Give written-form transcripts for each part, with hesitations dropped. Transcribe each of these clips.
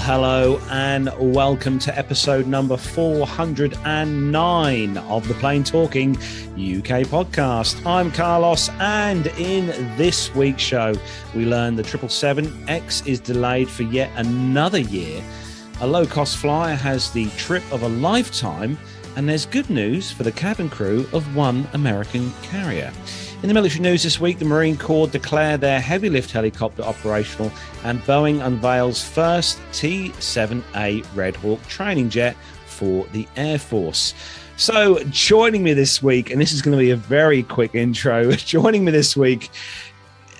hello and welcome to episode number 409 of the Plain Talking UK podcast. I'm Carlos, and in this week's show, we learn the 777X is delayed for yet another year. A low-cost flyer has the trip of a lifetime, and there's good news for the cabin crew of one American carrier. In the military news this week, the Marine Corps declare their heavy lift helicopter operational, and Boeing unveils first T-7A Red Hawk training jet for the Air Force. So joining me this week, and this is going to be a very quick intro, joining me this week,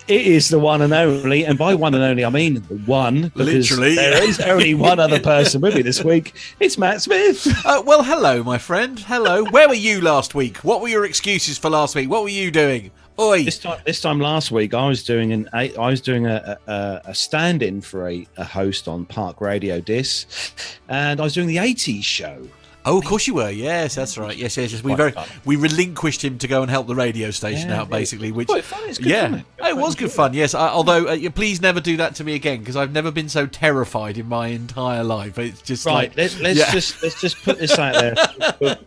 it is the one and only, and by one and only I mean the one, because literally there is only one other person with me this week. It's Matt Smith. Well, hello, my friend. Hello. Where were you last week? What were your excuses for last week? What were you doing? Oi. This time last week, I was doing a stand-in for a host on Park Radio Dis, and I was doing the 80s show. Oh, of course you were. Yes, that's right. Yes. We relinquished him to go and help the radio station out, basically. Which, quite fun. It's good fun. It was good fun. Yes, although please never do that to me again, because I've never been so terrified in my entire life. It's just right. Like, let's just put this out there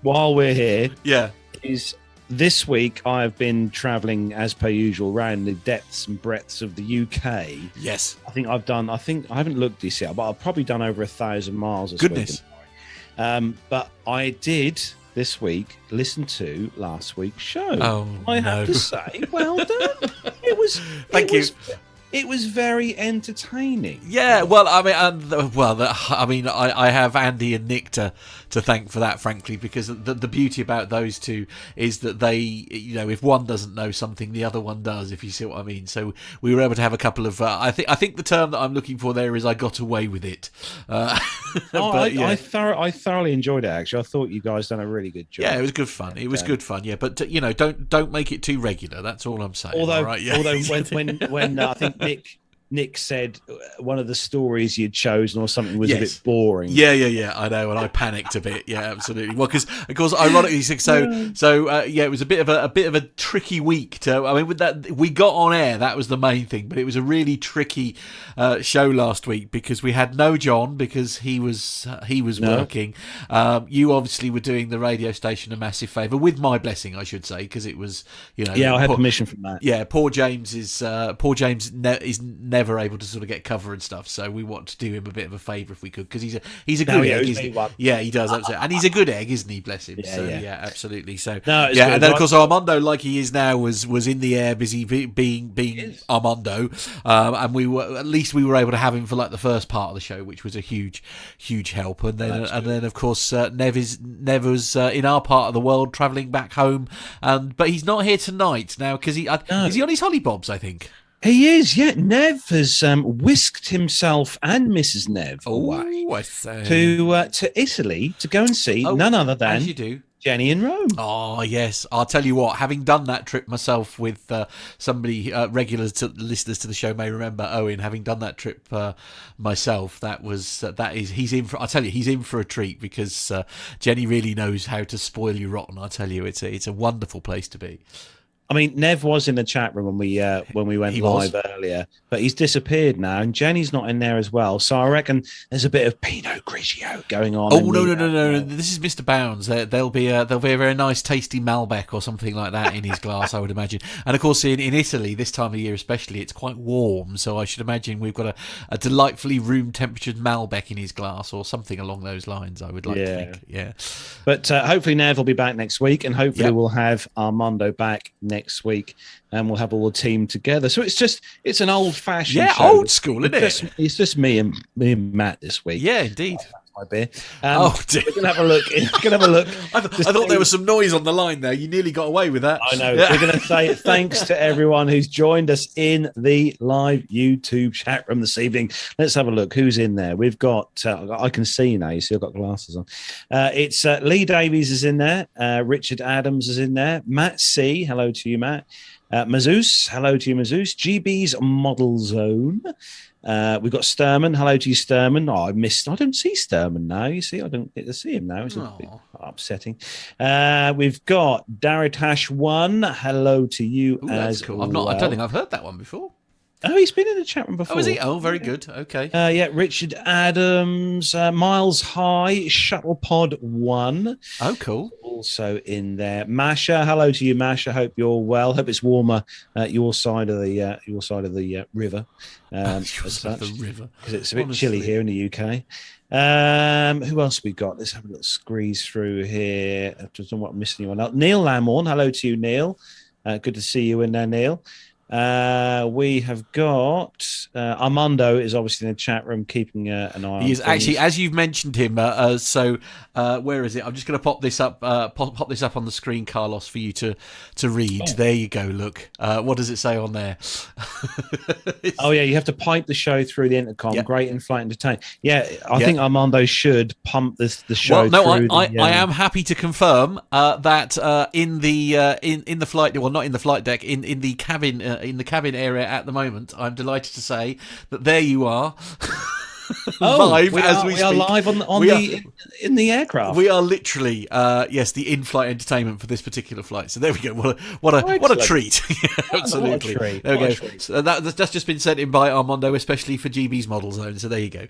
while we're here. Yeah. This week I've been travelling as per usual around the depths and breadths of the UK. Yes. I haven't looked this yet, but I've probably done over 1,000 miles this Goodness. week. But I did this week listen to last week's show. Oh, I have to say, well done. Thank you. It was very entertaining. Yeah, well, I have Andy and Nick to thank for that, frankly, because the beauty about those two is that they, if one doesn't know something, the other one does, if you see what I mean. So we were able to have a couple of, I think the term that I'm looking for there is I got away with it. I thoroughly enjoyed it, actually. I thought you guys done a really good job. Yeah, it was good fun. It was good fun, yeah. But, don't make it too regular. That's all I'm saying. Although when I think Nick said one of the stories you'd chosen or something was a bit boring. Yeah, I know, and I panicked a bit. Yeah, absolutely. Well, because of course, ironically, it was a bit of a tricky week. With that, we got on air. That was the main thing, but it was a really tricky show last week because we had no John because he was working. You obviously were doing the radio station a massive favour, with my blessing, I should say, because it was Yeah, I had permission from that. Yeah, poor James is never able to sort of get cover and stuff, so we want to do him a bit of a favour if we could, because he's a good egg, isn't he? Yeah, he does, absolutely. And he's a good egg, isn't he? Bless him. Yeah, absolutely. So and then of course Armando, like he is now, was in the air busy being Armando, and we were able to have him for like the first part of the show, which was a huge help. And then of course Nev was in our part of the world travelling back home, but he's not here tonight now because is he on his hollybobs, I think. He is, yeah. Nev has whisked himself and Mrs. Nev away to Italy to go and see none other than, as you do, Jenny in Rome. Oh, yes. I'll tell you what, having done that trip myself with somebody, regular listeners to the show may remember Owen, having done that trip myself, he's in for a treat, because Jenny really knows how to spoil you rotten. I'll tell you, it's a wonderful place to be. I mean, Nev was in the chat room when we went live earlier, but he's disappeared now, and Jenny's not in there as well. So I reckon there's a bit of Pinot Grigio going on. Oh no! This is Mr. Bounds. There'll be a very nice, tasty Malbec or something like that in his glass, I would imagine. And of course, in Italy, this time of year especially, it's quite warm, so I should imagine we've got a delightfully room temperatured Malbec in his glass or something along those lines. I would like to think. Yeah. But hopefully Nev will be back next week, and hopefully we'll have Armando back next week, and we'll have all the team together. So it's an old-fashioned show. Old school, isn't it? It's just me and Matt this week. Yeah, indeed. My beer. Dear. We're gonna have a look. I thought there was some noise on the line there. You nearly got away with that. I know. Yeah. We're going to say thanks to everyone who's joined us in the live YouTube chat room this evening. Let's have a look. Who's in there? We've got. I can see now. You see, I've got glasses on. It's Lee Davies is in there. Richard Adams is in there. Matt C. Hello to you, Matt. Mazouz. Hello to you, Mazouz. GB's Model Zone. We've got Sturman. Hello to you, Sturman. I don't see Sturman now. You see, I don't get to see him now. It's a bit upsetting. We've got Daritash1. Hello to you. Ooh, that's cool. I don't think I've heard that one before. Oh, he's been in the chat room before. Oh, is he? Oh, very good. Okay. Yeah, Richard Adams, Miles High, Shuttle Pod 1. Oh, cool. Also in there. Masha, hello to you, Masha. Hope you're well. Hope it's warmer at your side of the river. The river. Because it's a bit chilly here in the UK. Who else we got? Let's have a little squeeze through here. I don't know what I'm missing anyone else. Neil Lamorn, hello to you, Neil. Good to see you in there, Neil. We have got Armando is obviously in the chat room keeping an eye on He is things. actually, as you've mentioned him, so where is it? I'm just going to pop this up on the screen, Carlos, for you to read. Oh. There you go, look. What does it say on there? Oh yeah, you have to pipe the show through the intercom. Yep. Great in-flight entertainment. Yeah, I think Armando should pump the show through. I am happy to confirm that in the flight, well, not in the flight deck, in the cabin area at the moment, I'm delighted to say that there you are. Live we are live in the aircraft. We are literally the in-flight entertainment for this particular flight. So there we go. What a treat! Absolutely. What a treat. There we go. So that's just been sent in by Armando, especially for GB's model zone. So there you go.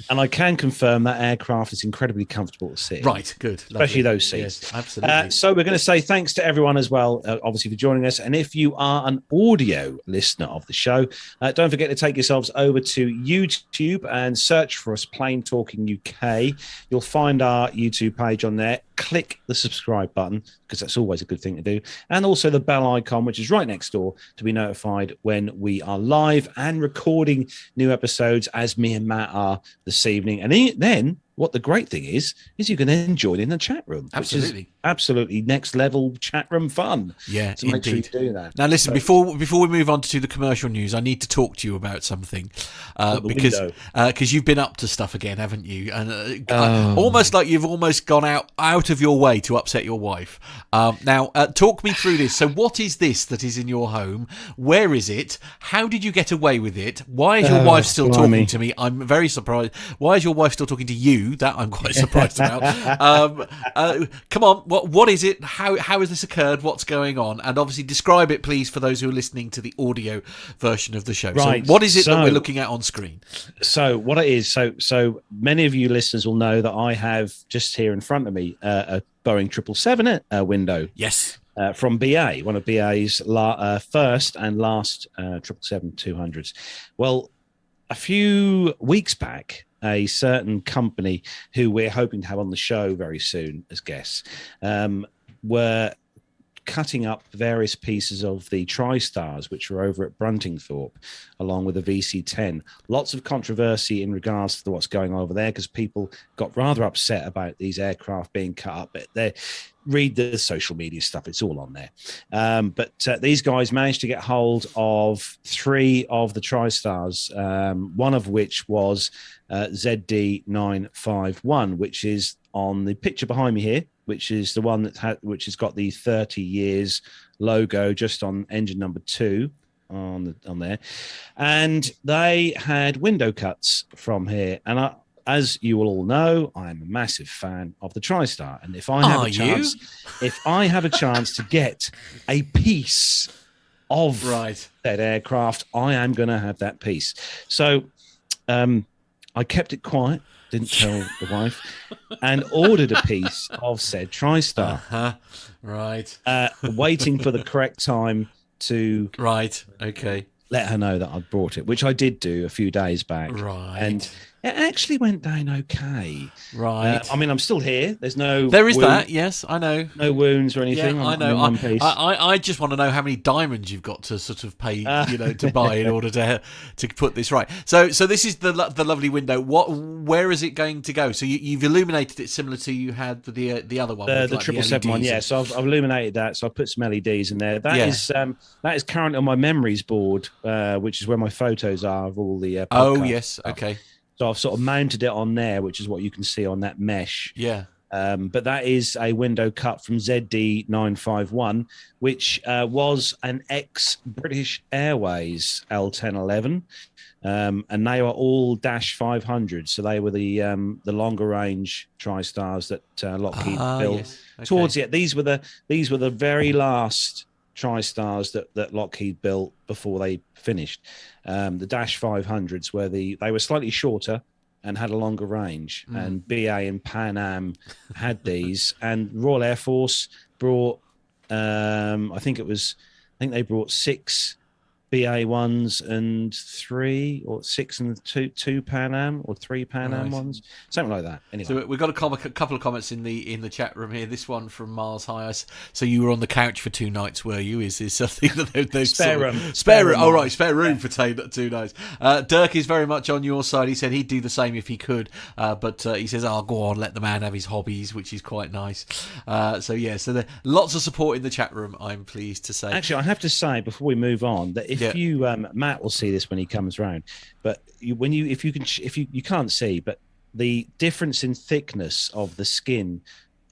And I can confirm that aircraft is incredibly comfortable to sit in. Right, good. Especially those seats. Yes, absolutely. So we're going to say thanks to everyone as well, obviously, for joining us. And if you are an audio listener of the show, don't forget to take yourselves over to YouTube and search for us, Plain Talking UK. You'll find our YouTube page on there. Click the subscribe button, because that's always a good thing to do. And also the bell icon, which is right next door, to be notified when we are live and recording new episodes, as me and Matt are this evening. And then what the great thing is you can then join in the chat room. Absolutely. Which is absolutely next level chat room fun. Yeah, so make sure you do that. Now listen, before we move on to the commercial news, I need to talk to you about something because you've been up to stuff again, haven't you? And almost like you've almost gone out of your way to upset your wife. Now talk me through this. So what is this that is in your home? Where is it? How did you get away with it? Why is your wife still talking to me? I'm very surprised. Why is your wife still talking to you? That I'm quite surprised about. Come on, what is it? How has this occurred? What's going on? And obviously describe it, please, for those who are listening to the audio version of the show. Right. So what is it that we're looking at on screen? So what it is, so many of you listeners will know that I have just here in front of me a Boeing 777 window. Yes. From BA, one of BA's first and last 777-200s. Well, a few weeks back, a certain company who we're hoping to have on the show very soon as guests were cutting up various pieces of the TriStars, which were over at Bruntingthorpe, along with the VC-10. Lots of controversy in regards to what's going on over there, because people got rather upset about these aircraft being cut up. But read the social media stuff, it's all on there. But these guys managed to get hold of 3 of the TriStars, one of which was ZD951, which is on the picture behind me here, which is the one which has got the 30 years logo just on engine number 2 on there. And they had window cuts from here. And as you will all know, I'm a massive fan of the TriStar. And if I have a chance to get a piece of that aircraft, I am going to have that piece. So I kept it quiet, didn't tell the wife, and ordered a piece of said TriStar. Right. Waiting for the correct time to let her know that I'd brought it, which I did do a few days back. Right. And it actually went down okay. Right. I mean, I'm still here. There is that, yes, I know. No wounds or anything. Yeah, I know. I just want to know how many diamonds you've got to sort of pay, to buy in order to put this right. So this is the lovely window. Where is it going to go? So you've illuminated it similar to you had with the other one. The 777 one, yeah. So I've illuminated that. So I put some LEDs in there. That is currently on my memories board, which is where my photos are of all the podcasts. Oh yes, okay. So I've sort of mounted it on there, which is what you can see on that mesh. Yeah. But that is a window cut from ZD951, which was an ex-British Airways L1011. And they are all Dash 500. So they were the longer range TriStars that Lockheed built. Yes. Okay. Towards it. These were the very last TriStars that Lockheed built before they finished. The Dash 500s, where they were slightly shorter and had a longer range. And BA and Pan Am had these. And Royal Air Force brought, I think they brought 6 BA ones and 3 or 6 and 2 Pan Am or 3 Pan Am ones, something like that. Anyway, so we've got a couple of comments in the chat room here. This one from Miles High. So you were on the couch for 2 nights, were you? Is this something that they've spare room? Spare room. Oh right, spare room for 2 nights. Dirk is very much on your side. He said he'd do the same if he could, but he says, "Oh, go on, let the man have his hobbies," which is quite nice. So there lots of support in the chat room. I'm pleased to say. Actually, I have to say before we move on that if you Matt will see this when he comes round, but you can't see, but the difference in thickness of the skin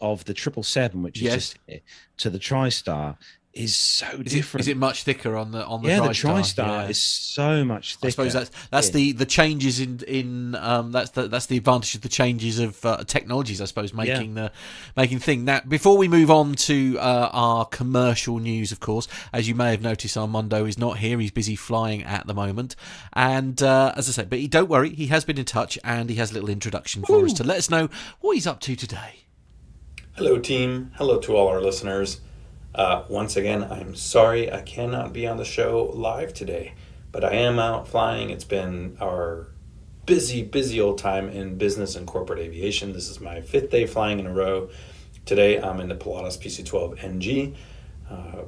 of the 777, which is just here, to the TriStar is so different. Is it much thicker on the TriStar? The TriStar is so much thicker. I suppose that's the changes in that's the advantage of the changes of technologies, I suppose, making thing. Now, before we move on to our commercial news, of course, as you may have noticed, Armando is not here. He's busy flying at the moment, and as I said, but don't worry, he has been in touch and he has a little introduction for us to let us know what he's up to today. Hello, team. Hello to all our listeners. Once again, I'm sorry I cannot be on the show live today, but I am out flying. It's been our busy old time in business and corporate aviation. This is my 5th day flying in a row. Today, I'm in the Pilatus PC-12NG.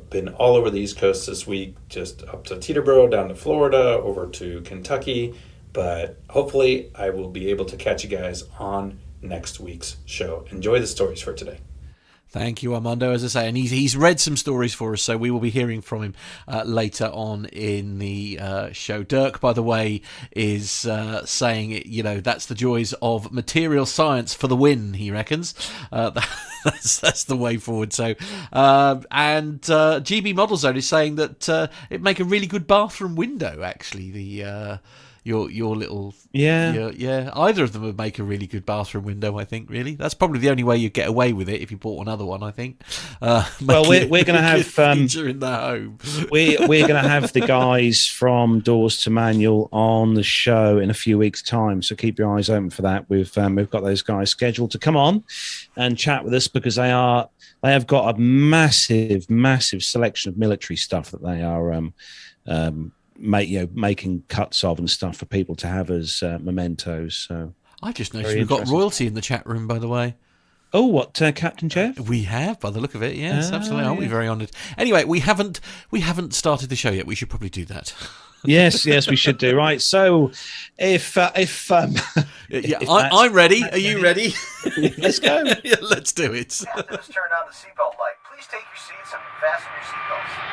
Been all over the East Coast this week, just up to Teterboro, down to Florida, over to Kentucky, but hopefully I will be able to catch you guys on next week's show. Enjoy the stories for today. Thank you, Armando. As I say, and he's read some stories for us, so we will be hearing from him later on in the show. Dirk, by the way, is saying, that's the joys of material science for the win, he reckons. That's the way forward. So, and GB Model Zone is saying that it make a really good bathroom window, actually, your little either of them would make a really good bathroom window. I think really that's probably the only way you get away with it if you bought another one. I think. Well, we're going to have feature in the home. we're going to have the guys from Doors to Manual on the show in a few weeks' time, so keep your eyes open for that. We've got those guys scheduled to come on and chat with us because they have got a massive selection of military stuff that they are making cuts of and stuff for people to have as mementos. So I just noticed we've got royalty in the chat room, by the way. Oh, what, Captain Jeff? We have, by the look of it. Yes, absolutely. Aren't we very honoured? Anyway, we haven't started the show yet. We should probably do that. Yes, we should do. Right. So, if I'm ready. Are you ready? Let's go. Yeah, let's do it. Captain's turned on the seatbelt light. Please take your seats and fasten your seatbelts.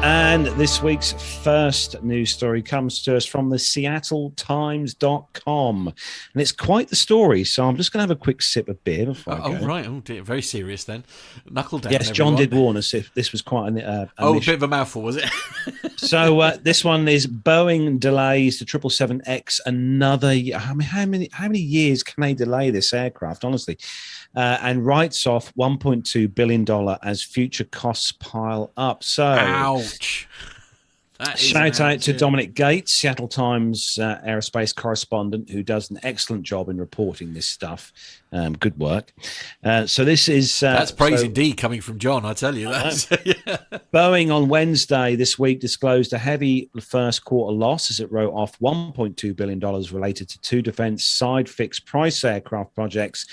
And this week's first news story comes to us from the SeattleTimes.com. And it's quite the story, so I'm just going to have a quick sip of beer before I go. Oh, right. Oh, dear. Very serious then. Knuckle down, yes, John did warn us if this was quite a bit of a mouthful, was it? So this one is Boeing delays the 777X another year. How many years can they delay this aircraft, honestly? And writes off $1.2 billion as future costs pile up. So, ouch. Shout out to Dominic Gates, Seattle Times aerospace correspondent, who does an excellent job in reporting this stuff. Good work. So this is... that's praise indeed coming from John, I tell you. Boeing on Wednesday this week disclosed a heavy first quarter loss as it wrote off $1.2 billion related to 2 defense side fixed price aircraft projects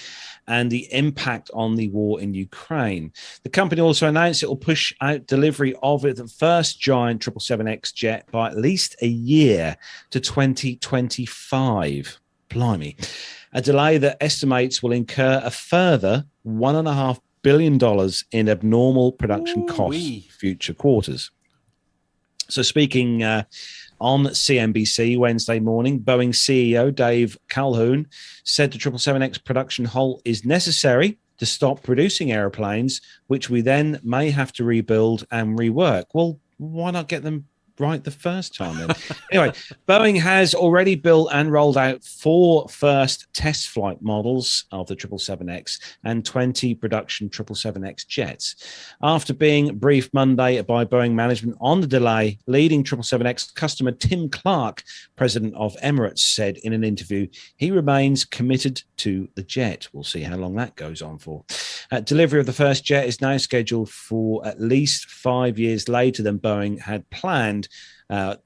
and the impact on the war in Ukraine. The company also announced it will push out delivery of the first giant 777X jet by at least a year to 2025. Blimey. A delay that estimates will incur a further $1.5 billion in abnormal production costs future quarters. So speaking On CNBC Wednesday morning, Boeing CEO Dave Calhoun said the 777X production halt is necessary to stop producing airplanes, which we then may have to rebuild and rework. Well, why not get them right the first time then? Anyway, Boeing has already built and rolled out 4 first test flight models of the 777X and 20 production 777X jets. After being briefed Monday by Boeing management on the delay, leading 777X customer Tim Clark, president of Emirates, said in an interview he remains committed to the jet. We'll see how long that goes on for. Delivery of the first jet is now scheduled for at least 5 years later than Boeing had planned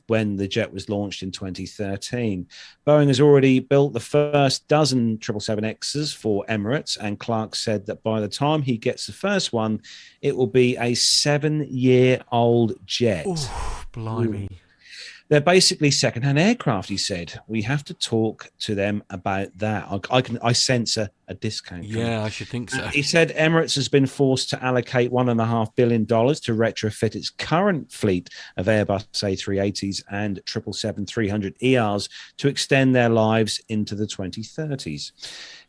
when the jet was launched in 2013. Boeing has already built the first dozen 777Xs for Emirates, and Clark said that by the time he gets the first one, it will be a 7-year-old jet. Ooh, blimey. Ooh. They're basically second-hand aircraft, he said. We have to talk to them about that. I sense a discount. Yeah, I should think so. He said Emirates has been forced to allocate $1.5 billion to retrofit its current fleet of Airbus A380s and 777-300ERs to extend their lives into the 2030s.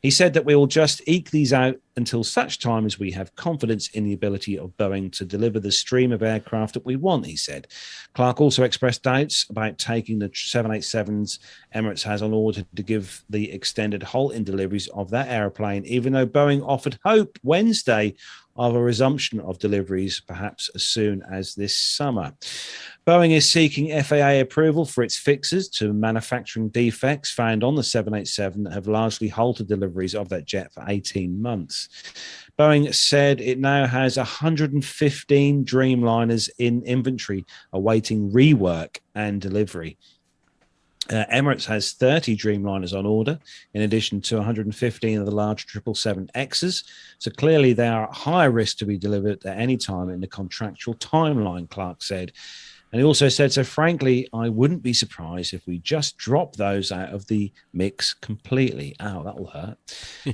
He said that we will just eke these out until such time as we have confidence in the ability of Boeing to deliver the stream of aircraft that we want, he said. Clark also expressed doubts about taking the 787s Emirates has on order to give the extended halt in deliveries of that airplane, even though Boeing offered hope Wednesday of a resumption of deliveries perhaps as soon as this summer. Boeing is seeking FAA approval for its fixes to manufacturing defects found on the 787 that have largely halted deliveries of that jet for 18 months. Boeing said it now has 115 Dreamliners in inventory awaiting rework and delivery. Emirates has 30 Dreamliners on order, in addition to 115 of the large 777Xs. So clearly they are at higher risk to be delivered at any time in the contractual timeline, Clark said. And he also said, so frankly, I wouldn't be surprised if we just drop those out of the mix completely. Ow, that will hurt.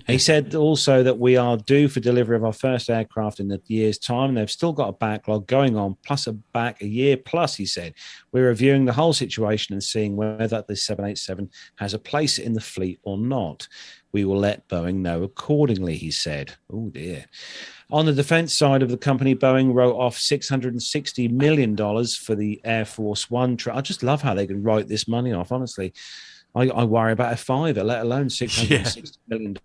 He said also that we are due for delivery of our first aircraft in a year's time. They've still got a backlog going on, plus a year plus, he said. We're reviewing the whole situation and seeing whether the 787 has a place in the fleet or not. We will let Boeing know accordingly, he said. Oh, dear. On the defense side of the company, Boeing wrote off $660 million for the Air Force One. I just love how they can write this money off, honestly. I worry about a fiver, let alone $660 million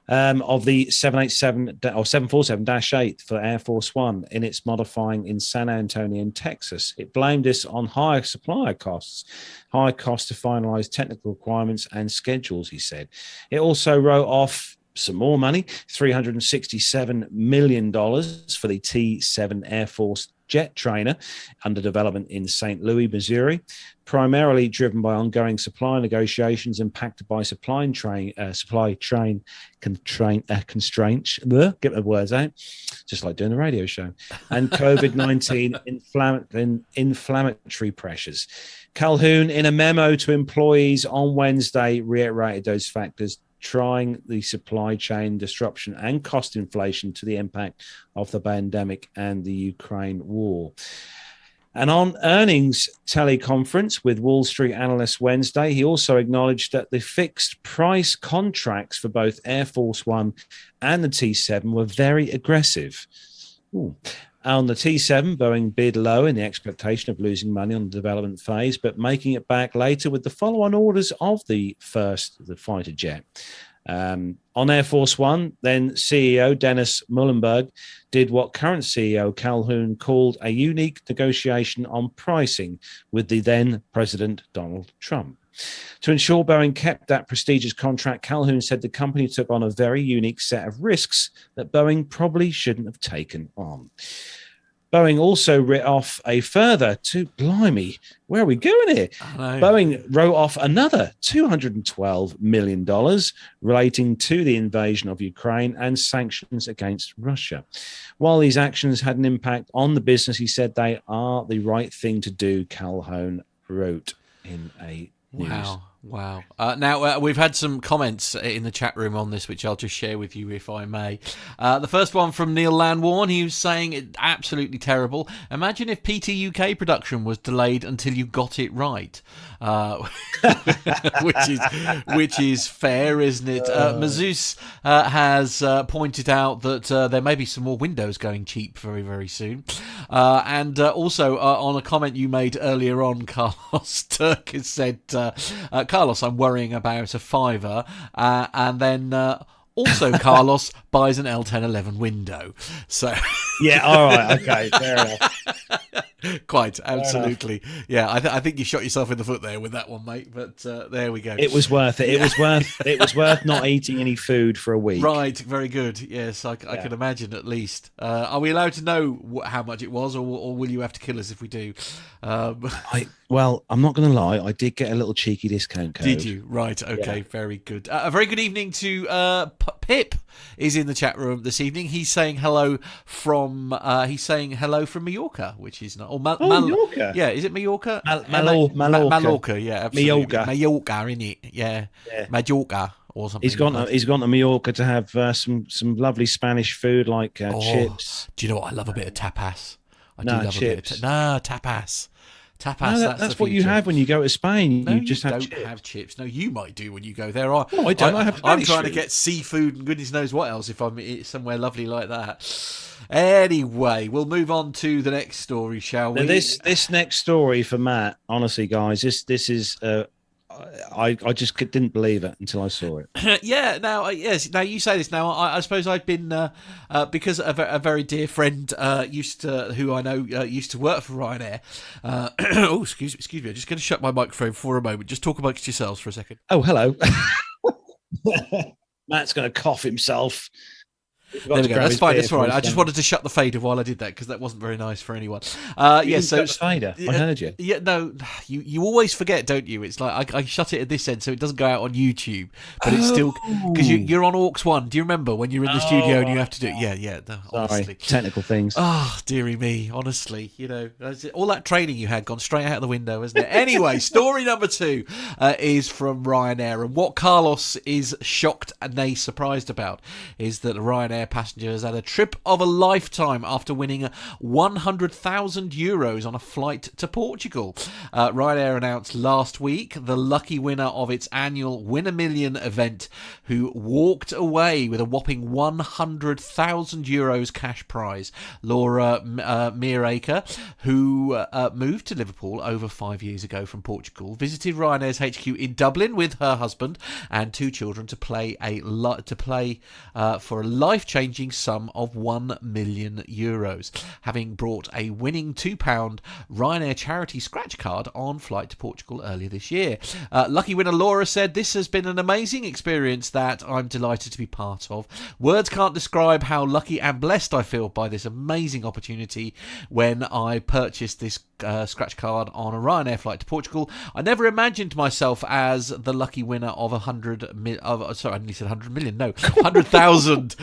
of the 787 or 747-8 for Air Force One in its modifying in San Antonio in Texas. It blamed this on higher supplier costs, high cost to finalize technical requirements and schedules, he said. It also wrote off some more money, $367 million for the T-7 Air Force jet trainer under development in St. Louis, Missouri, primarily driven by ongoing supply negotiations impacted by supply chain constraints. Get my words out, just like doing a radio show, and COVID-19 inflammatory pressures. Calhoun, in a memo to employees on Wednesday, reiterated those factors, trying the supply chain disruption and cost inflation to the impact of the pandemic and the Ukraine war. And on earnings teleconference with Wall Street analysts Wednesday, he also acknowledged that the fixed price contracts for both Air Force One and the T-7 were very aggressive. Ooh. On the T-7, Boeing bid low in the expectation of losing money on the development phase, but making it back later with the follow-on orders of the fighter jet. On Air Force One, then CEO Dennis Muilenburg did what current CEO Calhoun called a unique negotiation on pricing with the then President Donald Trump. To ensure Boeing kept that prestigious contract, Calhoun said the company took on a very unique set of risks that Boeing probably shouldn't have taken on. Boeing also wrote off a further blimey, where are we going here? Boeing wrote off another $212 million relating to the invasion of Ukraine and sanctions against Russia. While these actions had an impact on the business, he said they are the right thing to do, Calhoun wrote in a news Wow. Now, we've had some comments in the chat room on this, which I'll just share with you if I may. The first one from Neil Landwarn. He was saying it absolutely terrible. Imagine if PT UK production was delayed until you got it right. which is fair, isn't it? Mazus has pointed out that there may be some more Windows going cheap very, very soon. And also on a comment you made earlier on, Carlos Turk has said, Carlos, I'm worrying about a fiver. And then also Carlos buys an L1011 window. So yeah, all right, okay, fair enough. Quite, absolutely. Yeah, I think you shot yourself in the foot there with that one, mate. But there we go. It was worth it. It was worth not eating any food for a week. Right, very good. Yes, I can imagine at least. Are we allowed to know how much it was, or will you have to kill us if we do? Well, I'm not going to lie. I did get a little cheeky discount code. Did you? Right. Okay. Yeah. Very good. A very good evening to Pip. Is in the chat room this evening. He's saying hello from Mallorca, which is not. Mallorca. Yeah, is it Mallorca? Mallorca. Mallorca. Yeah, absolutely. Mallorca, innit? Yeah. Mallorca or something. He's gone to Mallorca to have some lovely Spanish food like chips. Do you know what? I love a bit of tapas. Chips. Tapas. Tapas. No, that's what you have when you go to Spain. No, you just don't chips. have chips. No, you might do when you go there. No, I don't. I'm trying to get seafood and goodness knows what else if I'm somewhere lovely like that. Anyway, we'll move on to the next story, shall we? Now, this next story for Matt, honestly, guys, this is. I just didn't believe it until I saw it. Yeah. Now, yes. Now you say this. Now, I suppose I've been because a very dear friend who I know used to work for Ryanair. Oh, excuse me. I'm just going to shut my microphone for a moment. Just talk amongst yourselves for a second. Oh, hello. Matt's going to cough himself. There we go. That's fine. That's all right. I just wanted to shut the fader while I did that because that wasn't very nice for anyone. So the fader. I heard you. Yeah, no, you always forget, don't you? It's like I shut it at this end so it doesn't go out on YouTube, but it's still because you're on aux 1. Do you remember when you're in the studio and you have to do it? Yeah. No, honestly. Sorry, technical things. Oh, dearie me. Honestly, all that training you had gone straight out the window, isn't it? Anyway, story number 2 is from Ryanair, and what Carlos is shocked and nay surprised about is that Ryanair passengers had a trip of a lifetime after winning €100,000 on a flight to Portugal. Ryanair announced last week the lucky winner of its annual Win a Million event, who walked away with a whopping €100,000 cash prize. Laura Meeraker, who moved to Liverpool over 5 years ago from Portugal, visited Ryanair's HQ in Dublin with her husband and 2 children to play for a life-changing sum of €1 million, having brought a winning £2 Ryanair charity scratch card on flight to Portugal earlier this year. Lucky winner Laura said, "This has been an amazing experience that I'm delighted to be part of. Words can't describe how lucky and blessed I feel by this amazing opportunity. When I purchased this scratch card on a Ryanair flight to Portugal, I never imagined myself as the lucky winner of €100,000.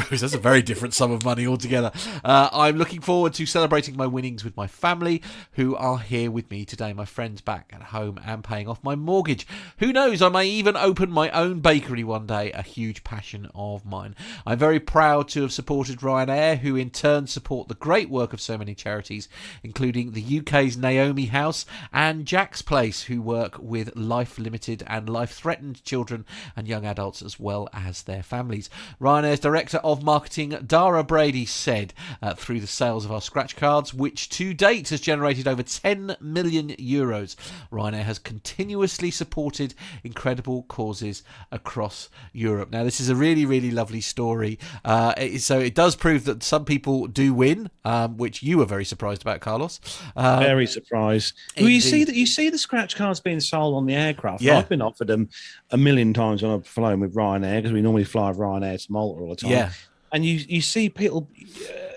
That's a very different sum of money altogether. I'm looking forward to celebrating my winnings with my family, who are here with me today, my friends back at home, and paying off my mortgage. Who knows, I may even open my own bakery one day, a huge passion of mine. I'm very proud to have supported Ryanair, who in turn support the great work of so many charities, including the UK's Naomi House and Jack's Place, who work with life-limited and life-threatened children and young adults as well as their families." Ryanair's Director of Marketing, Dara Brady, said, "Through the sales of our scratch cards, which to date has generated over €10 million, Ryanair has continuously supported incredible causes across Europe." Now, this is a really, really lovely story. So it does prove that some people do win, which you were very surprised about, Carlos. Very surprised. Well, you see the scratch cards being sold on the aircraft. Yeah. I've been offered them a million times when I've flown with Ryanair, because we normally fly with Ryanair to Malta all the time. Yeah. And you see people,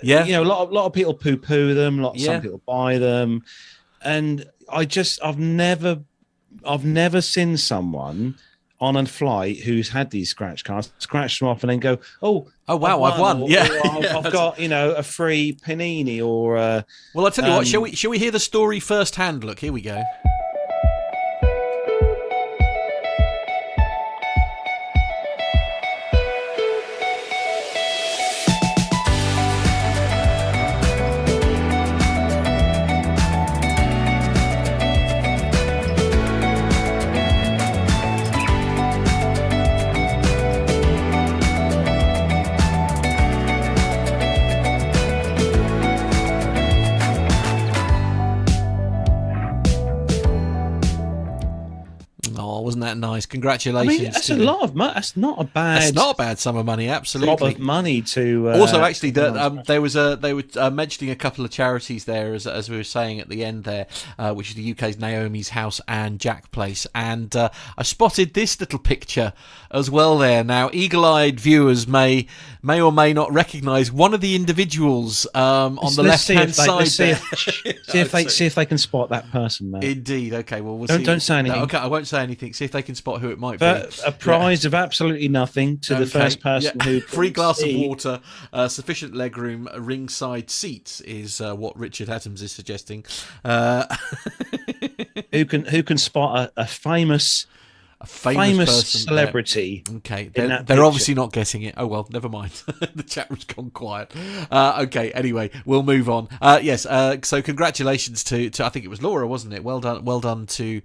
yeah, a lot of people poo-poo them. Some people buy them, and I've never seen someone on a flight who's had these scratch cards scratch them off and then go, oh wow, I've won. Yeah, I've got a free panini or. Well, I'll tell you what. Shall we hear the story firsthand? Look, here we go. Oh, wasn't that nice? Congratulations! I mean, that's a lot of money. That's not a bad. That's not a bad sum of money. Absolutely, drop of money to. Also, actually, they were mentioning a couple of charities there, as we were saying at the end there, which is the UK's Naomi's House and Jack Place, and I spotted this little picture as well there. Now, eagle-eyed viewers may or may not recognise one of the individuals on the left-hand side. See if they can spot that person, mate. Indeed. Okay. Well, don't say anything. No, okay, I won't say anything. See if they can spot who it might be. A prize of absolutely nothing to the first person who free glass of water, sufficient legroom, ringside seats is what Richard Adams is suggesting. Who can spot a famous person, celebrity? Okay, they're obviously not getting it. Oh well, never mind. The chat room's gone quiet. Okay, anyway, we'll move on. Yes. So congratulations to I think it was Laura, wasn't it? Well done to.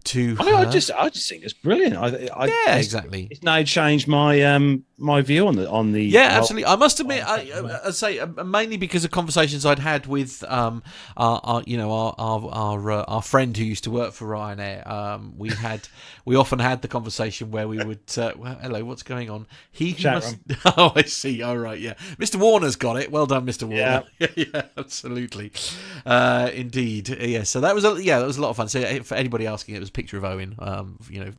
I just think it's brilliant. Exactly. It's now changed my my view on the. Yeah, absolutely. I must admit, I say mainly because of conversations I'd had with our friend who used to work for Ryanair. We often had the conversation where we would hello, what's going on? Oh, I see. All right, yeah. Mr. Warner's got it. Well done, Mr. Warner. Yeah, absolutely. Indeed. Yeah. So that was a lot of fun. So for anybody asking, it was a picture of Owen.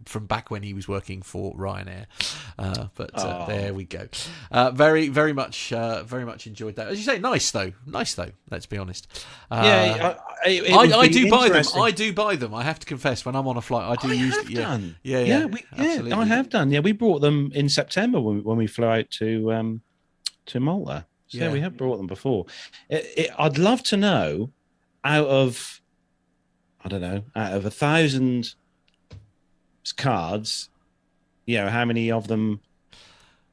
From back when he was working for Ryanair. There we go. Very, very much enjoyed that. As you say, nice though. Let's be honest. I do buy them. I have to confess, when I'm on a flight, I do use them. Yeah. I have done. Yeah, we brought them in September when we flew out to Malta. So yeah, we have brought them before. I'd love to know out of 1,000 cards, how many of them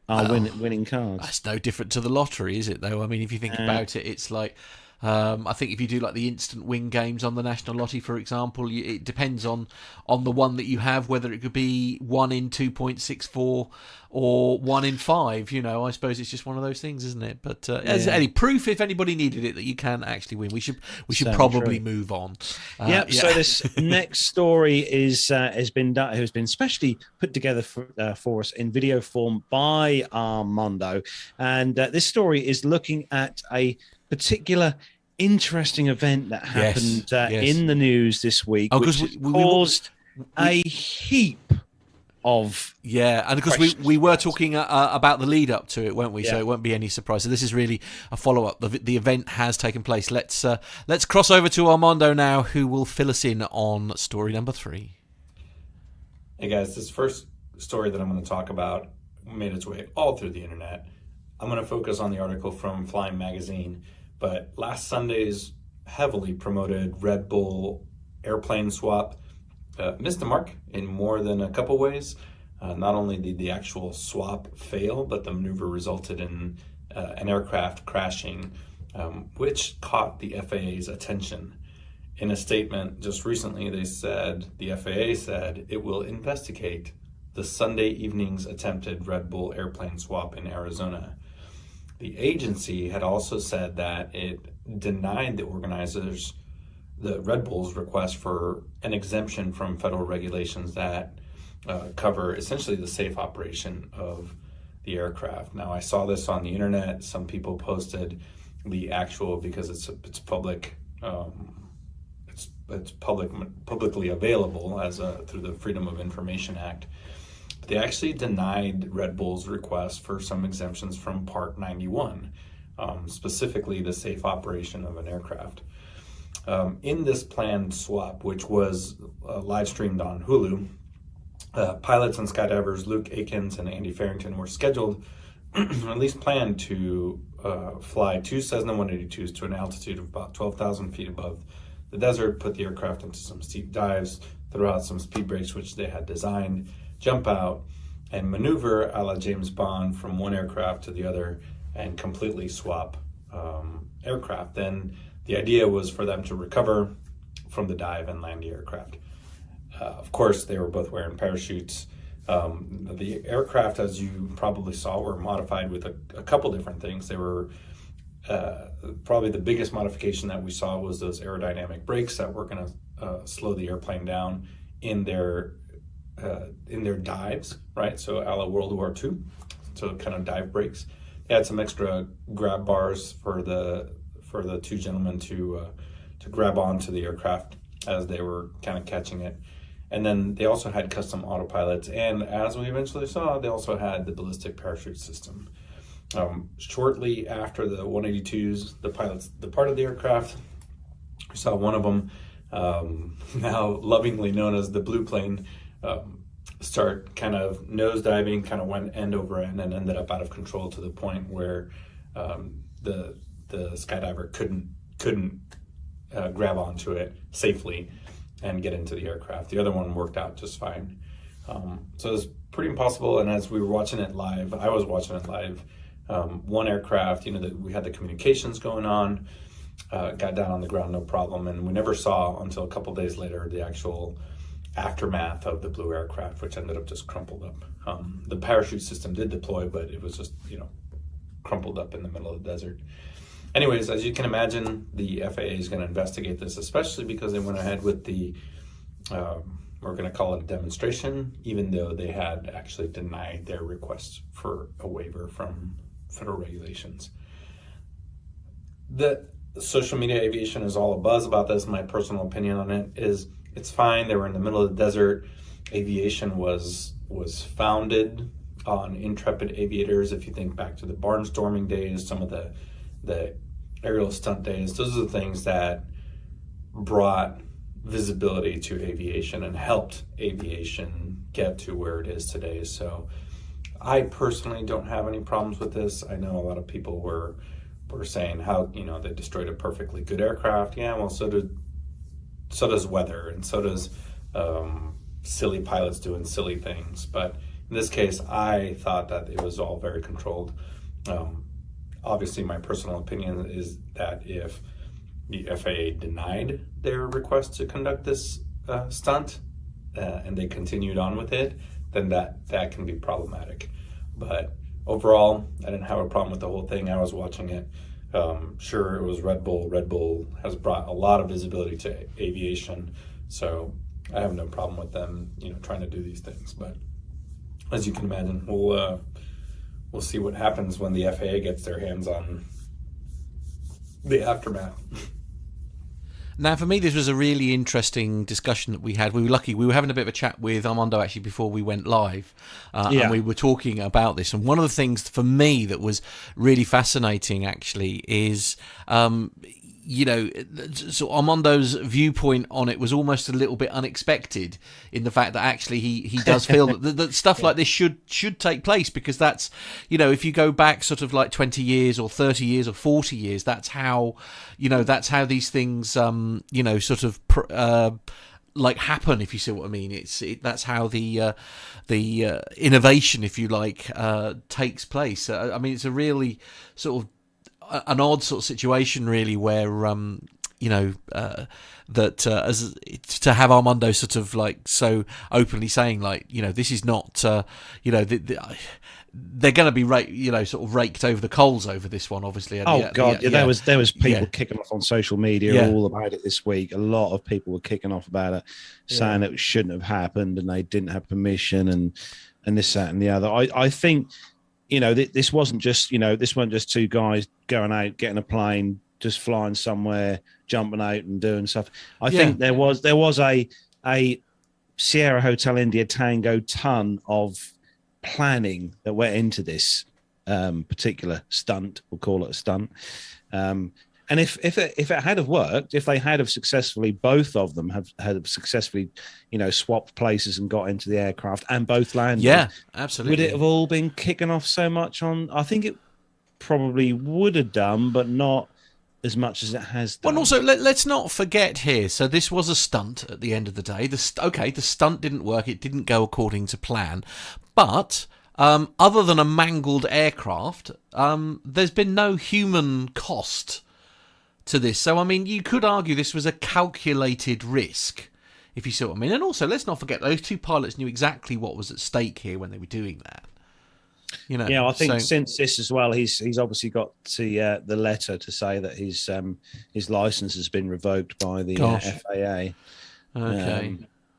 are winning cards. That's no different to the lottery, is it, though? I mean, if you think about it, it's like, I think if you do like the instant win games on the National Lottery, for example, it depends on the one that you have, whether it could be 1 in 2.64 or 1 in 5. I suppose it's just one of those things, isn't it? But as any proof, if anybody needed it, that you can actually win. We should probably move on. So this next story has been specially put together for us in video form by Armando, and this story is looking at a particular interesting event that happened in the news this week, which caused a heap of and because we were talking about the lead up to it, weren't we? So it won't be any surprise. So this is really a follow up. The event has taken place. Let's cross over to Armando now, who will fill us in on story number 3. Hey guys, this first story that I'm going to talk about made its way all through the internet. I'm going to focus on the article from Flying Magazine, but last Sunday's heavily promoted Red Bull airplane swap missed the mark in more than a couple ways. Not only did the actual swap fail, but the maneuver resulted in an aircraft crashing, which caught the FAA's attention. In a statement just recently, the FAA said it will investigate the Sunday evening's attempted Red Bull airplane swap in Arizona. The agency had also said that it denied the organizers, the Red Bull's request for an exemption from federal regulations that cover essentially the safe operation of the aircraft. Now, I saw this on the internet. Some people posted the actual, because it's public, it's publicly available through the Freedom of Information Act. They actually denied Red Bull's request for some exemptions from Part 91, specifically the safe operation of an aircraft. In this planned swap, which was live streamed on Hulu, pilots and skydivers Luke Akins and Andy Farrington were scheduled, or at least planned to fly 2 Cessna 182s to an altitude of about 12,000 feet above the desert, put the aircraft into some steep dives, throw out some speed brakes, which they had designed, jump out, and maneuver a la James Bond from one aircraft to the other and completely swap aircraft. Then the idea was for them to recover from the dive and land the aircraft. Of course, they were both wearing parachutes. The aircraft, as you probably saw, were modified with a couple different things. They were probably the biggest modification that we saw was those aerodynamic brakes that were going to slow the airplane down in their in their dives, right? So a la World War II, so kind of dive brakes. They had some extra grab bars for the two gentlemen to grab onto the aircraft as they were kind of catching it. And then they also had custom autopilots, and as we eventually saw, they also had the ballistic parachute system. Shortly after the 182s, the pilots departed the aircraft. We saw one of them, now lovingly known as the blue plane, start kind of nosediving, kind of went end over end and ended up out of control to the point where the skydiver couldn't grab onto it safely and get into the aircraft. The other one worked out just fine. So it was pretty impossible. And as we were watching it live, I was watching it live. One aircraft, we had the communications going on, got down on the ground, no problem. And we never saw until a couple days later the actual aftermath of the blue aircraft, which ended up just crumpled up. The parachute system did deploy, but it was just, crumpled up in the middle of the desert. Anyways, as you can imagine, the FAA is going to investigate this, especially because they went ahead with the, we're going to call it a demonstration, even though they had actually denied their request for a waiver from federal regulations. The social media aviation is all abuzz about this. My personal opinion on it is it's fine. They were in the middle of the desert. Aviation was founded on intrepid aviators. If you think back to the barnstorming days, some of the aerial stunt days, those are the things that brought visibility to aviation and helped aviation get to where it is today. So I personally don't have any problems with this. I know a lot of people were saying how, they destroyed a perfectly good aircraft. Yeah, well, so does weather, and so does silly pilots doing silly things. But in this case, I thought that it was all very controlled. Obviously, my personal opinion is that if the FAA denied their request to conduct this stunt and they continued on with it, then that can be problematic. But overall, I didn't have a problem with the whole thing. I was watching it. Sure, it was Red Bull. Red Bull has brought a lot of visibility to aviation, so I have no problem with them, trying to do these things. But as you can imagine, we'll see what happens when the FAA gets their hands on the aftermath. Now, for me, this was a really interesting discussion that we had. We were lucky. We were having a bit of a chat with Armando, actually, before we went live. And we were talking about this. And one of the things for me that was really fascinating, actually, is... so Armando's viewpoint on it was almost a little bit unexpected, in the fact that actually he does feel that stuff like this should take place, because that's, if you go back sort of like 20 years or 30 years or 40 years, that's how these things, sort of like happen, if you see what I mean. That's how the innovation, if you like, takes place. I mean, it's a really sort of an odd sort of situation, really, where as to have Armando sort of like so openly saying, like, this is not they're going to be sort of raked over the coals over this one, obviously. There was people kicking off on social media all about it this week. A lot of people were kicking off about it, saying it shouldn't have happened and they didn't have permission and this, that, and the other. I think. This wasn't just, two guys going out, getting a plane, just flying somewhere, jumping out and doing stuff. I think there was a Sierra Hotel India Tango ton of planning that went into this particular stunt. We'll call it a stunt. And if it had have worked, if they had have successfully, both of them had successfully, swapped places and got into the aircraft and both landed. Yeah, absolutely. Would it have all been kicking off so much on? I think it probably would have done, but not as much as it has done. Well, also, let's not forget here. So this was a stunt at the end of the day. The stunt didn't work. It didn't go according to plan. But other than a mangled aircraft, there's been no human cost to this. So, I mean, you could argue this was a calculated risk, if you see what I mean. And also, let's not forget, those two pilots knew exactly what was at stake here when they were doing that. I think since this as well, he's obviously got the letter to say that his license has been revoked by the FAA.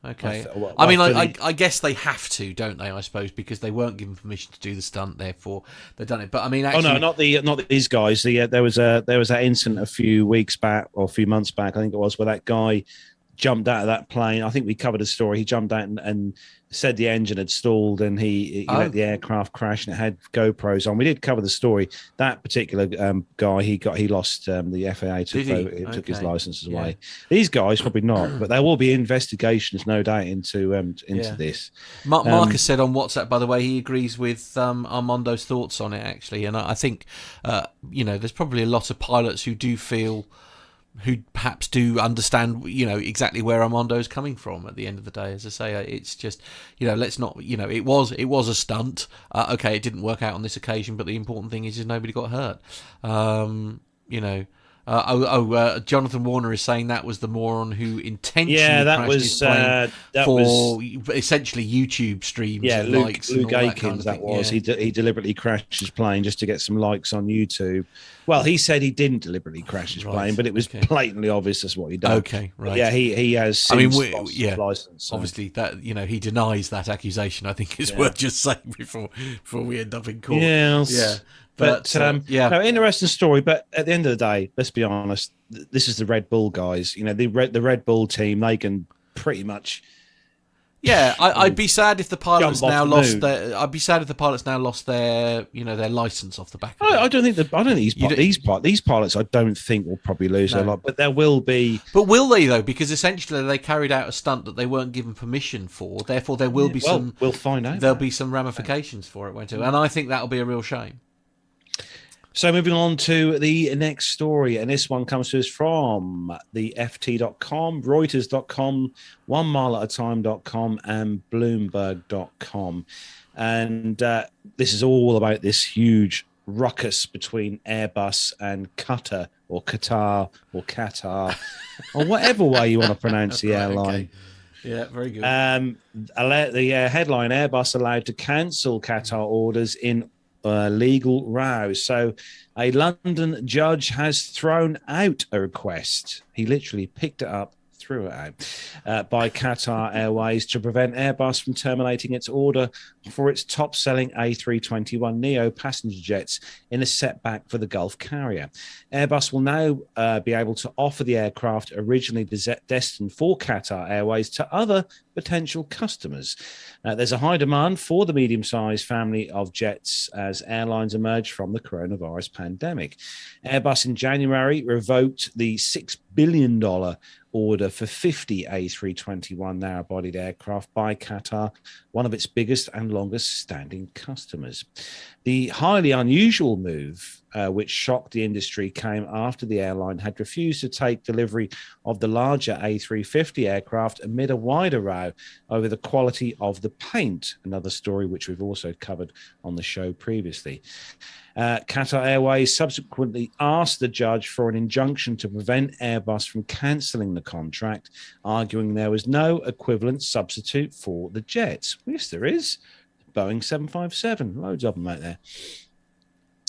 Okay. I guess they have to, don't they? I suppose because they weren't given permission to do the stunt, therefore they've done it. But I mean, actually, not these guys. There was that incident a few weeks back or a few months back, I think it was, where that guy jumped out of that plane. I think we covered a story. He jumped out and said the engine had stalled, and he let the aircraft crash, and it had GoPros on. We did cover the story. That particular guy, he lost the FAA took his licenses away. These guys probably not, but there will be investigations, no doubt, into this. Marcus said on WhatsApp, by the way, he agrees with Armando's thoughts on it actually, and I think there's probably a lot of pilots who do feel, who perhaps do understand, exactly where Armando's coming from at the end of the day. As I say, it's just, let's not, it was a stunt. Okay, it didn't work out on this occasion, but the important thing is nobody got hurt. Jonathan Warner is saying that was the moron who intentionally crashed his plane for essentially YouTube streams. Yeah, and Luke, likes Luke and all Aikens, that kind of that was. Yeah. He deliberately crashed his plane just to get some likes on YouTube. Well, he said he didn't deliberately crash his plane, but it was blatantly obvious that's what he done. Okay, right. But yeah, he has. Lost his license. So. Obviously, that he denies that accusation. I think is worth just saying before we end up in court. Yes. But no, interesting story. But at the end of the day, let's be honest. This is the Red Bull guys. The Red Bull team. They can pretty much. Yeah, I'd be sad if the pilots now lost their. I'd be sad if the pilots now lost their, their license off the back. I don't think these pilots. I don't think will probably lose a lot, but there will be. But will they though? Because essentially they carried out a stunt that they weren't given permission for. Therefore, there will be some. We'll find out. There'll be some ramifications for it, won't it? And I think that'll be a real shame. So moving on to the next story, and this one comes to us from the FT.com, Reuters.com, OneMileAtAtime.com, and Bloomberg.com. And this is all about this huge ruckus between Airbus and Qatar, or whatever way you want to pronounce the airline. Okay. Yeah, very good. The headline, Airbus allowed to cancel Qatar orders in legal row. So a London judge has thrown out a request. He literally picked it up, threw it out by Qatar Airways to prevent Airbus from terminating its order for its top-selling A321neo passenger jets in a setback for the Gulf carrier. Airbus will now be able to offer the aircraft originally destined for Qatar Airways to other potential customers. There's a high demand for the medium-sized family of jets as airlines emerge from the coronavirus pandemic. Airbus in January revoked the $6 billion order for 50 A321 narrow-bodied aircraft by Qatar, one of its biggest and longest-standing customers. The highly unusual move, which shocked the industry, came after the airline had refused to take delivery of the larger A350 aircraft amid a wider row over the quality of the paint, another story which we've also covered on the show previously. Qatar Airways subsequently asked the judge for an injunction to prevent Airbus from cancelling the contract, arguing there was no equivalent substitute for the jets. Yes, there is. Boeing 757, loads of them out there.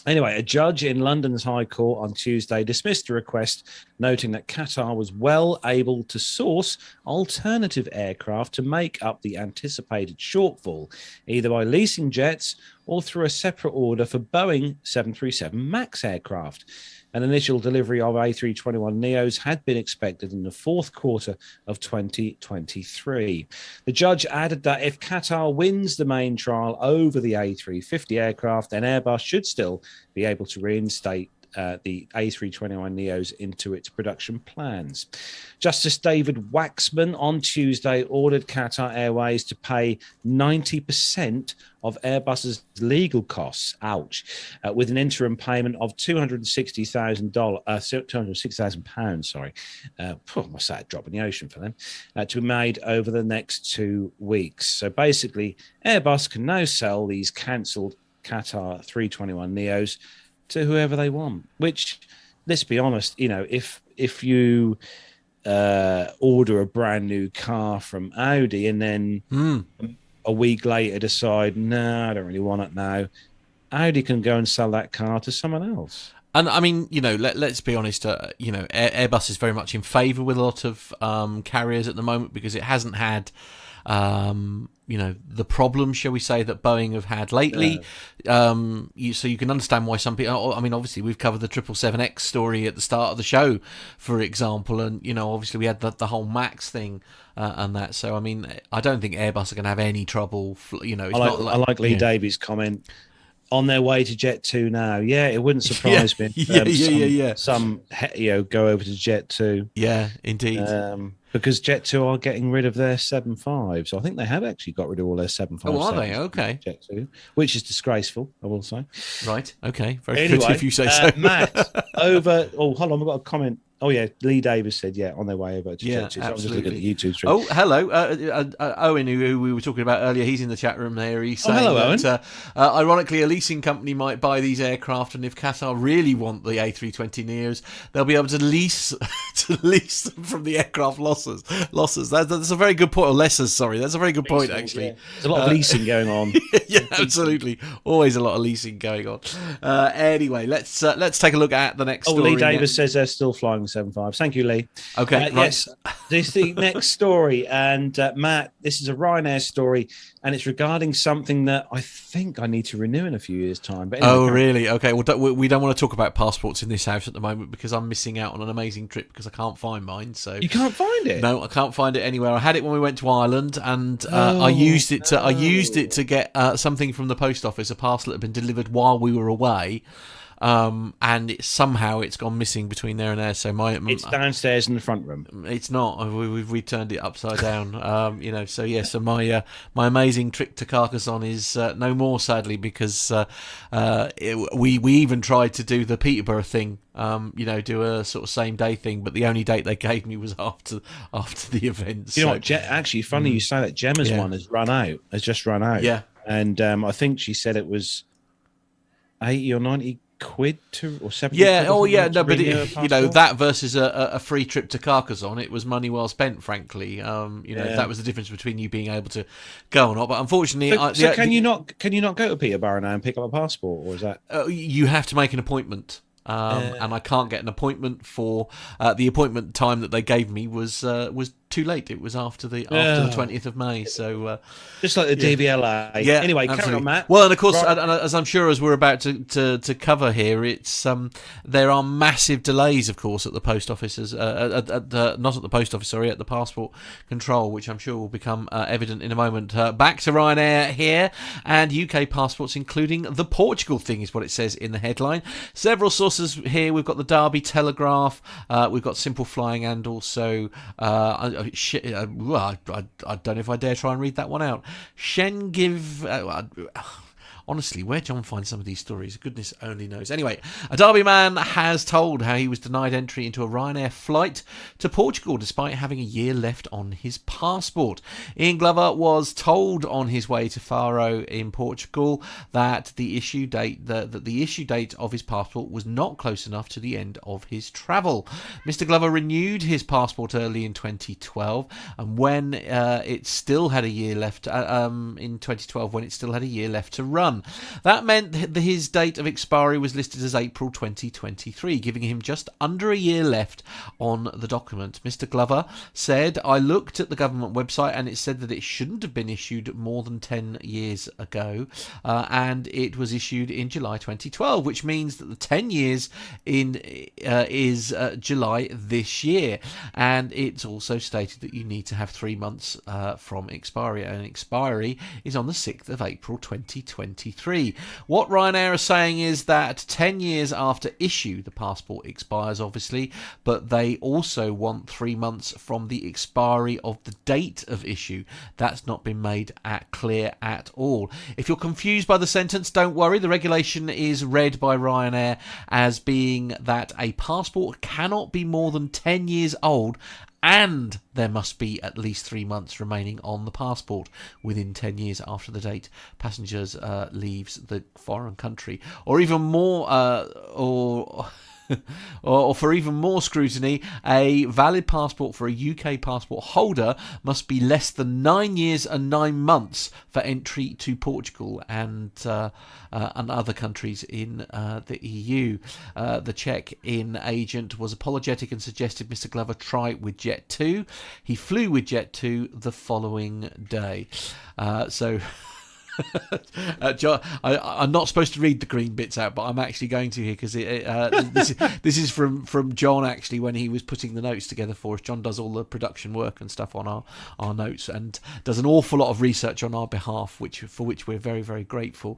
Anyway, a judge in London's High Court on Tuesday dismissed the request, noting that Qatar was well able to source alternative aircraft to make up the anticipated shortfall, either by leasing jets or through a separate order for Boeing 737 MAX aircraft. An initial delivery of A321neos had been expected in the fourth quarter of 2023. The judge added that if Qatar wins the main trial over the A350 aircraft, then Airbus should still be able to reinstate the A321neos into its production plans. Justice David Waxman on Tuesday ordered Qatar Airways to pay 90% of Airbus's legal costs, with an interim payment of £260,000, what's that, a drop in the ocean for them, to be made over the next 2 weeks. So basically, Airbus can now sell these cancelled Qatar 321neos to whoever they want, which, let's be honest, if you order a brand new car from Audi and then a week later decide, no, I don't really want it now, Audi can go and sell that car to someone else. And I mean, let's be honest. Airbus is very much in favour with a lot of carriers at the moment because it hasn't had, the problem, shall we say, that Boeing have had lately. So you can understand why some people. I mean, obviously we've covered the 777X story at the start of the show, for example, and obviously we had the whole Max thing and that. So I mean, I don't think Airbus are going to have any trouble. I like Lee Davies' comment. On their way to Jet 2 now. Yeah, it wouldn't surprise me. Some go over to Jet 2. Yeah, indeed. Because Jet 2 are getting rid of their 75s. So I think they have actually got rid of all their 75s. Oh, are they? Okay. Jet 2, which is disgraceful, I will say. Right. Okay. Very good if you say so. Matt, over... Oh, hold on. We've got a comment. Oh, yeah. Lee Davis said, on their way over to Jet 2. So I'm just looking at the YouTube stream. Oh, hello. Owen, who we were talking about earlier, he's in the chat room there. He's saying that, ironically, a leasing company might buy these aircraft, and if Qatar really want the A320neos, they'll be able to lease them from the aircraft losses. That's a very good point. Or lessors, sorry. That's a very good point, actually. Yeah. There's a lot of leasing going on. Yeah, absolutely. Always a lot of leasing going on. Anyway, let's take a look at the next story. Lee Davis says they're still flying 75s. Thank you, Lee. Okay, right. Yes, this is the next story. And Matt, this is a Ryanair story, and it's regarding something that I think I need to renew in a few years' time. But anyway, really? Okay, well, we don't want to talk about passports in this house at the moment because I'm missing out on an amazing trip because I can't find mine. So you can't find it? No, I can't find it anywhere. I had it when we went to Ireland, and I used it to get something from the post office, a parcel that had been delivered while we were away. And somehow it's gone missing between there and there. So it's downstairs in the front room. It's not. We turned it upside down. So my amazing trip to Carcassonne is no more, sadly, because we even tried to do the Peterborough thing. Do a sort of same day thing, but the only date they gave me was after the event. You know what? Actually, funny you say that. Gemma's one has just run out. Yeah, and I think she said it was 80 or 90 quid or 70 quid but that versus a free trip to Carcassonne, it was money well spent, frankly. That was the difference between you being able to go or not. But unfortunately, can you not go to Peterborough now and pick up a passport, or is that you have to make an appointment? And I can't get an appointment for the appointment time that they gave me was too late. It was after the 20th of May. So just like the DVLA. Yeah. Anyway, absolutely. carry on, Matt. Well, and of course, as I'm sure as we're about to cover here, it's there are massive delays, of course, at the post offices. Not at the post office, sorry, at the passport control, which I'm sure will become evident in a moment. Back to Ryanair here, and UK passports, including the Portugal thing, is what it says in the headline. Several sources here. We've got the Derby Telegraph. We've got Simple Flying, and also. I don't know if I dare try and read that one out. Honestly, where John finds some of these stories, goodness only knows. Anyway, a Derby man has told how he was denied entry into a Ryanair flight to Portugal despite having a year left on his passport. Ian Glover was told on his way to Faro in Portugal that the issue date of his passport was not close enough to the end of his travel. Mr. Glover renewed his passport early in 2012, and when it still had a year left in 2012, when it still had a year left to run. That meant his date of expiry was listed as April 2023, giving him just under a year left on the document. Mr. Glover said, "I looked at the government website and it said that it shouldn't have been issued more than 10 years ago, and it was issued in July 2012, which means that the 10 years is July this year. And it's also stated that you need to have 3 months from expiry, and expiry is on the 6th of April 2023. What Ryanair are saying is that 10 years after issue, the passport expires, obviously, but they also want 3 months from the expiry of the date of issue. That's not been made clear at all. If you're confused by the sentence, don't worry. The regulation is read by Ryanair as being that a passport cannot be more than 10 years old, and there must be at least 3 months remaining on the passport within 10 years after the date passengers leaves the foreign country, or even more, or for even more scrutiny, a valid passport for a UK passport holder must be less than 9 years and 9 months for entry to Portugal and other countries in the EU. The check-in agent was apologetic and suggested Mr. Glover try with Jet2. He flew with Jet2 the following day. John, I'm not supposed to read the green bits out, but I'm actually going to here because this is from John, actually, when he was putting the notes together for us. John does all the production work and stuff on our notes and does an awful lot of research on our behalf, for which we're very, very grateful.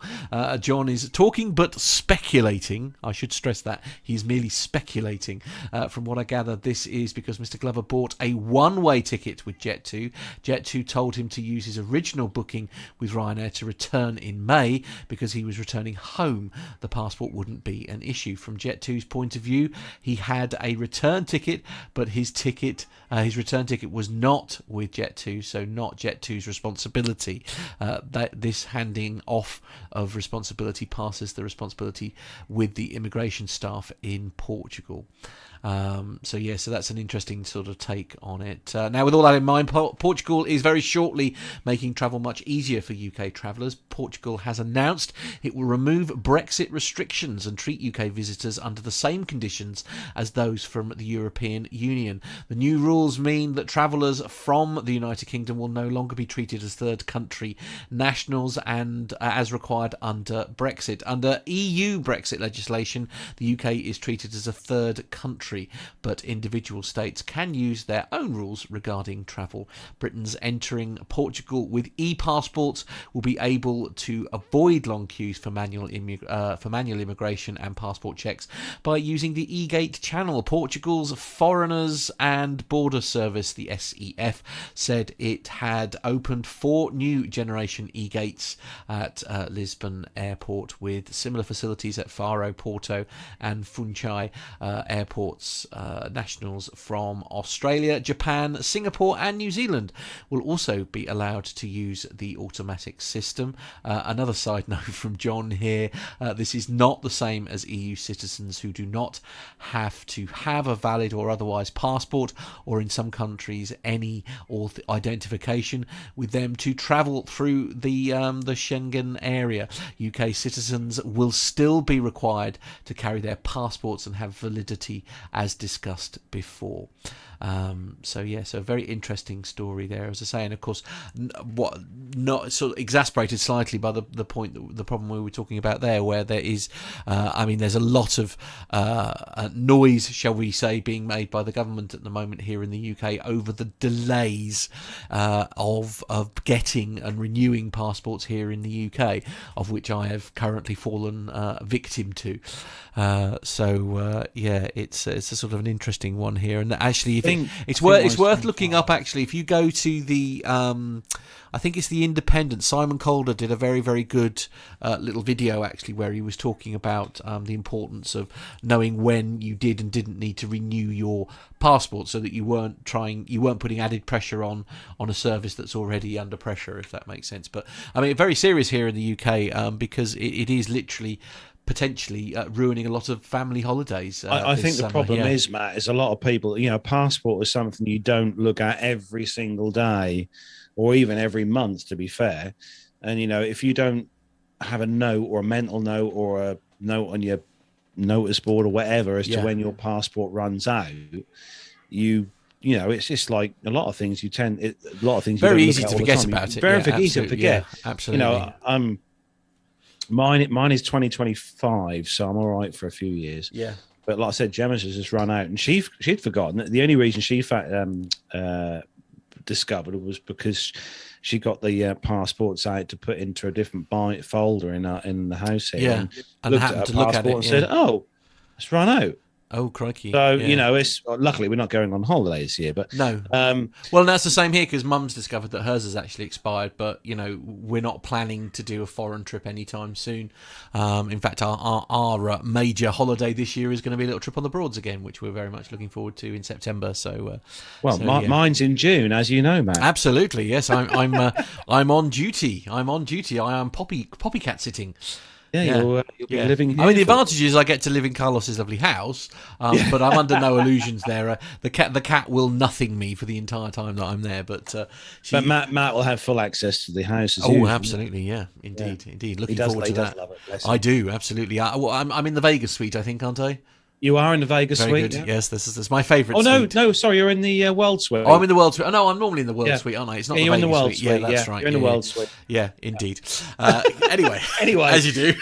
John is talking but speculating. I should stress that. He's merely speculating. From what I gather, this is because Mr. Glover bought a one-way ticket with Jet2. Jet2 told him to use his original booking with Ryanair to return in May because he was returning home. The passport wouldn't be an issue. From Jet2's point of view, he had a return ticket, but his return ticket was not with Jet2, so not Jet2's responsibility. This handing off of responsibility passes the responsibility with the immigration staff in Portugal. So that's an interesting sort of take on it. Now, with all that in mind, Portugal is very shortly making travel much easier for UK travellers. Portugal has announced it will remove Brexit restrictions and treat UK visitors under the same conditions as those from the European Union. The new rules mean that travellers from the United Kingdom will no longer be treated as third country nationals and as required under Brexit. Under EU Brexit legislation, the UK is treated as a third country, but individual states can use their own rules regarding travel. Britons entering Portugal with e-passports will be able to avoid long queues for manual immigration and passport checks by using the e-gate channel. Portugal's Foreigners and Border Service, the SEF, said it had opened 4 new generation e-gates at Lisbon Airport, with similar facilities at Faro, Porto and Funchal airports. Nationals from Australia, Japan, Singapore and New Zealand will also be allowed to use the automatic system. Another side note from John here, this is not the same as EU citizens who do not have to have a valid or otherwise passport, or in some countries any identification with them to travel through the Schengen area. UK citizens will still be required to carry their passports and have validity as discussed before. So a very interesting story there, as I say, and of course, not sort of exasperated slightly by the problem we were talking about there, where there is, there's a lot of noise, shall we say, being made by the government at the moment here in the UK over the delays of getting and renewing passports here in the UK, of which I have currently fallen victim to. It's a sort of an interesting one here, and actually, it's worth looking up. Actually, if you go to the, I think it's the Independent. Simon Calder did a very, very good little video actually, where he was talking about the importance of knowing when you did and didn't need to renew your passport, so that you weren't putting added pressure on a service that's already under pressure, if that makes sense. But I mean, very serious here in the UK, because it is literally potentially ruining a lot of family holidays. I think the problem is, Matt, is a lot of people, passport is something you don't look at every single day or even every month, to be fair. And, if you don't have a note or a mental note or a note on your notice board or whatever as to when your passport runs out, it's just like a lot of things very easy to forget about it. Very easy to forget. Yeah, absolutely. Mine is 2025, so I'm all right for a few years. Yeah. But like I said, Gemma's has just run out, and she'd forgotten. The only reason she discovered was because she got the passports out to put into a different folder in the house here. And looked at her passport and said, "Oh, it's run out." Oh, crikey. So, it's luckily we're not going on holiday this year, but no. Well, that's the same here, because Mum's discovered that hers has actually expired, but, we're not planning to do a foreign trip anytime soon. In fact, our major holiday this year is going to be a little trip on the Broads again, which we're very much looking forward to in September. So, mine's in June, as you know, Matt. Absolutely, yes. I'm on duty. I am copycat sitting. You'll be living here. I mean, the advantage is I get to live in Carlos's lovely house, but I'm under no illusions there. The cat will nothing me for the entire time that I'm there. But Matt will have full access to the house. Absolutely, yeah, indeed. Looking forward to that. Love it, I do, absolutely. I'm in the Vegas suite, I think, aren't I? You are in the Vegas Very suite? Good. Yeah? Yes, this is my favourite suite. No, sorry, you're in the World Suite. Oh, I'm in the World Suite. Oh, no, I'm normally in the World Suite, aren't I? It's not the you're Vegas in the World Suite. Yeah, that's right. You're in the World Suite. Yeah, indeed. Anyway, as you do.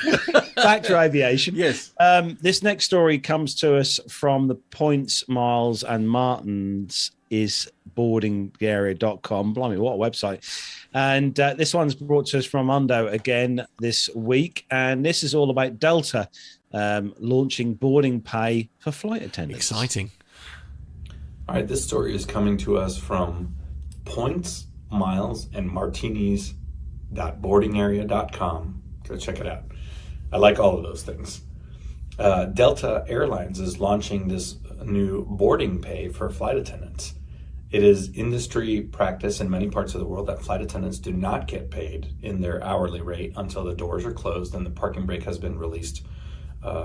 Back to aviation. Yes. This next story comes to us from the Points, Miles and Martins is boardingarea.com. Blimey, what a website. And this one's brought to us from Armando again this week. And this is all about Delta launching boarding pay for flight attendants. Exciting. All right, this story is coming to us from Points, Miles, and Martinis.boardingarea.com. Go check it out. I like all of those things. Delta Airlines is launching this new boarding pay for flight attendants. It is industry practice in many parts of the world that flight attendants do not get paid in their hourly rate until the doors are closed and the parking brake has been released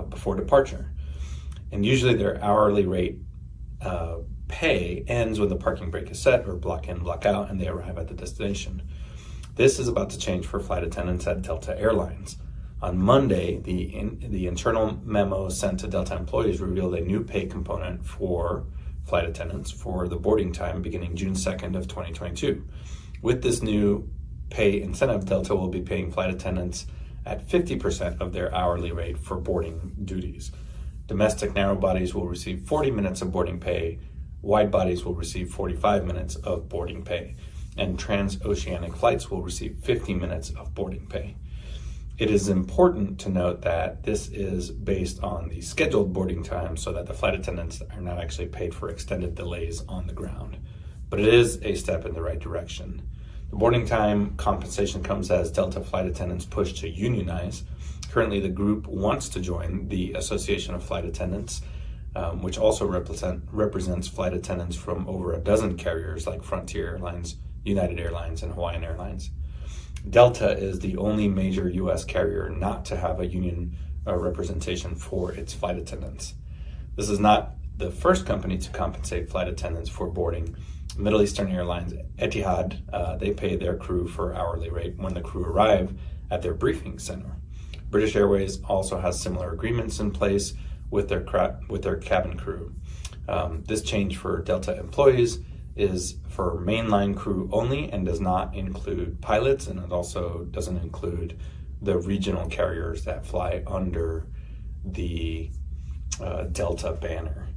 before departure. And usually their hourly rate pay ends when the parking brake is set or block in, block out, and they arrive at the destination. This is about to change for flight attendants at Delta Airlines. On Monday, the internal memo sent to Delta employees revealed a new pay component for flight attendants for the boarding time beginning June 2nd of 2022. With this new pay incentive, Delta will be paying flight attendants at 50% of their hourly rate for boarding duties. Domestic narrow bodies will receive 40 minutes of boarding pay, wide bodies will receive 45 minutes of boarding pay, and transoceanic flights will receive 50 minutes of boarding pay. It is important to note that this is based on the scheduled boarding time so that the flight attendants are not actually paid for extended delays on the ground. But it is a step in the right direction. The boarding time compensation comes as Delta flight attendants push to unionize. Currently, the group wants to join the Association of Flight Attendants, which also represents flight attendants from over a dozen carriers like Frontier Airlines, United Airlines, and Hawaiian Airlines. Delta is the only major U.S. carrier not to have a union representation for its flight attendants. This is not the first company to compensate flight attendants for boarding. Middle Eastern Airlines, Etihad, they pay their crew for hourly rate when the crew arrive at their briefing center. British Airways also has similar agreements in place with their cabin crew. This change for Delta employees is for mainline crew only and does not include pilots, and it also doesn't include the regional carriers that fly under the Delta banner.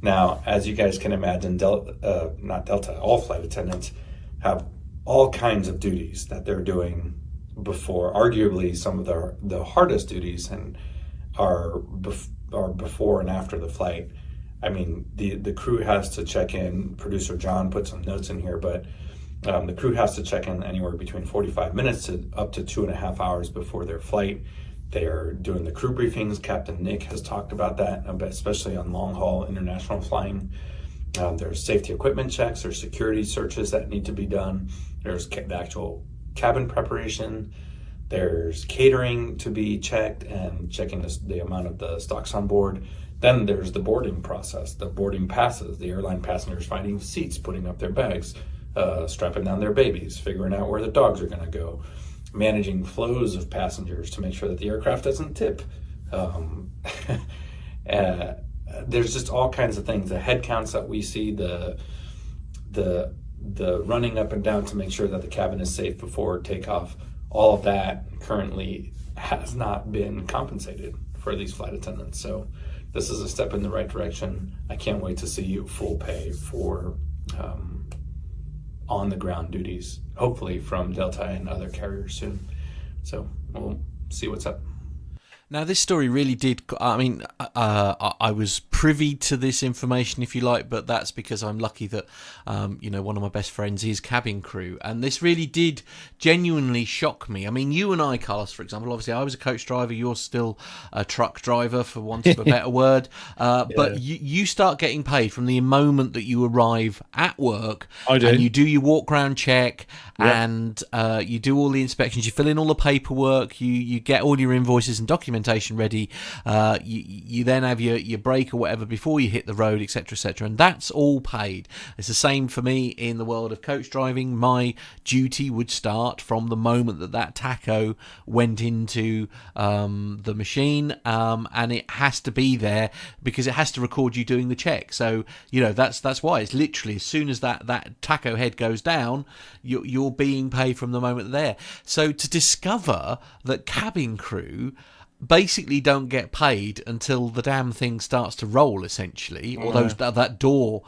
Now, as you guys can imagine, all flight attendants have all kinds of duties that they're doing before, arguably some of the hardest duties, and are before and after the flight. I mean, the crew has to check in. Producer John put some notes in here, but the crew has to check in anywhere between 45 minutes to up to 2.5 hours before their flight. They are doing the crew briefings. Captain Nick has talked about that, especially on long-haul international flying. There's safety equipment checks. There's security searches that need to be done. There's the actual cabin preparation. There's catering to be checked and checking the amount of the stocks on board. Then there's the boarding process, the boarding passes, the airline passengers finding seats, putting up their bags, strapping down their babies, figuring out where the dogs are going to go, managing flows of passengers to make sure that the aircraft doesn't tip. There's just all kinds of things. The head counts that we see, the running up and down to make sure that the cabin is safe before takeoff, all of that currently has not been compensated for these flight attendants. So this is a step in the right direction. I can't wait to see full pay for on-the-ground duties, hopefully from Delta and other carriers soon. So we'll see what's up. Now, this story really did. I mean, I was privy to this information, if you like, but that's because I'm lucky that one of my best friends is cabin crew, and this really did genuinely shock me. I mean, you and I, Carlos, for example, obviously I was a coach driver, you're still a truck driver, for want of a better word, but you start getting paid from the moment that you arrive at work. I do. And you do your walk round check, and you do all the inspections, you fill in all the paperwork, you get all your invoices and documentation ready, you then have your break or whatever before you hit the road, etc., and that's all paid. It's the same for me in the world of coach driving. My duty would start from the moment that tacho went into the machine, and it has to be there because it has to record you doing the check. So that's why it's literally as soon as that tacho head goes down, you're being paid from the moment there. So to discover that cabin crew basically don't get paid until the damn thing starts to roll, essentially, or that door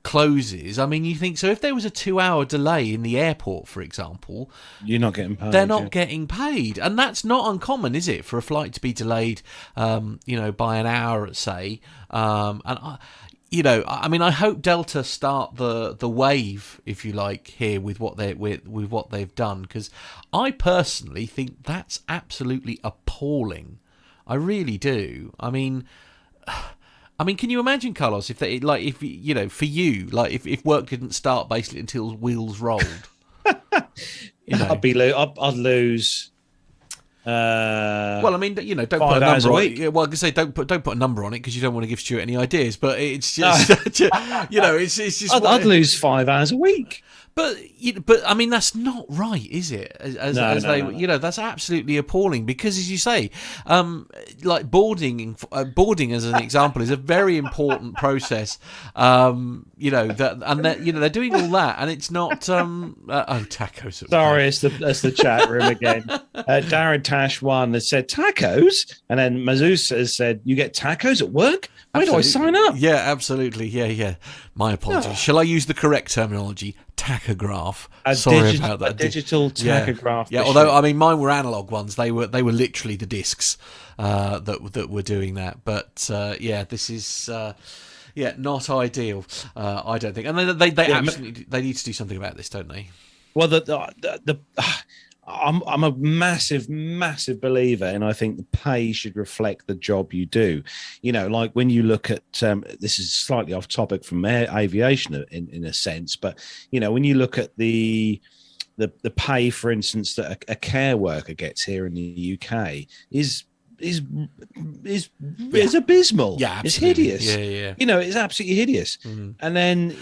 closes. I mean, you think, so if there was a 2-hour delay in the airport, for example, you're not getting paid. They're not getting paid, and that's not uncommon, is it, for a flight to be delayed, by an hour, say. I hope Delta start the wave, if you like, here with what they've done, because I personally think that's absolutely appalling. I really do. I mean, can you imagine, Carlos, if work didn't start basically until wheels rolled? I'd lose. Well, I mean, don't put a number on it. Well, I can say don't put a number on it because you don't want to give Stuart any ideas. But it's just, it's just. I'd lose 5 hours a week. But I mean, that's not right, is it? No. That's absolutely appalling because, as you say, like boarding as an example is a very important process. They're doing all that, and it's not. Tacos. Sorry, it's the chat room again. Darren Tash 1 has said tacos, and then Mazus has said, "You get tacos at work? Where do I sign up?" Yeah, absolutely. Yeah. My apologies. Shall I use the correct terminology? Tachograph. Sorry about that. A digital tachograph. Yeah. Although I mean, mine were analog ones. They were literally the discs that were doing that. But this is not ideal. I don't think. And they absolutely need to do something about this, don't they? Well, I'm a massive believer, and I think the pay should reflect the job you do. Like when you look at this is slightly off topic from aviation in a sense, but when you look at the pay, for instance, that a care worker gets here in the UK is abysmal. Yeah, it's hideous. Yeah. It's absolutely hideous. Mm. And then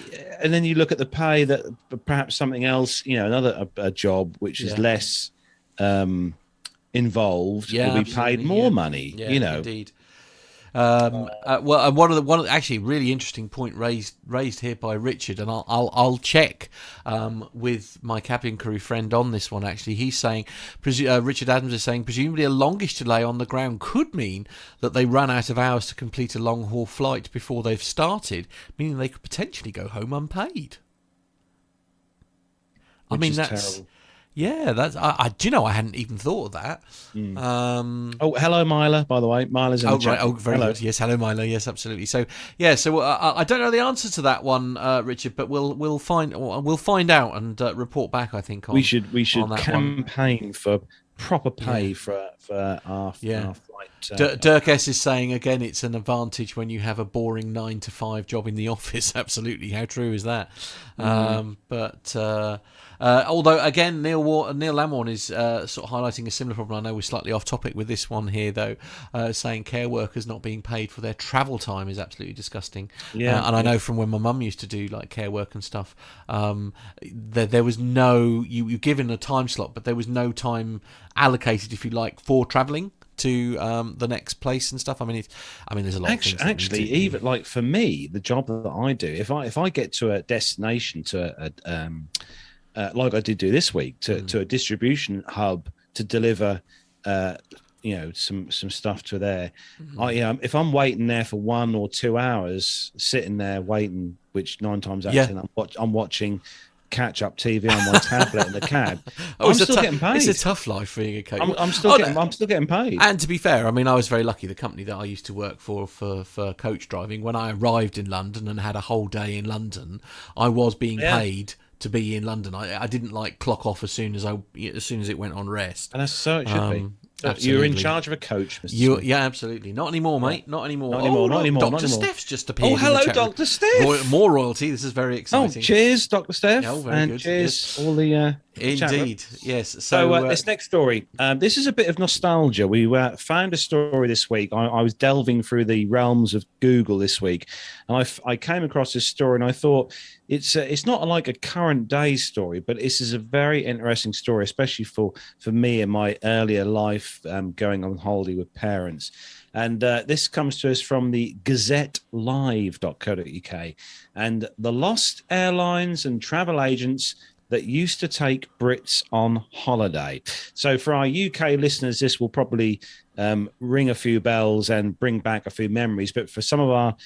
you look at the pay that perhaps something else, another a job which is less involved will be paid more money. Yeah, indeed. One of the actually really interesting point raised here by Richard, and I'll check with my cabin crew friend on this one. Actually, he's saying Richard Adams is saying presumably a longish delay on the ground could mean that they run out of hours to complete a long haul flight before they've started, meaning they could potentially go home unpaid. That's terrible. Yeah, that's. I hadn't even thought of that. Mm. Hello, Myla. By the way, Myla's in the chat. Oh, very good. Yes, hello, Myla. Yes, absolutely. So, I don't know the answer to that one, Richard, but we'll find out and report back. I think we should campaign for proper pay for our flight. Dirk S is saying again, it's an advantage when you have a boring 9 to 5 job in the office. Absolutely, how true is that? Although again, Neil Lamorne is sort of highlighting a similar problem. I know we're slightly off topic with this one here, though, saying care workers not being paid for their travel time is absolutely disgusting. Yeah, and I know from when my mum used to do like care work and stuff, there was no you given a time slot, but there was no time allocated, if you like, for travelling to the next place and stuff. I mean, there's a lot of things. Actually, even like for me, the job that I do, if I get to a destination like I did do this week to a distribution hub to deliver, some stuff to there. Mm-hmm. If I'm waiting there for 1 or 2 hours, sitting there waiting, which 9 times out of 10 I'm watching catch-up TV on my tablet in the cab. Oh, I'm still getting paid. It's a tough life being a coach. I'm still getting paid. And to be fair, I mean, I was very lucky. The company that I used to work for coach driving, when I arrived in London and had a whole day in London, I was being paid to be in London. I didn't like clock off as soon as it went on rest. And that's so it should be. You're in charge of a coach, Mr. Yeah, absolutely. Not anymore, mate. Not anymore. Not anymore. Dr. Steph's just appeared. Oh, hello, Dr. Steph. More royalty. This is very exciting. Oh, cheers, Dr. Steph. Oh, very good. Cheers, all the. Indeed, yes. So this next story, this is a bit of nostalgia. We found a story this week. I was delving through the realms of Google this week, and I came across this story, and I thought it's not like a current day story, but this is a very interesting story, especially for me in my earlier life, going on holiday with parents. And this comes to us from the gazettelive.co.uk, and the lost airlines and travel agents that used to take Brits on holiday. So for our UK listeners, this will probably ring a few bells and bring back a few memories. But for some of our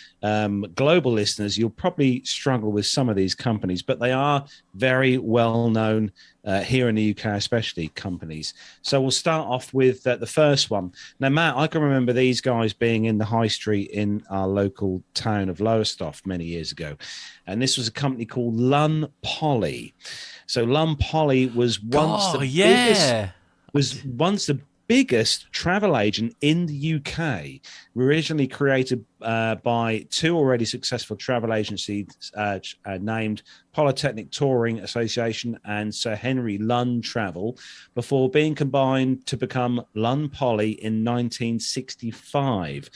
global listeners, you'll probably struggle with some of these companies, but they are very well known here in the UK, especially companies. So we'll start off with the first one. Now, Matt, I can remember these guys being in the high street in our local town of Lowestoft many years ago. And this was a company called Lun Poly. So Lun Poly was once the biggest travel agent in the UK, originally created by two already successful travel agencies named Polytechnic Touring Association and Sir Henry Lunn Travel, before being combined to become Lun Poly in 1965.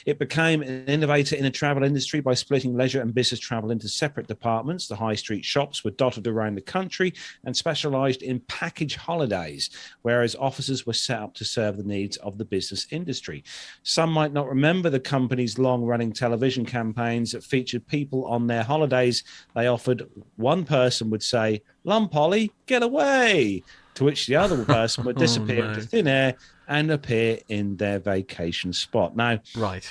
It became an innovator in the travel industry by splitting leisure and business travel into separate departments. The high street shops were dotted around the country and specialised in package holidays, whereas offices were set up to serve the needs of the business industry. Some might not remember the company's long-running television campaigns that featured people on their holidays. They offered, one person would say, "Lun Poly, get away," to which the other person would disappear into thin air and appear in their vacation spot. Now, right.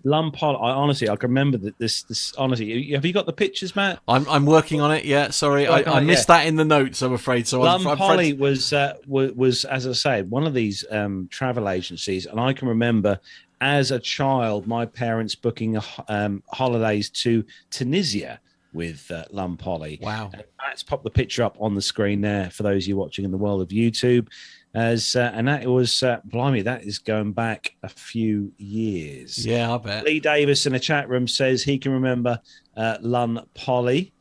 Lun Poly, I can remember that this honestly. Have you got the pictures, Matt? I'm working on it. Yeah, sorry, I missed that in the notes, I'm afraid. So Lun Poly was, as I say, one of these travel agencies, and I can remember as a child my parents booking holidays to Tunisia with Lun Poly. Wow. Let's pop the picture up on the screen there for those of you watching in the world of YouTube. And that was, blimey, that is going back a few years. Yeah, I bet. Lee Davis in the chat room says he can remember Lun Poly.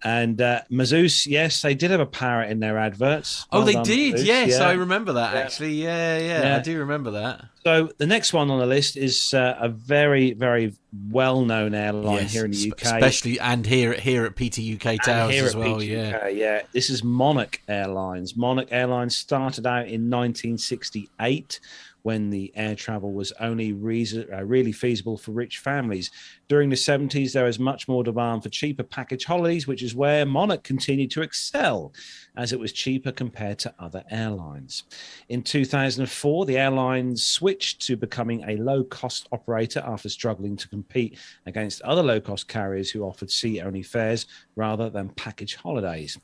And Mazouz, yes, they did have a parrot in their adverts. Oh, Well they done, did. Mazouz. Yes, Yeah. I remember that, actually. Yeah, I do remember that. So the next one on the list is a very, very well-known airline here in the UK. Especially, and here at PT UK Towers as well. Yeah. This is Monarch Airlines. Monarch Airlines started out in 1968 when the air travel was only really feasible for rich families. During the 70s, there was much more demand for cheaper package holidays, which is where Monarch continued to excel, as it was cheaper compared to other airlines. In 2004, the airline switched to becoming a low-cost operator after struggling to compete against other low-cost carriers who offered seat-only fares rather than package holidays.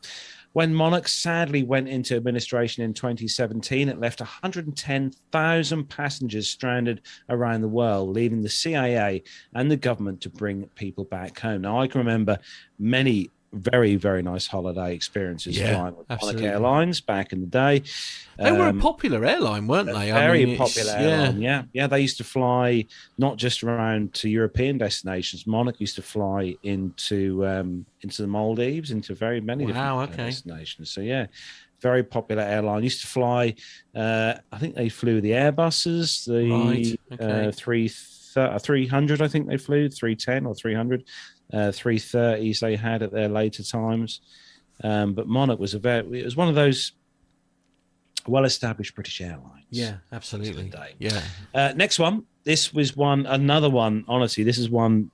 When Monarch sadly went into administration in 2017, it left 110,000 passengers stranded around the world, leaving the CIA and the government to bring people back home. Now, I can remember many very, very nice holiday experiences flying with Monarch Airlines back in the day. They were a popular airline, weren't they? Very popular airline, yeah. They used to fly not just around to European destinations. Monarch used to fly into the Maldives, into very many different destinations. So, yeah, very popular airline. Used to fly, I think they flew the Airbuses, the 300, I think they flew, 310 or 300. 330s they had at their later times, but Monarch was it was one of those well-established British airlines. Yeah, absolutely. Yeah. Next one. This was another one. Honestly, this is one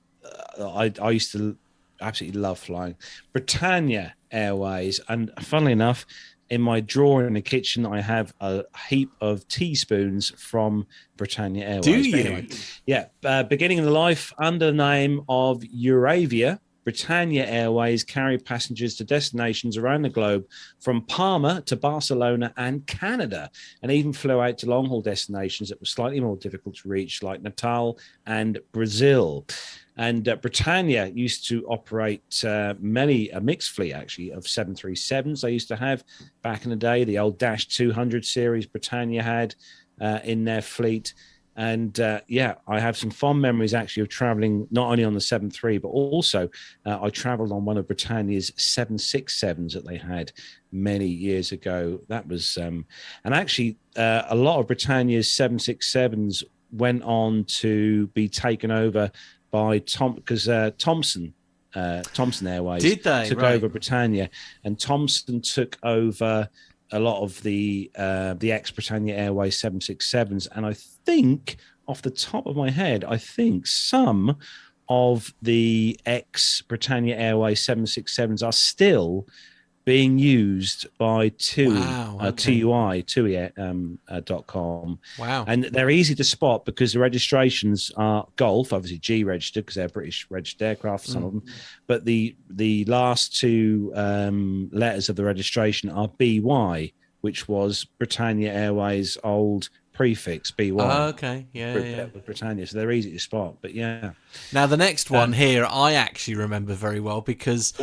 I used to absolutely love flying. Britannia Airways, and funnily enough, in my drawer in the kitchen, I have a heap of teaspoons from Britannia Airways. Do you? Anyway, yeah. Beginning of the life under the name of Euravia, Britannia Airways carried passengers to destinations around the globe from Palma to Barcelona and Canada, and even flew out to long-haul destinations that were slightly more difficult to reach, like Natal and Brazil. And Britannia used to operate a mixed fleet, actually, of 737s they used to have back in the day. The old Dash 200 series Britannia had in their fleet. And I have some fond memories, actually, of traveling not only on the 73, but also I traveled on one of Britannia's 767s that they had many years ago. That was, and actually, a lot of Britannia's 767s went on to be taken over by Thomson Airways took over Britannia, and Thomson took over a lot of the ex-Britannia Airways 767s, and I think, off the top of my head, some of the ex-Britannia Airways 767s are still being used by TUI.com. Wow. And they're easy to spot because the registrations are Golf, obviously G registered because they're British registered aircraft, some of them. But the last two letters of the registration are BY, which was Britannia Airways' old prefix, BY. Oh, okay. Yeah. With Britannia, so they're easy to spot. But yeah. Now, the next one here, I actually remember very well because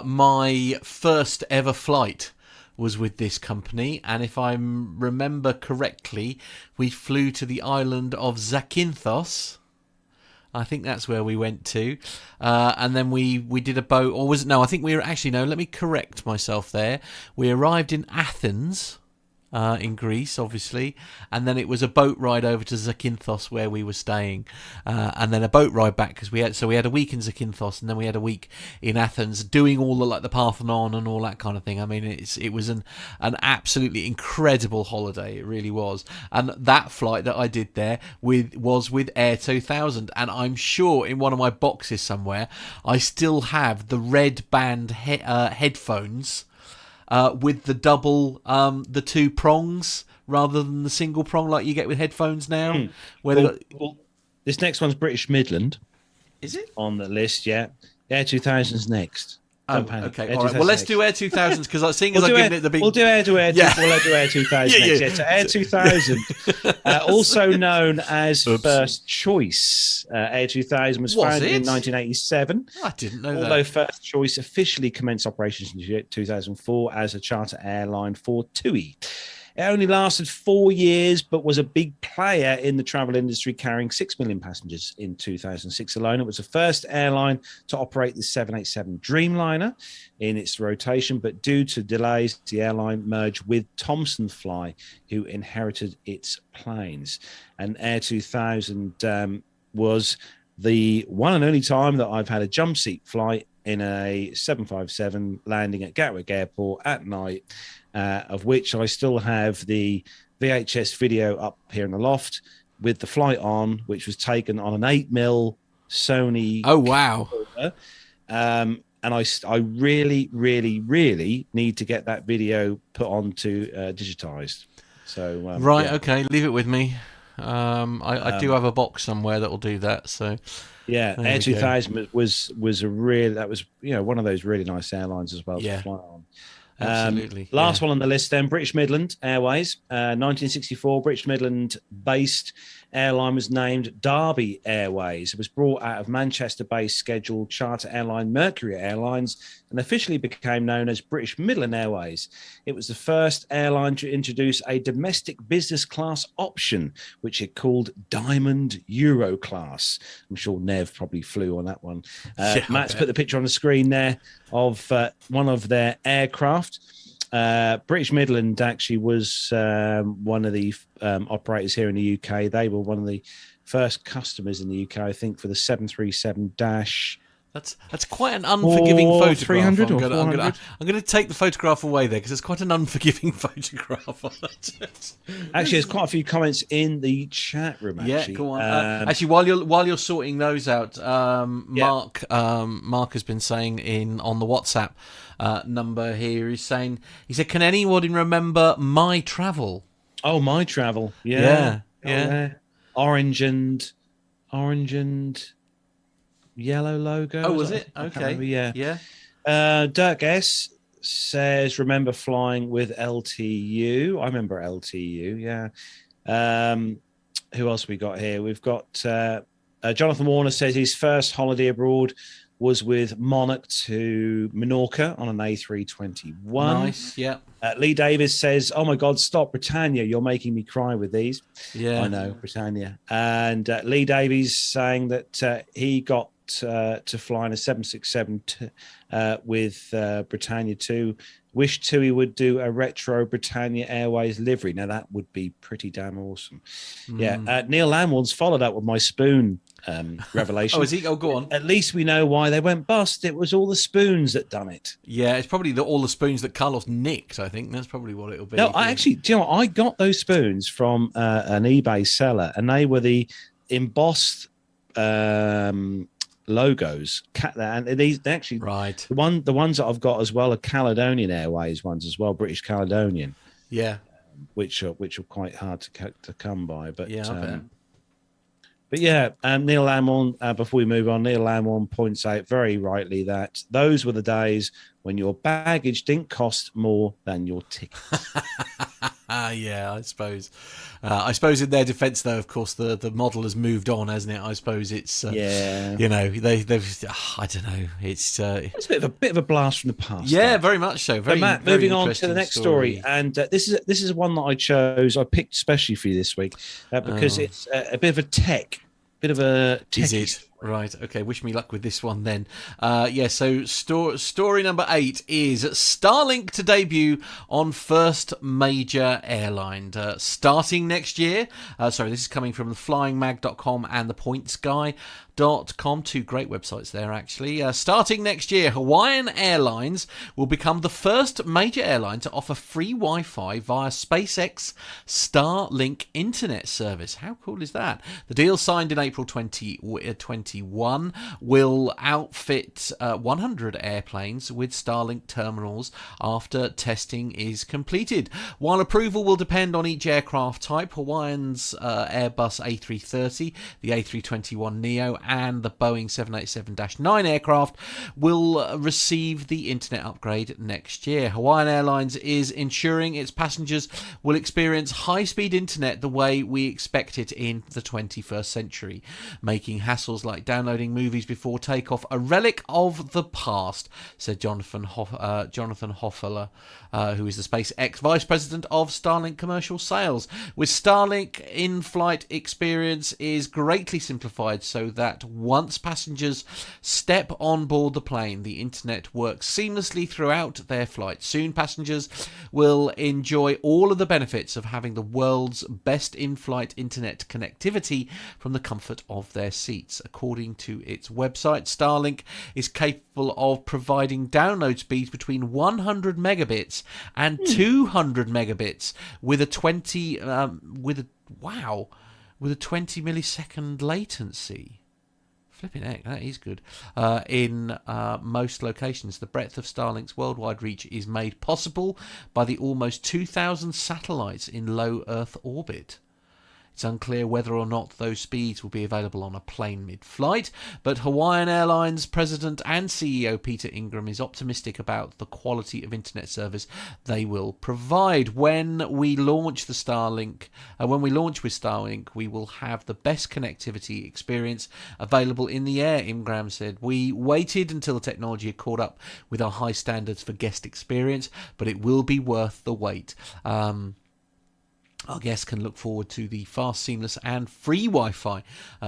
my first ever flight was with this company. And if I remember correctly, we flew to the island of Zakynthos. I think that's where we went to. And then we did a boat, or was it? No, I think we were actually, no, let me correct myself there. We arrived in Athens. In Greece, obviously, and then it was a boat ride over to Zakynthos where we were staying, and then a boat ride back because we had a week in Zakynthos and then we had a week in Athens doing all the Parthenon and all that kind of thing. I mean, it was an absolutely incredible holiday. It really was. And that flight that I did there was with Air 2000, and I'm sure in one of my boxes somewhere I still have the red band headphones. With the double, the two prongs rather than the single prong like you get with headphones now. This next one's British Midland. Is it? On the list, yeah. Air 2000's next. Don't panic. Okay, all right. Well, let's do Air 2000s because I've given it the big... We'll do Air 2000 next. Yeah. So Air 2000, also known as First Choice. Air 2000 was founded in 1987. I didn't know that. Although First Choice officially commenced operations in 2004 as a charter airline for TUI. It only lasted 4 years, but was a big player in the travel industry, carrying 6 million passengers in 2006 alone. It was the first airline to operate the 787 Dreamliner in its rotation, but due to delays, the airline merged with Thomson Fly, who inherited its planes. And Air 2000 was the one and only time that I've had a jump seat flight in a 757 landing at Gatwick Airport at night, of which I still have the VHS video up here in the loft with the flight on, which was taken on an 8mm Sony. Oh, wow. And I really, really, really need to get that video put onto digitized. So okay, leave it with me. I do have a box somewhere that will do that. So yeah, Air 2000 was one of those really nice airlines as well to fly on. Absolutely. Last one on the list then, British Midland Airways. 1964, British Midland based airline was named Derby Airways. It was brought out of Manchester-based scheduled charter airline Mercury Airlines and officially became known as British Midland Airways. It was the first airline to introduce a domestic business class option, which it called Diamond Euro Class. I'm sure Nev probably flew on that one. Matt's put the picture on the screen there of one of their aircraft. British Midland actually was one of the operators here in the UK. They were one of the first customers in the UK, I think, for the 737-. That's quite an unforgiving photograph. 300 or 400? I'm going to take the photograph away there because it's quite an unforgiving photograph. Actually, there's quite a few comments in the chat room. Actually. Yeah, go on. Actually, while you're sorting those out, Mark has been saying on the WhatsApp number here, he said, "Can anyone remember My Travel?" Oh, My Travel. Yeah. Orange and yellow logo. Oh, was it? Okay. Yeah. Dirk S says, remember flying with LTU. I remember LTU, yeah. Who else we got here? We've got Jonathan Warner says his first holiday abroad was with Monarch to Menorca on an A321. Nice, yeah. Lee Davis says, oh my God, stop, Britannia. You're making me cry with these. Yeah. I know, Britannia. And Lee Davies saying that he got to fly in a 767 with Britannia too. Wish Tui would do a retro Britannia Airways livery. Now that would be pretty damn awesome. Yeah. Neil Lamwarn's followed up with my spoon revelation. Oh, is he? Oh, go on. At least we know why they went bust. It was all the spoons that done it. Yeah, it's probably all the spoons that Carlos nicked. I think that's probably what it'll be. No, I actually, do you know what? I got those spoons from an eBay seller, and they were the embossed logos, and they actually right. The ones that I've got as well are Caledonian Airways ones as well, British Caledonian. Yeah, which are quite hard to come by. But yeah, I bet. But yeah, Neil Lamont, before we move on, Neil Lamont points out very rightly that those were the days when your baggage didn't cost more than your ticket. Yeah, I suppose. In their defence, though, of course, the model has moved on, hasn't it? I suppose it's you know, they've I don't know. It's a bit of a blast from the past. Yeah, though. very much so. Very, Matt, very moving on to the next story, and this is one that I chose. I picked especially for you this week because it's a bit of a tech. Is it? Right, okay, wish me luck with this one then. So story number 8 is Starlink to debut on first major airline. Starting next year, this is coming from the flyingmag.com and the pointsguy.com, two great websites there actually. Starting next year, Hawaiian Airlines will become the first major airline to offer free Wi-Fi via Spacex Starlink internet service. How cool is that? The deal signed in April 2021 will outfit 100 airplanes with Starlink terminals after testing is completed. While approval will depend on each aircraft type, Hawaiian's Airbus A330, the A321neo and the Boeing 787-9 aircraft will receive the internet upgrade next year. Hawaiian Airlines is ensuring its passengers will experience high-speed internet the way we expect it in the 21st century, making hassles like downloading movies before takeoff a relic of the past, said Jonathan Hoffler, who is the SpaceX Vice President of Starlink Commercial Sales. With Starlink, in-flight experience is greatly simplified so that once passengers step on board the plane, the internet works seamlessly throughout their flight. Soon, passengers will enjoy all of the benefits of having the world's best in-flight internet connectivity from the comfort of their seats. According to its website, Starlink is capable of providing download speeds between 100 megabits and 200 megabits with a 20 millisecond latency. Flipping heck, that is good. In most locations, the breadth of Starlink's worldwide reach is made possible by the almost 2,000 satellites in low Earth orbit. It's unclear whether or not those speeds will be available on a plane mid-flight, but Hawaiian Airlines President and CEO Peter Ingram is optimistic about the quality of internet service they will provide. When we launch with Starlink, we will have the best connectivity experience available in the air, Ingram said. We waited until the technology had caught up with our high standards for guest experience, but it will be worth the wait. Our guests can look forward to the fast, seamless and free Wi-Fi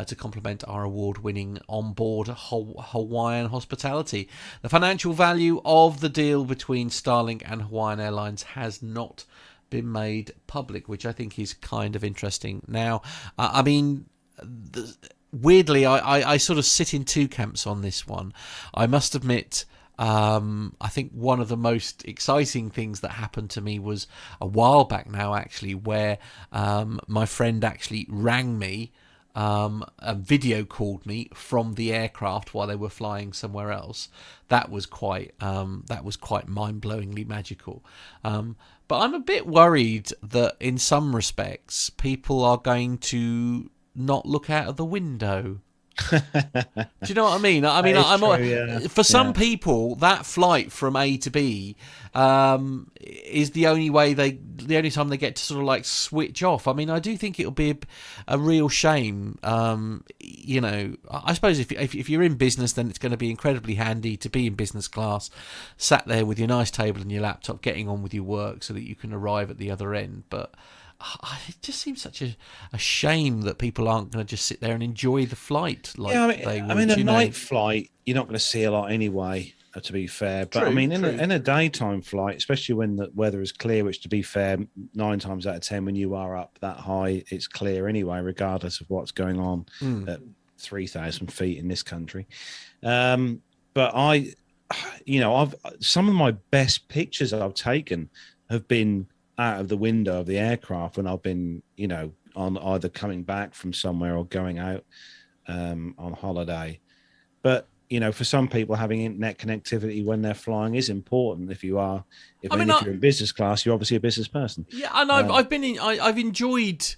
to complement our award-winning onboard Hawaiian hospitality. The financial value of the deal between Starlink and Hawaiian Airlines has not been made public, which I think is kind of interesting. Now, weirdly, I sort of sit in two camps on this one. I must admit, I think one of the most exciting things that happened to me was a while back now, actually, where my friend actually rang me, video called me from the aircraft while they were flying somewhere else. That was quite mind-blowingly magical. But I'm a bit worried that in some respects people are going to not look out of the window Do you know what I mean? I mean, for some people, that flight from A to B is the only time they get to sort of like switch off. I mean, I do think it'll be a real shame. You know, I suppose if you're in business, then it's going to be incredibly handy to be in business class, sat there with your nice table and your laptop, getting on with your work, so that you can arrive at the other end. But it just seems such a shame that people aren't going to just sit there and enjoy the flight like they would. I mean, a night flight, you're not going to see a lot anyway, to be fair. But, in a daytime flight, especially when the weather is clear, which, to be fair, 9 times out of 10, when you are up that high, it's clear anyway, regardless of what's going on at 3,000 feet in this country. But some of my best pictures I've taken have been out of the window of the aircraft when I've been, on either coming back from somewhere or going out on holiday. But, for some people, having internet connectivity when they're flying is important. If you're in business class, you're obviously a business person. Yeah, and I've enjoyed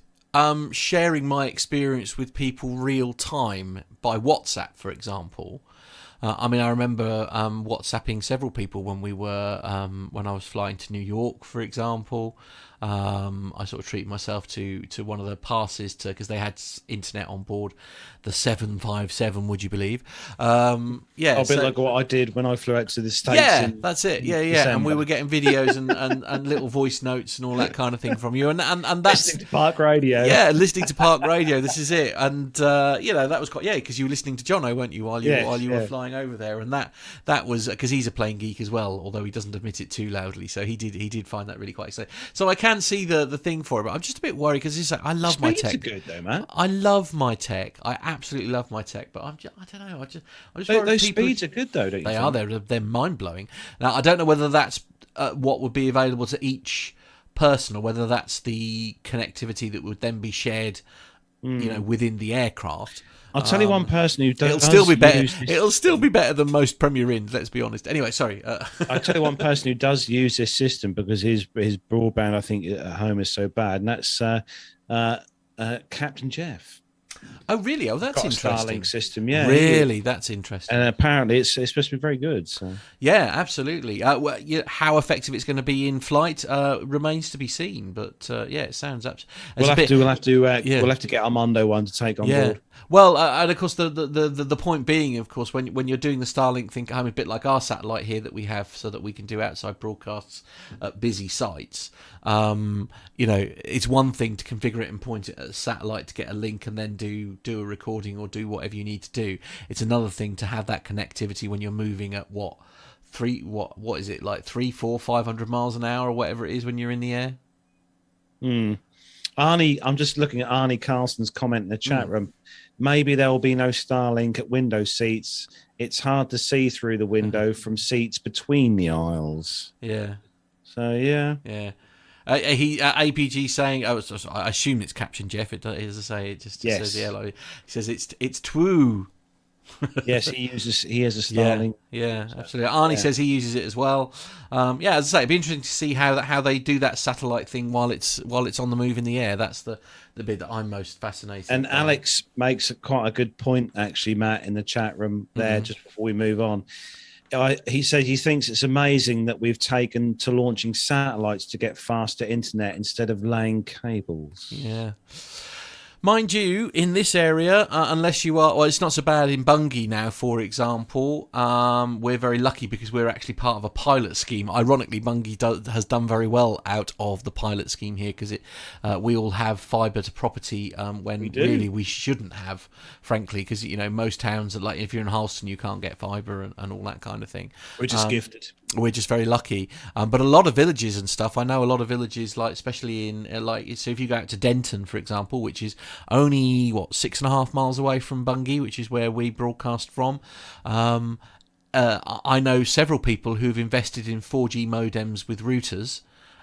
sharing my experience with people real time by WhatsApp, for example. I remember WhatsApping several people when when I was flying to New York, for example. I sort of treated myself to one of the passes because they had internet on board, the 757. Would you believe? A bit like what I did when I flew out to the States. Yeah, that's it. Yeah. And we were getting videos and little voice notes and all that kind of thing from you. And that's listening to Park Radio. Yeah, listening to Park Radio. This is it. And that was quite because you were listening to Jono, weren't you, while you were flying over there? And that was because he's a plane geek as well, although he doesn't admit it too loudly. So he did find that really quite exciting. So I can see the thing for it, but I'm just a bit worried because I love my tech. Speeds are good though, man. I love my tech. I absolutely love my tech, but I don't know. I just those speeds are good though, don't you? They are. They're mind blowing. Now I don't know whether that's what would be available to each person, or whether that's the connectivity that would then be shared, within the aircraft. I'll tell you one person who does. It'll still be better. It'll still be better than most Premier Inns. Let's be honest. Anyway, sorry. I'll tell you one person who does use this system because his broadband, I think, at home is so bad, and that's Captain Jeff. Oh, really? Oh, that's interesting. Starlink system, yeah. Really, that's interesting. And apparently, it's supposed to be very good. So. Yeah, absolutely. How effective it's going to be in flight remains to be seen. But it sounds up. We'll have to get Armando one to take on board. Well, and of course, the point being, of course, when you're doing the Starlink thing, a bit like our satellite here that we have, so that we can do outside broadcasts at busy sites. It's one thing to configure it and point it at a satellite to get a link and then do a recording or do whatever you need to do. It's another thing to have that connectivity when you're moving at what is it, like 300, 400, 500 miles an hour or whatever it is when you're in the air. Arnie, I'm just looking at Arnie Carlson's comment in the chat room. Maybe there will be no Starlink at window seats. It's hard to see through the window from seats between the aisles. Yeah. So, yeah. Yeah. APG saying, I assume it's Captain Jeff. It does, as I say, it just says He says it's true. Yes, he has a Starlink. Yeah, absolutely. Arnie says he uses it as well. As I say, it'd be interesting to see how they do that satellite thing while it's on the move in the air. That's the bit that I'm most fascinated. And by. Alex makes quite a good point, actually, Matt, in the chat room there. Just before we move on, he said he thinks it's amazing that we've taken to launching satellites to get faster internet instead of laying cables. Yeah. Mind you, in this area, unless you are... Well, it's not so bad in Bungie now, for example. We're very lucky because we're actually part of a pilot scheme. Ironically, Bungie has done very well out of the pilot scheme here because we all have fibre to property when really we shouldn't have, frankly, because, most towns, are like if you're in Halston, you can't get fibre and all that kind of thing. We're just gifted. We're just very lucky. But a lot of villages and stuff, I know a lot of villages, like especially in, so if you go out to Denton, for example, which is only 6.5 miles away from Bungie, which is where we broadcast from. I know several people who've invested in 4G modems with routers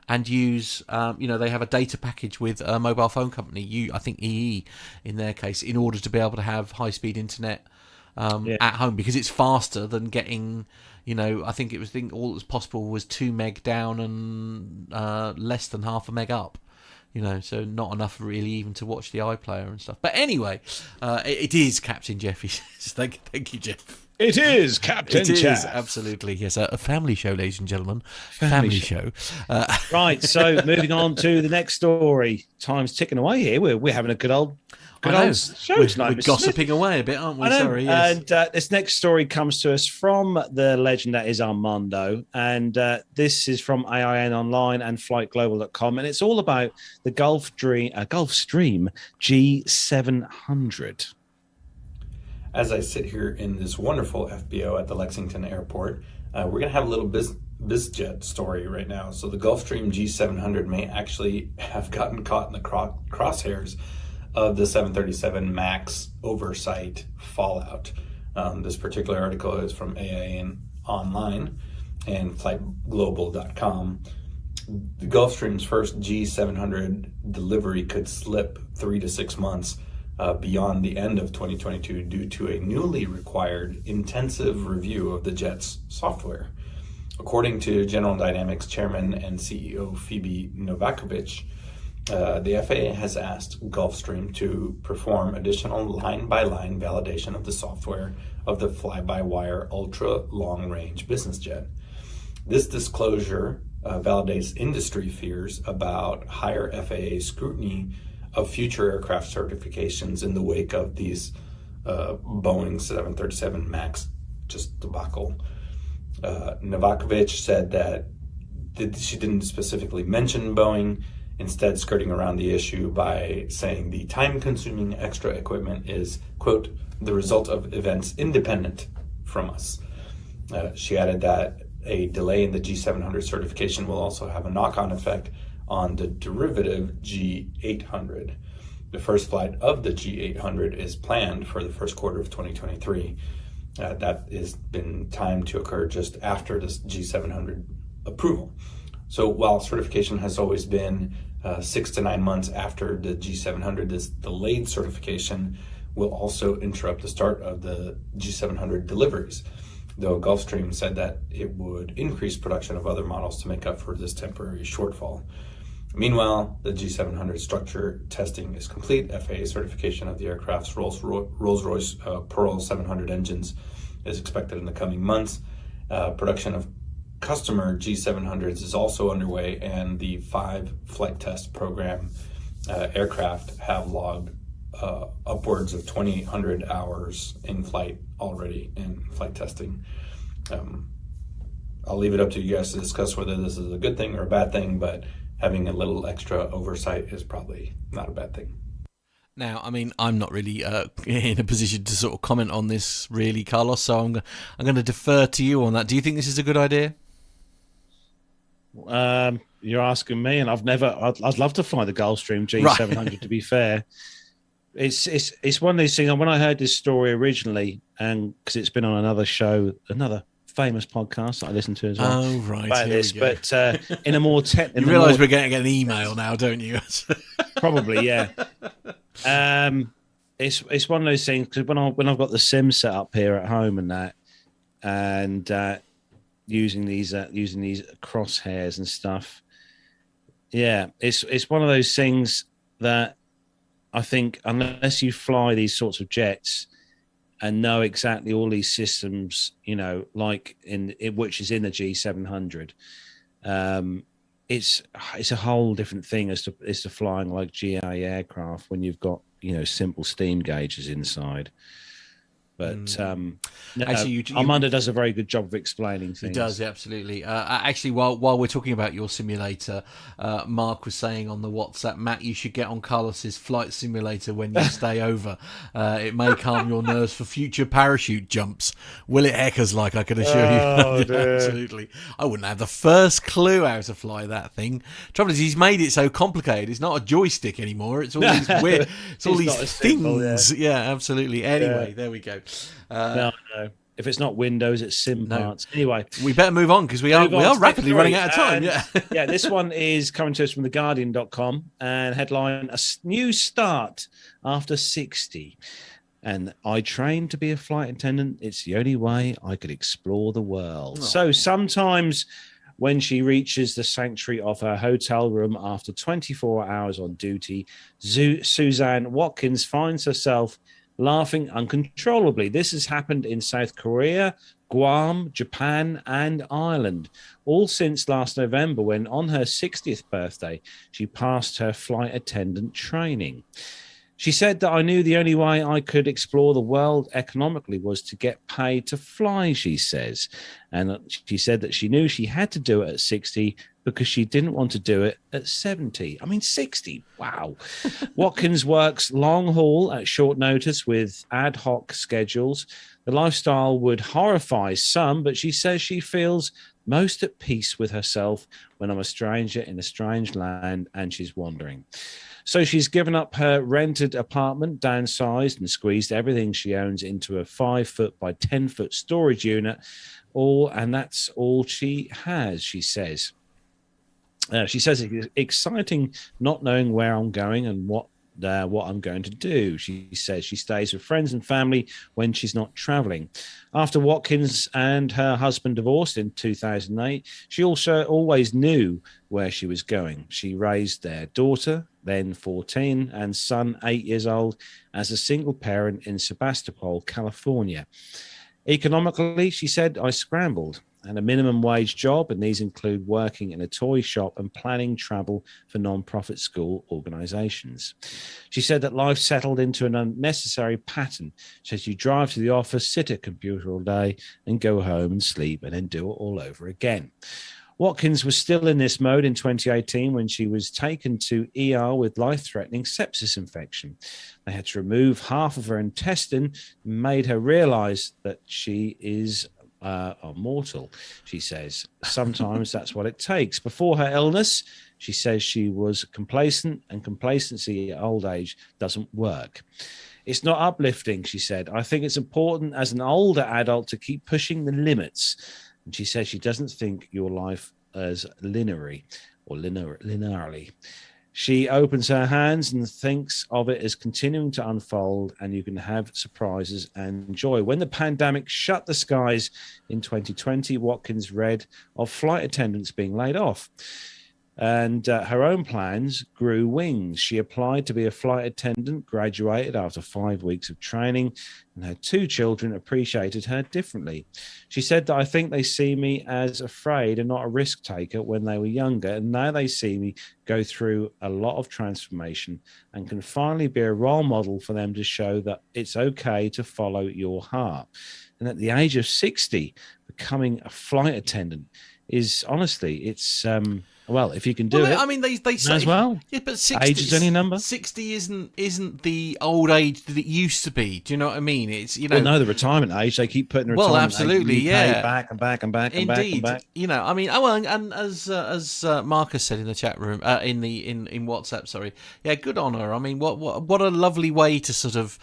and use, they have a data package with a mobile phone company, I think EE in their case, in order to be able to have high-speed internet at home, because it's faster than getting, I think all that was possible was 2 meg down and less than half a meg up. so not enough really even to watch the iPlayer and stuff. But anyway, it is Captain Jeff. He says, thank you, Jeff. It is Captain Jeff. It is, absolutely. Yes, a family show, ladies and gentlemen. Family show. Right, so moving on to the next story. Time's ticking away here. We're having a good old show tonight. We're gossiping away a bit, aren't we? Sorry. Yes. And this next story comes to us from the legend that is Armando. And this is from AIN Online and FlightGlobal.com. And it's all about the Gulfstream G700. As I sit here in this wonderful FBO at the Lexington Airport, we're going to have a little BizJet story right now. So the Gulfstream G700 may actually have gotten caught in the crosshairs of the 737 MAX oversight fallout. This particular article is from AIN Online and FlightGlobal.com. The Gulfstream's first G700 delivery could slip 3 to 6 months beyond the end of 2022 due to a newly required intensive review of the jet's software. According to General Dynamics Chairman and CEO Phoebe Novakovic, the FAA has asked Gulfstream to perform additional line-by-line validation of the software of the fly-by-wire ultra-long-range business jet. This disclosure validates industry fears about higher FAA scrutiny of future aircraft certifications in the wake of these Boeing 737 MAX just debacle. Novakovic said that she didn't specifically mention Boeing, instead skirting around the issue by saying the time-consuming extra equipment is, quote, the result of events independent from us. She added that a delay in the G700 certification will also have a knock-on effect on the derivative G800. The first flight of the G800 is planned for the first quarter of 2023. That has been timed to occur just after this G700 approval. So while certification has always been 6 to 9 months after the G700, this delayed certification will also interrupt the start of the G700 deliveries, though Gulfstream said that it would increase production of other models to make up for this temporary shortfall. Meanwhile, the G700 structure testing is complete. FAA certification of the aircraft's Rolls-Royce Pearl 700 engines is expected in the coming months. Production of customer G700s is also underway, and the 5 flight test program aircraft have logged upwards of 2,800 hours in flight already in flight testing. I'll leave it up to you guys to discuss whether this is a good thing or a bad thing, but having a little extra oversight is probably not a bad thing. Now, I mean, I'm not really in a position to sort of comment on this, really, Carlos, so I'm going to defer to you on that. Do you think this is a good idea? You're asking me, and I'd love to fly the Gulfstream G700, right. To be fair. It's one of these things, when I heard this story originally, and because it's been on another show, another famous podcast that I listen to as well. Oh, right. About this, but in a more technical... You realise we're getting an email now, don't you? Probably, yeah. It's one of those things, because when I've got the sim set up here at home and that, and using these crosshairs and stuff, yeah, it's one of those things that I think unless you fly these sorts of jets and know exactly all these systems, like which is in the G700, it's a whole different thing as to flying like GA aircraft when you've got simple steam gauges inside. But actually, Armando does a very good job of explaining things. He does, absolutely. Actually, while we're talking about your simulator, Mark was saying on the WhatsApp, Matt, you should get on Carlos's flight simulator when you stay over. It may calm your nerves for future parachute jumps. Will it heckers like, I can assure you. Absolutely. I wouldn't have the first clue how to fly that thing. Trouble is, he's made it so complicated. It's not a joystick anymore. It's all these weird, it's all these things. Simple, yeah, absolutely. Anyway, there we go. No. If it's not Windows, it's sim parts. Anyway, we better move on because we are rapidly running out of time. Yeah, this one is coming to us from theguardian.com and headline: a new start after 60. And I trained to be a flight attendant. It's the only way I could explore the world. Oh. So sometimes When she reaches the sanctuary of her hotel room after 24 hours on duty, Suzanne Watkins finds herself laughing uncontrollably. This has happened in South Korea, Guam, Japan, and Ireland, all since last November, when on her 60th birthday, she passed her flight attendant training. She said that I knew the only way I could explore the world economically was to get paid to fly, she says. And she said that she knew she had to do it at 60 because she didn't want to do it at 70. I mean, 60. Wow. Watkins works long haul at short notice with ad hoc schedules. The lifestyle would horrify some, but she says she feels most at peace with herself when I'm a stranger in a strange land and she's wandering. So she's given up her rented apartment, downsized and squeezed everything she owns into a 5-foot by 10-foot storage unit. And that's all she has, she says. She says it's exciting not knowing where I'm going and what I'm going to do. She says she stays with friends and family when she's not traveling. After Watkins and her husband divorced in 2008, she also always knew where she was going. She raised their daughter, then 14, and son, 8 years old, as a single parent in Sebastopol, California. Economically, she said, I scrambled and a minimum wage job, and these include working in a toy shop and planning travel for non-profit school organizations. She said that life settled into an unnecessary pattern. She says you drive to the office, sit at a computer all day, and go home and sleep, and then do it all over again. Watkins was still in this mode in 2018 when she was taken to ER with life-threatening sepsis infection. They had to remove half of her intestine and made her realize that she is mortal, she says. Sometimes that's what it takes. Before her illness, she says she was complacent, and complacency at old age doesn't work. It's not uplifting, she said. I think it's important as an older adult to keep pushing the limits. And she says she doesn't think your life as linearly. She opens her hands and thinks of it as continuing to unfold, and you can have surprises and joy. When the pandemic shut the skies in 2020, Watkins read of flight attendants being laid off, and her own plans grew wings. She applied to be a flight attendant, graduated after 5 weeks of training, and her 2 children appreciated her differently. She said that I think they see me as afraid and not a risk taker when they were younger, and now they see me go through a lot of transformation and can finally be a role model for them to show that it's okay to follow your heart. And at the age of 60, becoming a flight attendant is honestly, it's well, if you can do it, I mean, they say as well. Yeah, but 60, age is only a number. 60 isn't the old age that it used to be. Do you know what I mean? It's Well, no, the retirement age. They keep putting the retirement absolutely, age, yeah, back and back and back and indeed. back and back. I mean, and as Marcus said in the chat room, in WhatsApp, sorry, yeah, good on her. I mean, what a lovely way to sort of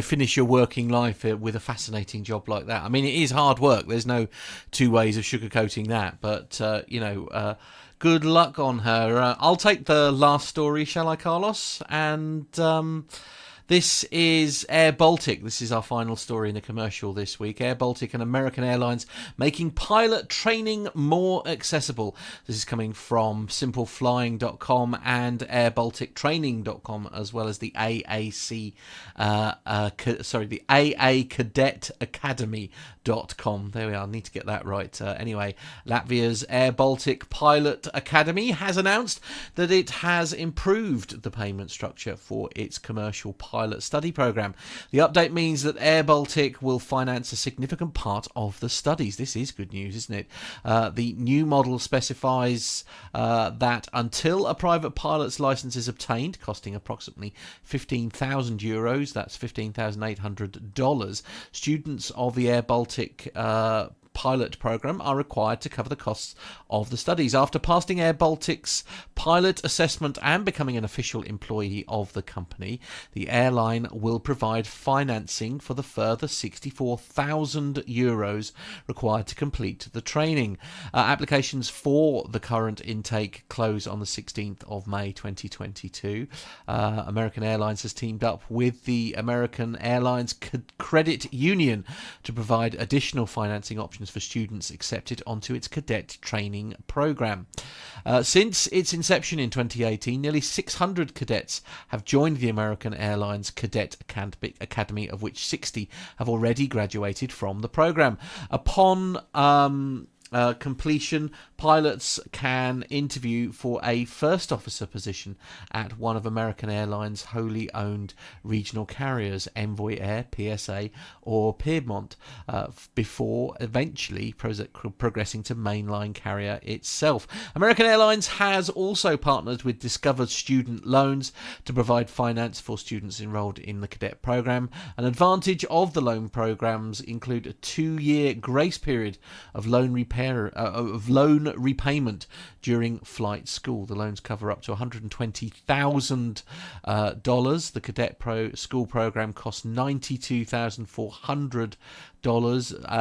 finish your working life with a fascinating job like that. I mean, it is hard work. There's no two ways of sugarcoating that, but good luck on her. I'll take the last story, shall I, Carlos? And this is Air Baltic. This is our final story in the commercial this week. Air Baltic and American Airlines making pilot training more accessible. This is coming from simpleflying.com and airbaltictraining.com, as well as the AAC, the AA Cadet Academy.com. There we are. I need to get that right. Anyway, Latvia's Air Baltic Pilot Academy has announced that it has improved the payment structure for its commercial pilot study program. The update means that Air Baltic will finance a significant part of the studies. This is good news, isn't it? The new model specifies that until a private pilot's license is obtained, costing approximately €15,000, that's $15,800, students of the Air Baltic pilot program are required to cover the costs of the studies. After passing Air Baltic's pilot assessment and becoming an official employee of the company, the airline will provide financing for the further €64,000 required to complete the training. Applications for the current intake close on the 16th of May 2022. American Airlines has teamed up with the American Airlines Credit Union to provide additional financing options qualifications for students accepted onto its cadet training program. Since its inception in 2018, nearly 600 cadets have joined the American Airlines Cadet Academy, of which 60 have already graduated from the program. Upon completion, pilots can interview for a first officer position at one of American Airlines' wholly owned regional carriers, Envoy Air, PSA, or Piedmont, before eventually progressing to mainline carrier itself. American Airlines has also partnered with Discover Student Loans to provide finance for students enrolled in the cadet program. An advantage of the loan programs include a 2-year grace period of loan repayment during flight school. The loans cover up to $120,000. The cadet school program costs $92,400.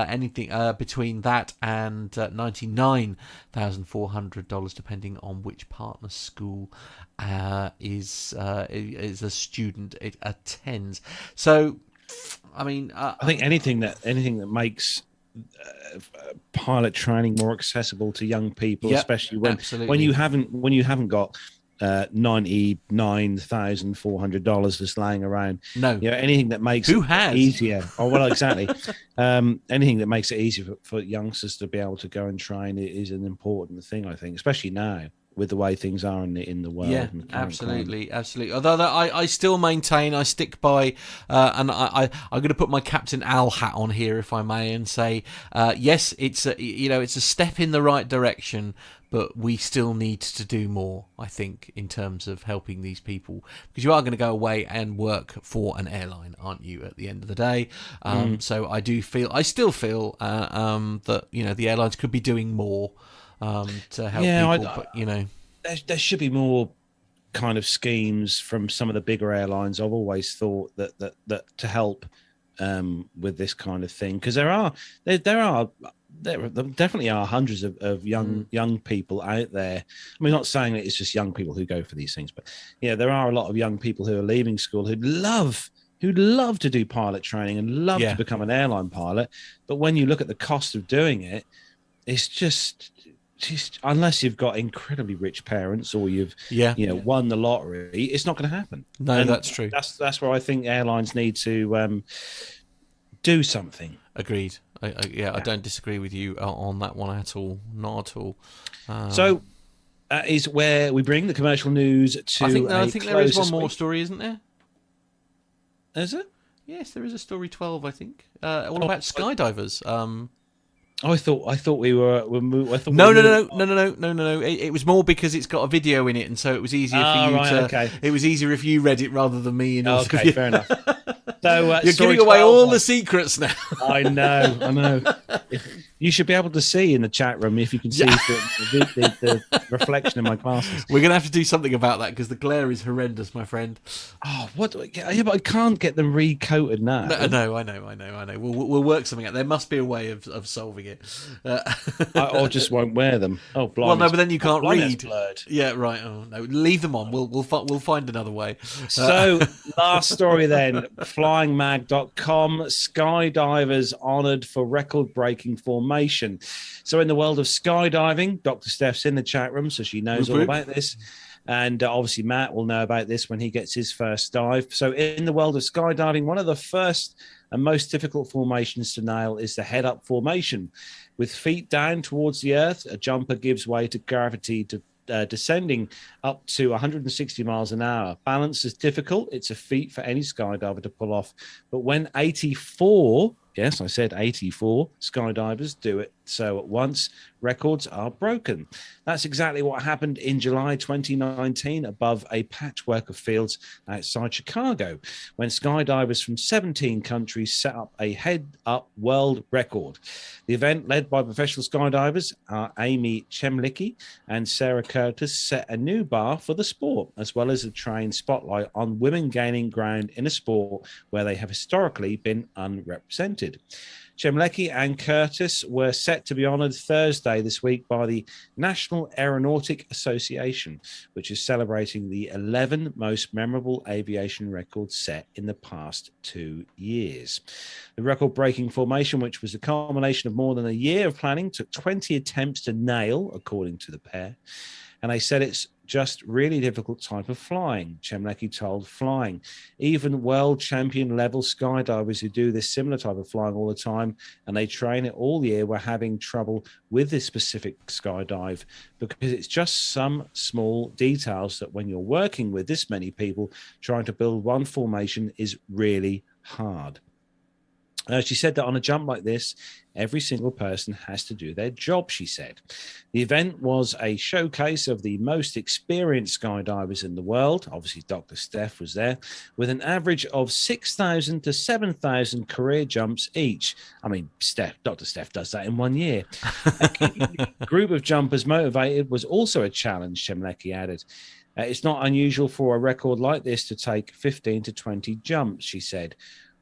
Anything between that and $99,400, depending on which partner school is a student it attends. So, I mean, I think anything that makes pilot training more accessible to young people, especially when you haven't got $99,400 just laying around. No, anything that makes it easier. Oh well, exactly. Anything that makes it easier for youngsters to be able to go and train is an important thing, I think, especially now with the way things are in the world. Yeah, absolutely. Although I still maintain, I stick by, and I'm going to put my Captain Al hat on here, if I may, and say, yes, it's a step in the right direction, but we still need to do more, I think, in terms of helping these people, because you are going to go away and work for an airline, aren't you, at the end of the day? So I still feel that, the airlines could be doing more to help people, but there should be more kind of schemes from some of the bigger airlines. I've always thought that to help with this kind of thing, because there definitely are hundreds of young people out there. I mean, not saying that it's just young people who go for these things, but there are a lot of young people who are leaving school who'd love to do pilot training and love to become an airline pilot, but when you look at the cost of doing it, it's just unless you've got incredibly rich parents or you've won the lottery, it's not going to happen. No, and that's true. That's where I think airlines need to do something. Agreed. I don't disagree with you on that one at all. Not at all. So is where we bring the commercial news to. I think there is one more story, isn't there? Is it? Yes, there is a story 12. I think all about skydivers. I thought we were. No. It was more because it's got a video in it, and so it was easier for you to. Okay. It was easier if you read it rather than me. Okay, fair enough. So you're giving away all the secrets now. I know. You should be able to see in the chat room if you can see the reflection in my glasses. We're going to have to do something about that because the glare is horrendous, my friend. Oh, what? Yeah, but I can't get them recoated now. No, I know. We'll work something out. There must be a way of solving it. I just won't wear them. Oh, blimey. Well, no, but then you can't read. Blurred. Yeah, right. Oh no, leave them on. We'll find another way. So, last story then. Flyingmag.com, skydivers honoured for record-breaking formation. So in the world of skydiving, Dr. Steph's in the chat room, so she knows all about this. And obviously Matt will know about this when he gets his first dive. So in the world of skydiving, one of the first and most difficult formations to nail is the head-up formation. With feet down towards the earth, a jumper gives way to gravity to descending up to 160 miles an hour. Balance is difficult. It's a feat for any skydiver to pull off. But when 84, yes, I said 84 skydivers do it so at once, records are broken. That's exactly what happened in July 2019 above a patchwork of fields outside Chicago, when skydivers from 17 countries set up a head-up world record. The event, led by professional skydivers, Amy Chemlicki and Sarah Curtis, set a new bar for the sport, as well as a trained spotlight on women gaining ground in a sport where they have historically been unrepresented. Chemlecki and Curtis were set to be honoured Thursday this week by the National Aeronautic Association, which is celebrating the 11 most memorable aviation records set in the past 2 years. The record-breaking formation, which was a culmination of more than a year of planning, took 20 attempts to nail, according to the pair. And they said it's just really difficult type of flying. Chemlecki told Flying. Even world champion level skydivers who do this similar type of flying all the time and they train it all year were having trouble with this specific skydive because it's just some small details that when you're working with this many people trying to build one formation is really hard. She said that on a jump like this, every single person has to do their job, she said. The event was a showcase of the most experienced skydivers in the world. Obviously, Dr. Steph was there, with an average of 6,000 to 7,000 career jumps each. I mean, Dr. Steph does that in 1 year. A group of jumpers motivated was also a challenge, Chemlecki added. It's not unusual for a record like this to take 15 to 20 jumps, she said.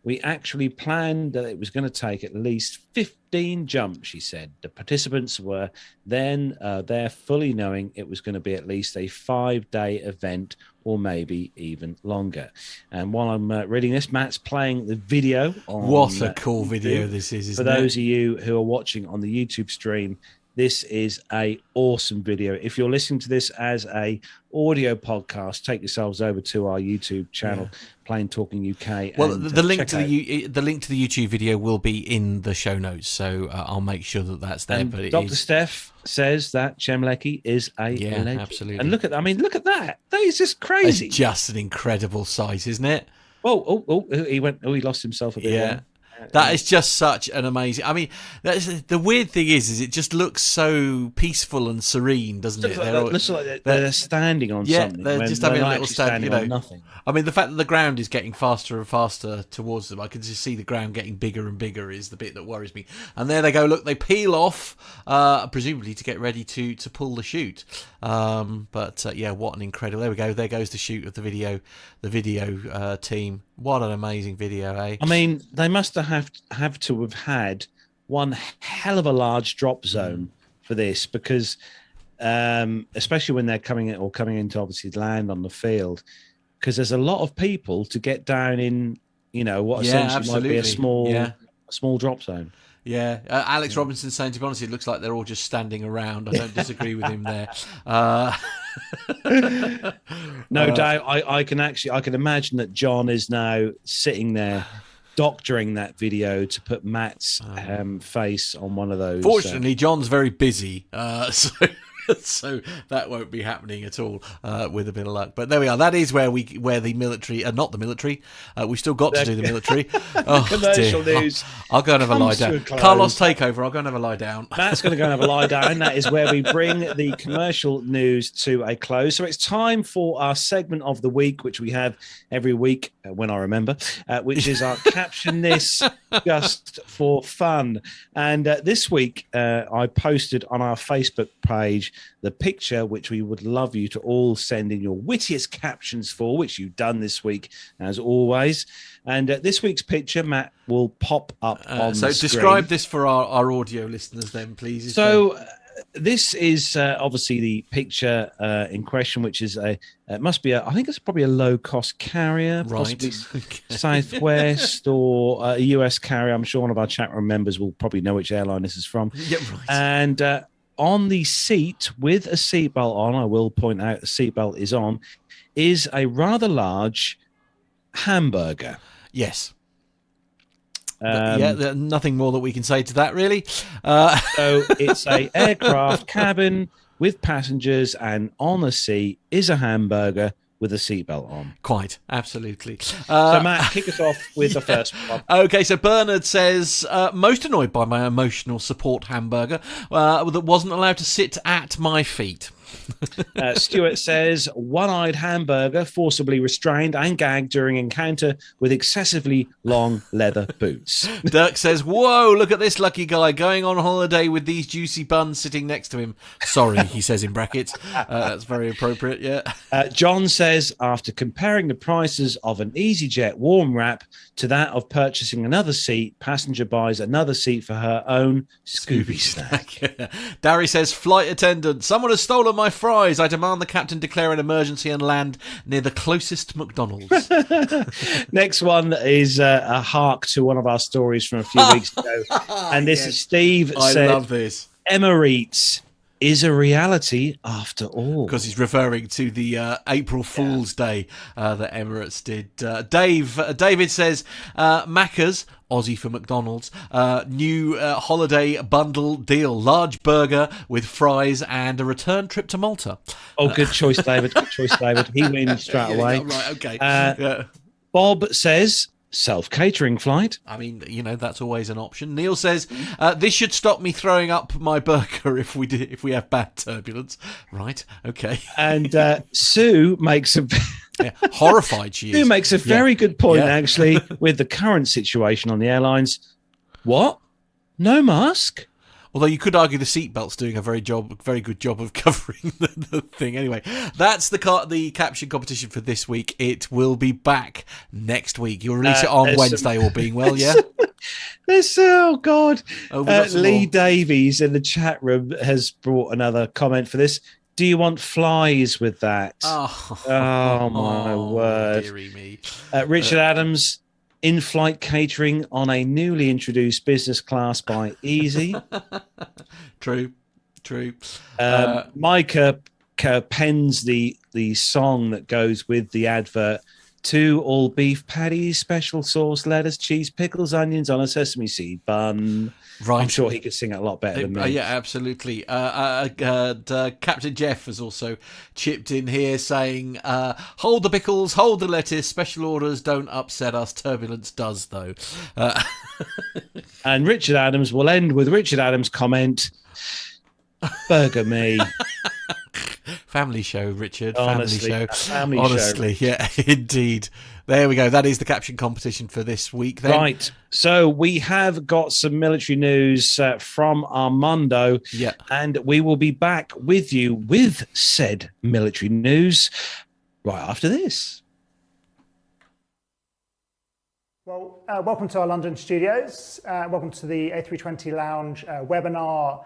We actually planned that it was going to take at least 15 jumps, she said. The participants were then there fully knowing it was going to be at least a 5-day event or maybe even longer. And while I'm reading this, Matt's playing the video. What a cool video this is, isn't it? For those of you who are watching on the YouTube stream, this is a awesome video. If you're listening to this as a audio podcast, take yourselves over to our YouTube channel, Plain Talking UK. Well, the link to the YouTube video will be in the show notes, so I'll make sure that that's there. And but Dr. Steph says that Chemlecki is a legend. Absolutely. And look at that. That is just crazy. It's just an incredible sight, isn't it? He lost himself a bit. Yeah. That is just such an amazing. I mean, the weird thing is it just looks so peaceful and serene, doesn't it? It looks like they're standing on something. They're just having a little stand. Nothing. I mean, the fact that the ground is getting faster and faster towards them, I can just see the ground getting bigger and bigger is the bit that worries me. And there they go. Look, they peel off, presumably to get ready to pull the chute. But what an incredible! There we go. There goes the chute of the video team. What an amazing video, eh? I mean, they must have to have had one hell of a large drop zone for this because, especially when they're coming into obviously land on the field, because there's a lot of people to get down in, what essentially might be a small drop zone. Yeah, Alex Robinson saying, to be honest, it looks like they're all just standing around. I don't disagree with him there. No doubt, I can imagine that John is now sitting there doctoring that video to put Matt's face on one of those. Fortunately, John's very busy, so that won't be happening at all with a bit of luck. But there we are. That is where the military, not the military. We've still got to do the military. Commercial news. I'll go and have a lie down. Carlos, take over. I'll go and have a lie down. Matt's going to go and have a lie down. That is where we bring the commercial news to a close. So it's time for our segment of the week, which we have every week when I remember, which is our Caption This Just for Fun. And this week, I posted on our Facebook page the picture which we would love you to all send in your wittiest captions for, which you've done this week as always. And this week's picture, Matt, will pop up on the screen. So describe this for our audio listeners then, please. This is obviously the picture in question, which is I think it's probably a low-cost carrier, possibly Southwest or a US carrier. I'm sure one of our chat room members will probably know which airline this is from. Yeah, right. And on the seat with a seatbelt on, I will point out the seatbelt is on, is a rather large hamburger. Yes. Nothing more that we can say to that, really. So it's a aircraft cabin with passengers, and on the seat is a hamburger with a seatbelt on. Quite, absolutely. So, Matt, kick us off with the first one. Okay, so Bernard says, most annoyed by my emotional support hamburger that wasn't allowed to sit at my feet. Stuart says, one-eyed hamburger forcibly restrained and gagged during encounter with excessively long leather boots. Dirk says, whoa, look at this lucky guy going on holiday with these juicy buns sitting next to him. Sorry, he says in brackets. That's very appropriate, yeah. John says, after comparing the prices of an EasyJet warm wrap to that of purchasing another seat, passenger buys another seat for her own Scooby snack. Darry says, flight attendant, someone has stolen my fries. I demand the captain declare an emergency and land near the closest McDonald's. Next one is a hark to one of our stories from a few weeks ago. And this is Steve said, I love this. Emirates is a reality after all. Because he's referring to the April Fool's Day that Emirates did. David says, Macca's, Aussie for McDonald's, new holiday bundle deal. Large burger with fries and a return trip to Malta. Oh, good choice, David. Good choice, David. He wins straight away. Right, okay. Bob says, self-catering flight. I mean, that's always an option. Neil says, this should stop me throwing up my burger if we have bad turbulence. Right, okay. And Sue makes a... horrified she is. Sue makes a very good point, actually, with the current situation on the airlines. What? No mask? Although you could argue the seatbelt's doing a very good job of covering the thing. Anyway, that's the caption competition for this week. It will be back next week. You'll release it on Wednesday, all being well, yeah? Oh, God. Lee more. Davies in the chat room has brought another comment for this. Do you want flies with that? Oh my word. Dearie me. Richard Adams, in-flight catering on a newly introduced business class by Easy. True. Micah pens the song that goes with the advert. 2 all beef patties, special sauce, lettuce, cheese, pickles, onions on a sesame seed bun. Right. I'm sure he could sing it a lot better than me. Yeah, absolutely. Captain Jeff has also chipped in here saying, hold the pickles, hold the lettuce, special orders don't upset us. Turbulence does, though. And Richard Adams will end with Richard Adams' comment, burger me. Family show, Richard. Honestly, family show. Honestly, yeah, indeed. There we go. That is the caption competition for this week. Then. Right. So we have got some military news from Armando. Yeah. And we will be back with you with said military news right after this. Well, welcome to our London studios. Welcome to the A320 Lounge webinar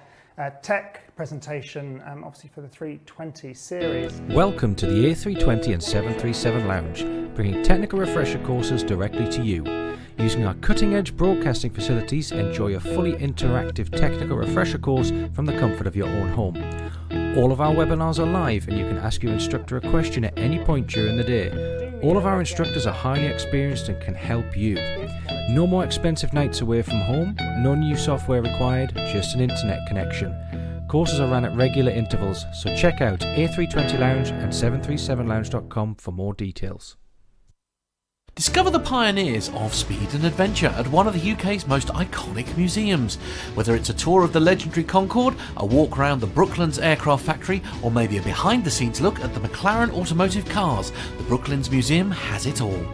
tech presentation, obviously for the 320 series. Welcome to the A320 and 737 Lounge, bringing technical refresher courses directly to you. Using our cutting-edge broadcasting facilities, enjoy a fully interactive technical refresher course from the comfort of your own home. All of our webinars are live and you can ask your instructor a question at any point during the day. All of our instructors are highly experienced and can help you. No more expensive nights away from home, no new software required, just an internet connection. Courses are run at regular intervals, so check out A320 Lounge and 737lounge.com for more details. Discover the pioneers of speed and adventure at one of the UK's most iconic museums. Whether it's a tour of the legendary Concorde, a walk around the Brooklands aircraft factory, or maybe a behind-the-scenes look at the McLaren automotive cars, the Brooklands Museum has it all.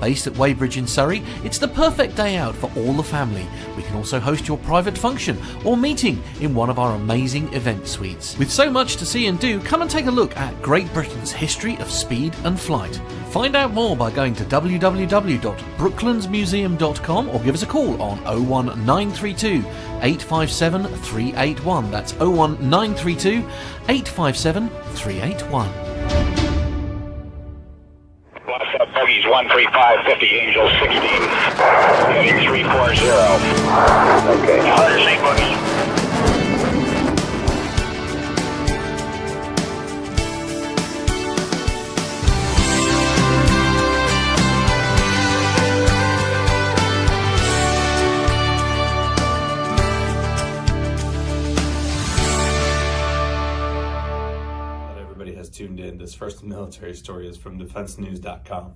Based at Weybridge in Surrey, it's the perfect day out for all the family. We can also host your private function or meeting in one of our amazing event suites. With so much to see and do, come and take a look at Great Britain's history of speed and flight. Find out more by going to www.brooklandsmuseum.com or give us a call on 01932 857 381. That's 01932 857 381. Buggies 13550, Angel 16, heading 340. Okay. 108 buggies. Everybody has tuned in. This first military story is from defensenews.com.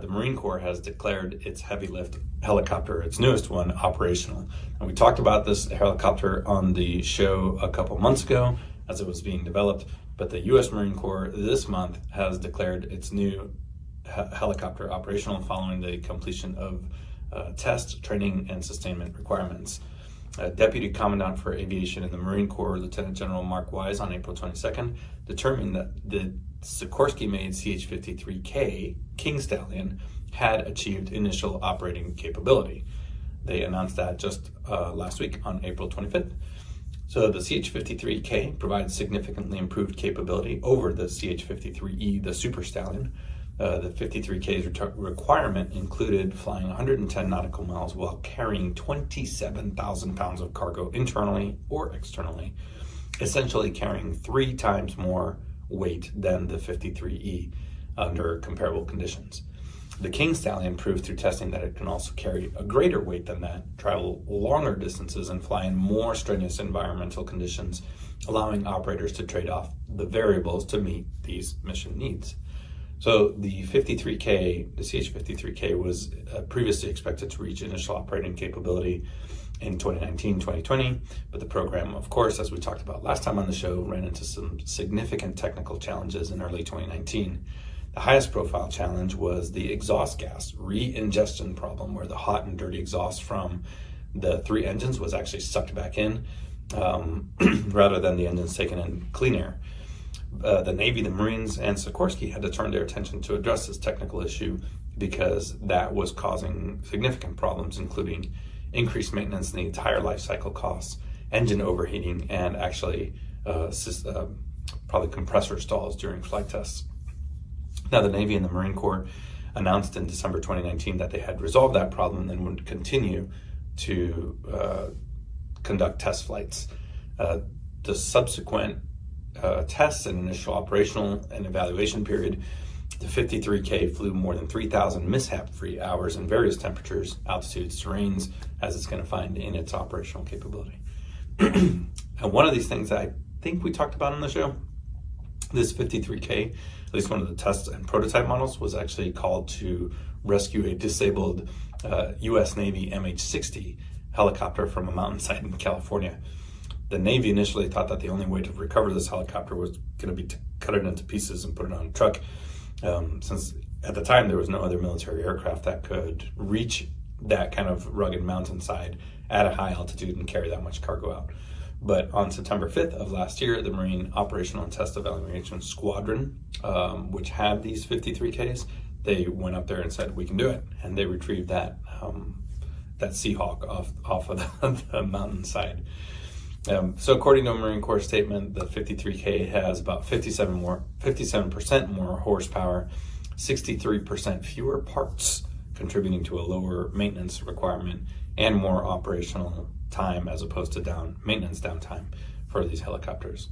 The Marine Corps has declared its heavy lift helicopter, its newest one, operational. And we talked about this helicopter on the show a couple months ago as it was being developed. But the U.S. Marine Corps this month has declared its new helicopter operational following the completion of test, training, and sustainment requirements. Deputy Commandant for Aviation in the Marine Corps, Lieutenant General Mark Wise, on April 22nd, determined that the Sikorsky-made CH-53K King Stallion had achieved initial operating capability. They announced that just last week on April 25th. So the CH-53K provides significantly improved capability over the CH-53E, the Super Stallion. The 53K's requirement included flying 110 nautical miles while carrying 27,000 pounds of cargo internally or externally, essentially carrying 3 times more weight than the 53E under comparable conditions. The King Stallion proved through testing that it can also carry a greater weight than that, travel longer distances, and fly in more strenuous environmental conditions, allowing operators to trade off the variables to meet these mission needs. So the 53K, the CH-53K, was previously expected to reach initial operating capability in 2019-2020, but the program, of course, as we talked about last time on the show, ran into some significant technical challenges in early 2019. The highest profile challenge was the exhaust gas re-ingestion problem, where the hot and dirty exhaust from the 3 engines was actually sucked back in rather than the engines taken in clean air. The Navy, the Marines, and Sikorsky had to turn their attention to address this technical issue because that was causing significant problems, including increased maintenance needs, higher life cycle costs, engine overheating, and actually probably compressor stalls during flight tests. Now, the Navy and the Marine Corps announced in December 2019 that they had resolved that problem and would continue to conduct test flights. The subsequent tests and initial operational and evaluation period, the 53K flew more than 3,000 mishap-free hours in various temperatures, altitudes, terrains, as it's going to find in its operational capability. And one of these things that I think we talked about on the show, this 53K, at least one of the test and prototype models, was actually called to rescue a disabled U.S. Navy MH-60 helicopter from a mountainside in California. The Navy initially thought that the only way to recover this helicopter was going to be to cut it into pieces and put it on a truck, since at the time there was no other military aircraft that could reach that kind of rugged mountainside at a high altitude and carry that much cargo out. But on September 5th of last year, the Marine Operational and Test Evaluation Squadron, which had these 53Ks, they went up there and said, we can do it. And they retrieved that Seahawk off of the mountainside. So according to a Marine Corps statement, the 53K has about 57% more horsepower, 63% fewer parts, contributing to a lower maintenance requirement and more operational time as opposed to maintenance downtime for these helicopters.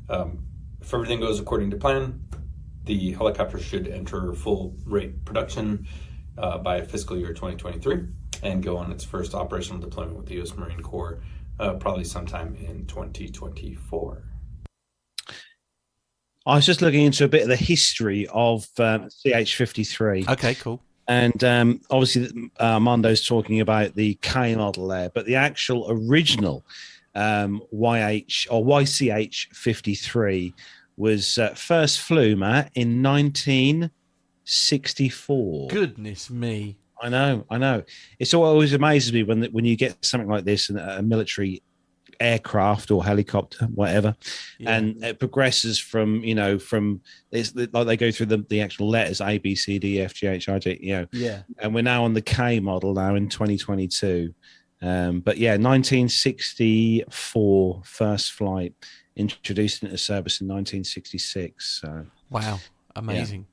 If everything goes according to plan, the helicopter should enter full rate production by fiscal year 2023 and go on its first operational deployment with the U.S. Marine Corps probably sometime in 2024. I was just looking into a bit of the history of CH-53. Okay, cool. And obviously, Armando's talking about the K model there, but the actual original YCH-53 was first flew, Matt, in 1964. Goodness me. I know. It's always amazes me when you get something like this in a military aircraft or helicopter, whatever, and it progresses from it's like they go through the actual letters A, B, C, D, F, G, H, I, J, and we're now on the K model now in 2022. But 1964 first flight, introduced into service in 1966. So wow, amazing.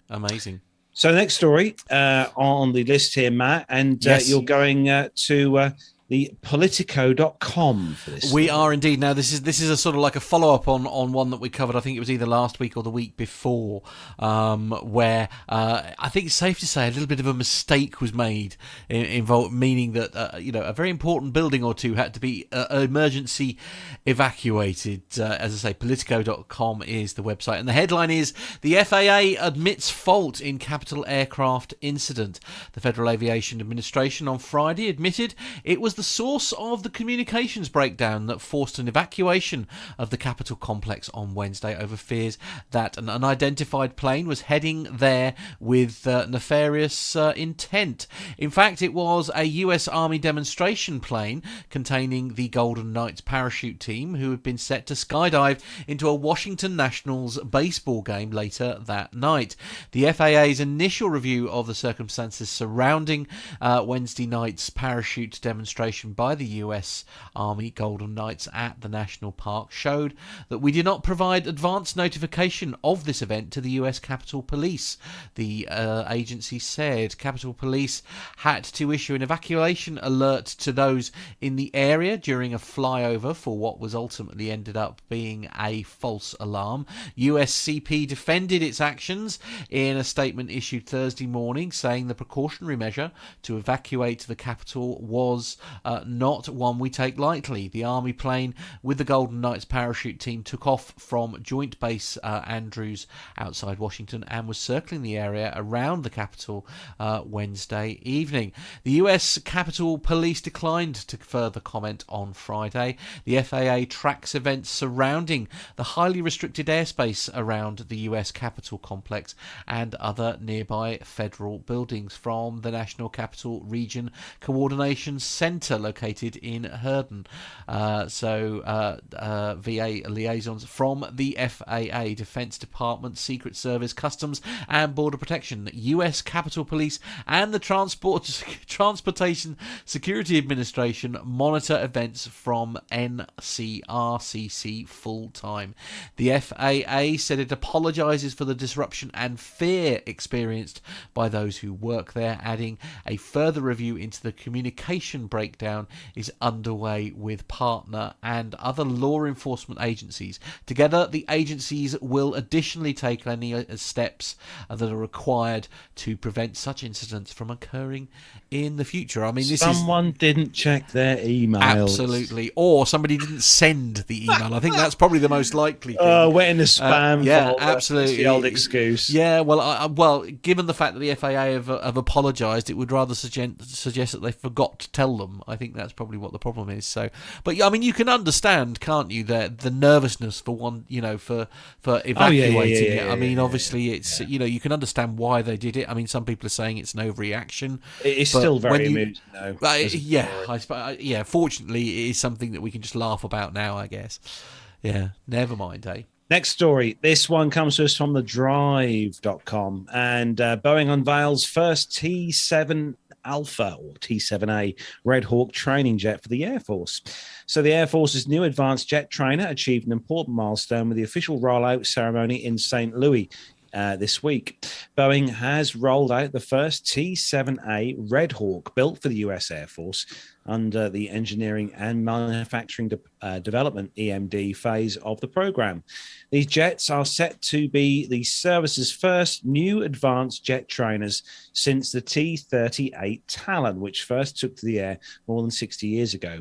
So next story on the list here, Matt, and you're going to the Politico.com for this. We are indeed. Now, this is a sort of like a follow-up on one that we covered, I think it was either last week or the week before, where I think it's safe to say a little bit of a mistake was made, meaning that a very important building or two had to be emergency evacuated. As I say, Politico.com is the website, and the headline is, "The FAA admits fault in capital aircraft incident." The Federal Aviation Administration on Friday admitted it was the the source of the communications breakdown that forced an evacuation of the Capitol complex on Wednesday over fears that an unidentified plane was heading there with nefarious intent. In fact, it was a US Army demonstration plane containing the Golden Knights parachute team who had been set to skydive into a Washington Nationals baseball game later that night. The FAA's initial review of the circumstances surrounding Wednesday night's parachute demonstration by the US Army Golden Knights at the National Park showed that we did not provide advance notification of this event to the US Capitol Police. The agency said Capitol Police had to issue an evacuation alert to those in the area during a flyover for what was ultimately ended up being a false alarm. USCP defended its actions in a statement issued Thursday morning, saying the precautionary measure to evacuate the Capitol was not one we take lightly. The Army plane with the Golden Knights parachute team took off from Joint Base Andrews outside Washington and was circling the area around the Capitol Wednesday evening. The US Capitol Police declined to further comment on Friday. The FAA tracks events surrounding the highly restricted airspace around the US Capitol complex and other nearby federal buildings from the National Capital Region Coordination Center located in Herndon. VA liaisons from the FAA, Defense Department, Secret Service, Customs and Border Protection, US Capitol Police and the Transportation Security Administration monitor events from NCRCC full-time. The FAA said it apologises for the disruption and fear experienced by those who work there, adding a further review into the communication breakdown is underway with partner and other law enforcement agencies. Together, the agencies will additionally take any steps that are required to prevent such incidents from occurring in the future. I mean, someone didn't check their emails. Absolutely. Or somebody didn't send the email. I think that's probably the most likely thing. Went in the spam yeah, folder. Absolutely. That's the old excuse. Yeah, well, given the fact that the FAA have apologised, it would rather suggest that they forgot to tell them. I think that's probably what the problem is. So, but I mean, you can understand, can't you, the nervousness for one, for evacuating it. I mean, obviously, it's you can understand why they did it. I mean, some people are saying it's an overreaction. It's still very amusing, though. Fortunately, it is something that we can just laugh about now, I guess. Yeah, never mind, eh? Next story. This one comes to us from thedrive.com, and Boeing unveils first T7 Alpha or T7A Red Hawk training jet for the Air Force. So the Air Force's new advanced jet trainer achieved an important milestone with the official rollout ceremony in St. Louis this week. Boeing has rolled out the first T7A Red Hawk built for the US Air Force under the Engineering and Manufacturing Development EMD phase of the program. These jets are set to be the service's first new advanced jet trainers since the T-38 Talon, which first took to the air more than 60 years ago.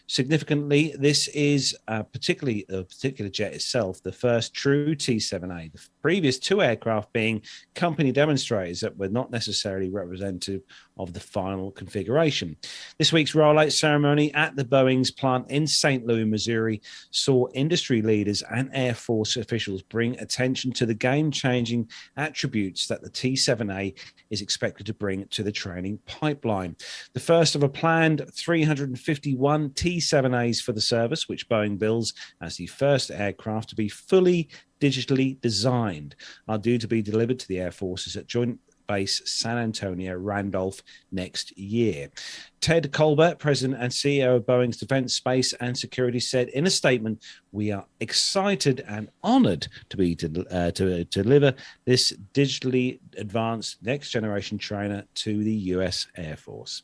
Significantly, this is the particular jet itself, the first true T-7A. The previous two aircraft being company demonstrators that were not necessarily representative of the final configuration. This week's rollout ceremony at the Boeing's plant in St. Louis, Missouri, saw industry leaders and Air Force officials bring attention to the game-changing attributes that the T-7A is expected to bring to the training pipeline. The first of a planned 351 T-7As for the service, which Boeing builds as the first aircraft to be fully digitally designed, are due to be delivered to the Air Forces at Joint Base San Antonio Randolph next year. Ted Colbert, President and CEO of Boeing's Defense, Space and Security, said in a statement, "We are excited and honored to deliver this digitally advanced next generation trainer to the US Air Force.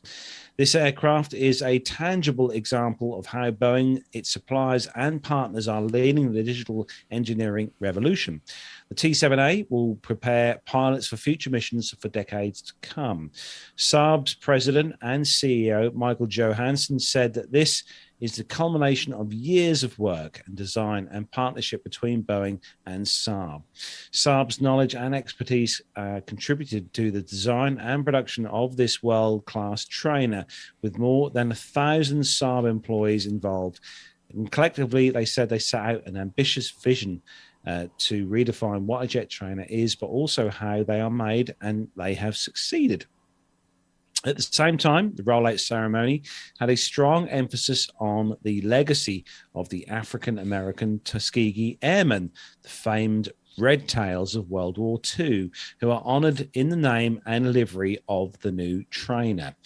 This aircraft is a tangible example of how Boeing, its suppliers and partners are leading the digital engineering revolution. The The T-7A will prepare pilots for future missions for decades to come. Saab's president and CEO, Michael Johansson, said that this is the culmination of years of work and design and partnership between Boeing and Saab. Saab's knowledge and expertise contributed to the design and production of this world-class trainer, with more than 1,000 Saab employees involved. And collectively, they said they set out an ambitious vision to redefine what a jet trainer is, but also how they are made, and they have succeeded. At the same time, the rollout ceremony had a strong emphasis on the legacy of the African-American Tuskegee Airmen, the famed Red Tails of World War II, who are honored in the name and livery of the new trainer.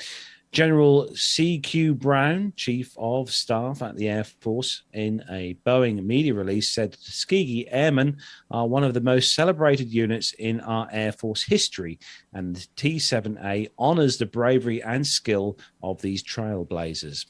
General C.Q. Brown, Chief of Staff at the Air Force, in a Boeing media release, said Tuskegee Airmen are one of the most celebrated units in our Air Force history, and the T-7A honors the bravery and skill of these trailblazers.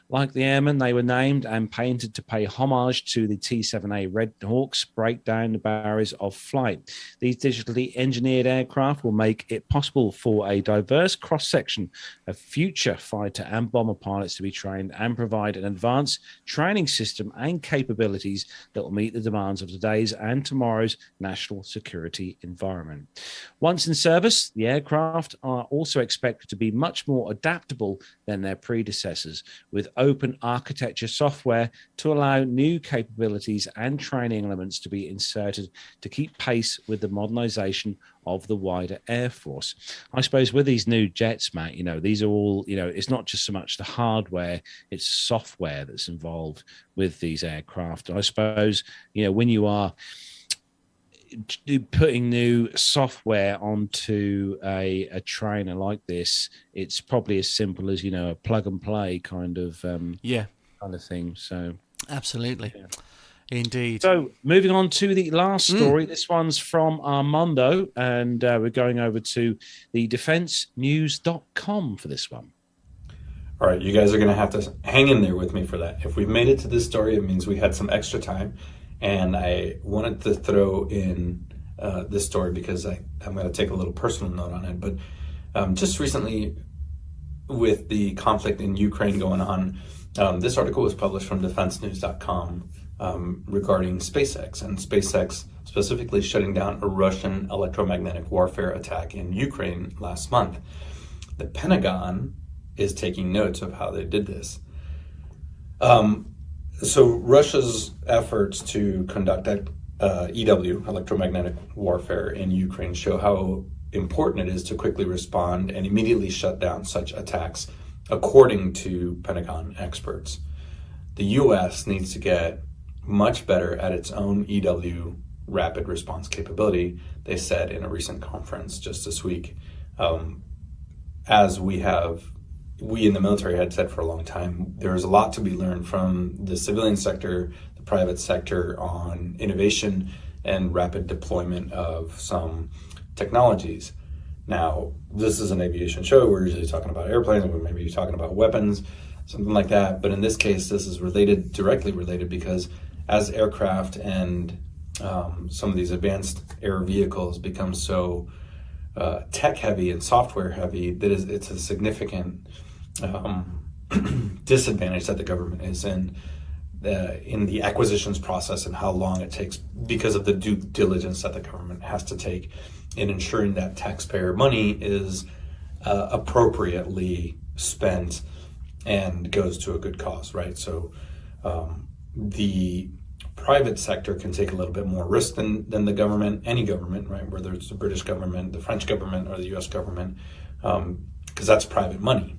Like the airmen, they were named and painted to pay homage to the T-7A Red Hawks break down the barriers of flight. These digitally engineered aircraft will make it possible for a diverse cross-section of future fighter and bomber pilots to be trained and provide an advanced training system and capabilities that will meet the demands of today's and tomorrow's national security environment. Once in service, the aircraft are also expected to be much more adaptable than their predecessors, with open architecture software to allow new capabilities and training elements to be inserted to keep pace with the modernization of the wider Air Force. I suppose with these new jets, Matt, these are all, it's not just so much the hardware, it's software that's involved with these aircraft. I suppose, when you are putting new software onto a trainer like this, it's probably as simple as a plug and play kind of thing. So absolutely, indeed. So moving on to the last story, this one's from Armando, and we're going over to the defensenews.com for this one. All right, you guys are going to have to hang in there with me for that. If we've made it to this story, it means we had some extra time. And I wanted to throw in this story because I'm going to take a little personal note on it. But just recently, with the conflict in Ukraine going on, this article was published from defensenews.com regarding SpaceX, and SpaceX specifically shutting down a Russian electromagnetic warfare attack in Ukraine last month. The Pentagon is taking notes of how they did this. So Russia's efforts to conduct EW, electromagnetic warfare in Ukraine, show how important it is to quickly respond and immediately shut down such attacks, according to Pentagon experts. The U.S. needs to get much better at its own EW rapid response capability, they said in a recent conference just this week. As we in the military had said for a long time, there's a lot to be learned from the civilian sector, the private sector, on innovation and rapid deployment of some technologies. Now, this is an aviation show. We're usually talking about airplanes, we may be talking about weapons, something like that. But in this case, this is directly related, because as aircraft and some of these advanced air vehicles become so tech heavy and software heavy, it's a significant disadvantage that the government is in the acquisitions process, and how long it takes because of the due diligence that the government has to take in ensuring that taxpayer money is appropriately spent and goes to a good cause, right? So the private sector can take a little bit more risk than the government, any government, right? Whether it's the British government, the French government, or the U.S. government, because that's private money.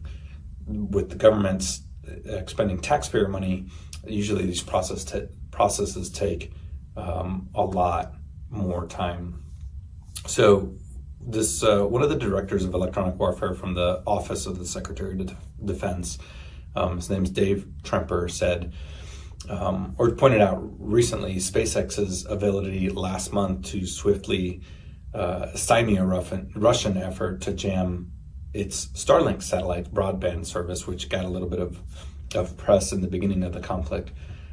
With the governments expending taxpayer money, usually these processes take a lot more time. So this one of the directors of electronic warfare from the Office of the Secretary of Defense, his name's Dave Tremper, said, or pointed out recently, SpaceX's ability last month to swiftly stymie a Russian effort to jam its Starlink satellite broadband service, which got a little bit of press in the beginning of the conflict.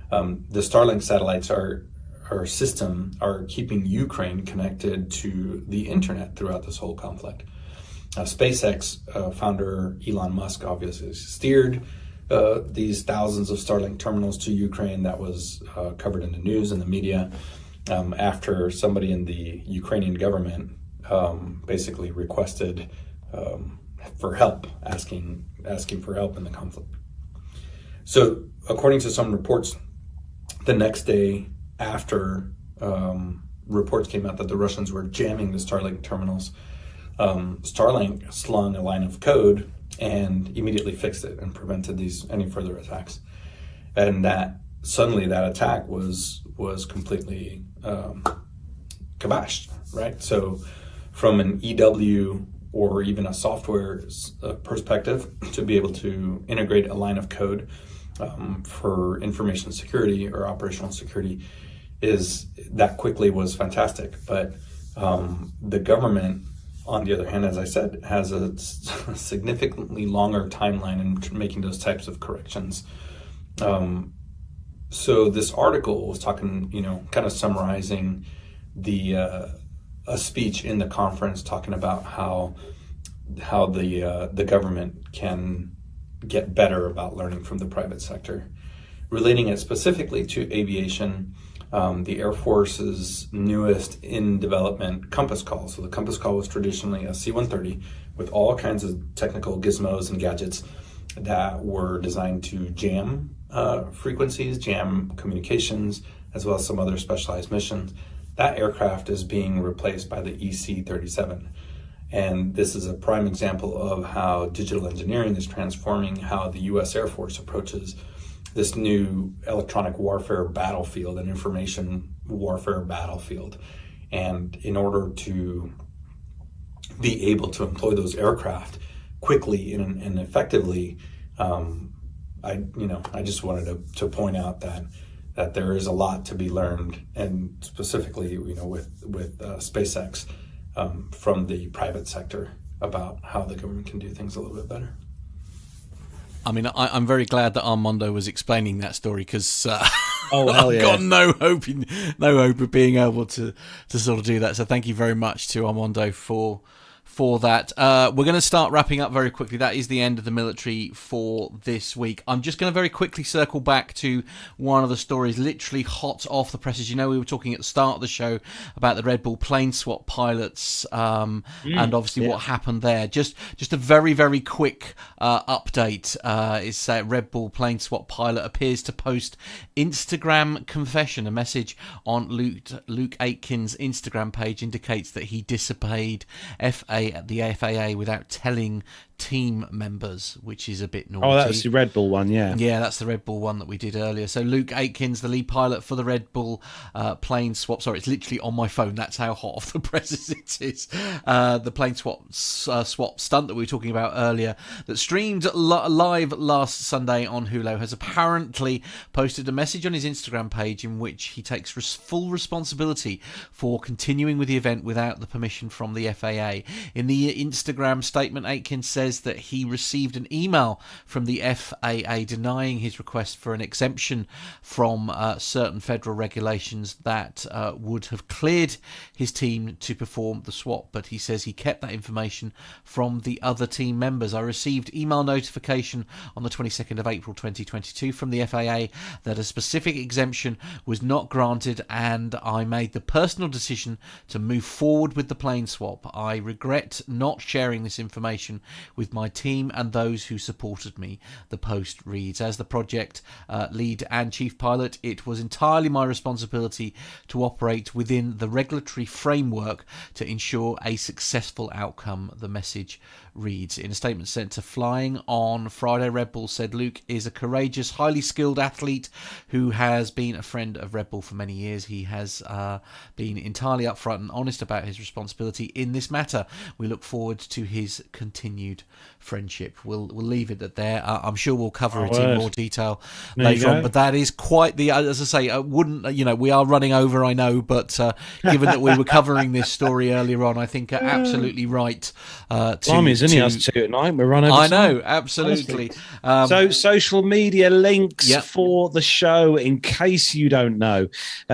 The Starlink satellites are or system are keeping Ukraine connected to the internet throughout this whole conflict. SpaceX founder Elon Musk obviously steered these thousands of Starlink terminals to Ukraine. That was covered in the news and the media after somebody in the Ukrainian government basically requested for help, asking for help in the conflict. So according to some reports, the next day after reports came out that the Russians were jamming the Starlink terminals, Starlink slung a line of code and immediately fixed it and prevented any further attacks. And that suddenly that attack was completely kiboshed, right? So from an EW or even a software perspective, to be able to integrate a line of code for information security or operational security that quickly was fantastic. But the government, on the other hand, as I said, has a significantly longer timeline in making those types of corrections. So this article was talking, kind of summarizing a speech in the conference talking about how the government can get better about learning from the private sector, relating it specifically to aviation. The Air Force's newest in development Compass Call. So the Compass Call was traditionally a C-130 with all kinds of technical gizmos and gadgets that were designed to jam frequencies, jam communications, as well as some other specialized missions. That aircraft is being replaced by the EC-37. And this is a prime example of how digital engineering is transforming how the U.S. Air Force approaches this new electronic warfare battlefield, an information warfare battlefield. And in order to be able to employ those aircraft quickly and effectively, I just wanted to point out that there is a lot to be learned, and specifically, with SpaceX from the private sector about how the government can do things a little bit better. I mean, I'm very glad that Armando was explaining that story, because I've got no hope of being able to sort of do that. So thank you very much to Armando for that. We're going to start wrapping up very quickly. That is the end of the military for this week. I'm just going to very quickly circle back to one of the stories literally hot off the presses. We were talking at the start of the show about the Red Bull plane swap pilots and obviously what happened there. Just a very, very quick update is Red Bull plane swap pilot appears to post Instagram confession. A message on Luke Aitken's Instagram page indicates that he disobeyed the FAA without telling team members, which is a bit naughty. Oh, that's the Red Bull one, yeah. Yeah, that's the Red Bull one that we did earlier. So Luke Aitken's the lead pilot for the Red Bull plane swap. Sorry, it's literally on my phone. That's how hot off the presses it is. The plane swap stunt that we were talking about earlier that streamed live last Sunday on Hulu has apparently posted a message on his Instagram page in which he takes full responsibility for continuing with the event without the permission from the FAA. In the Instagram statement, Aitken says that he received an email from the FAA denying his request for an exemption from certain federal regulations that would have cleared his team to perform the swap, but he says he kept that information from the other team members. I received email notification on the 22nd of April 2022 from the FAA that a specific exemption was not granted, and I made the personal decision to move forward with the plane swap. I regret not sharing this information with my team and those who supported me. The post reads, as the project lead and chief pilot, it was entirely my responsibility to operate within the regulatory framework to ensure a successful outcome, the message reads. In a statement sent to Flying on Friday, Red Bull said Luke is a courageous, highly skilled athlete who has been a friend of Red Bull for many years. He has been entirely upfront and honest about his responsibility in this matter. We look forward to his continued friendship. We'll leave it at there. I'm sure we'll cover it in more detail later on, but that is quite the, as I say, I wouldn't, we are running over, I know, but given that we were covering this story earlier on, I think absolutely right to There's only us two at night. We're run over. I know, absolutely. So social media links for the show, in case you don't know.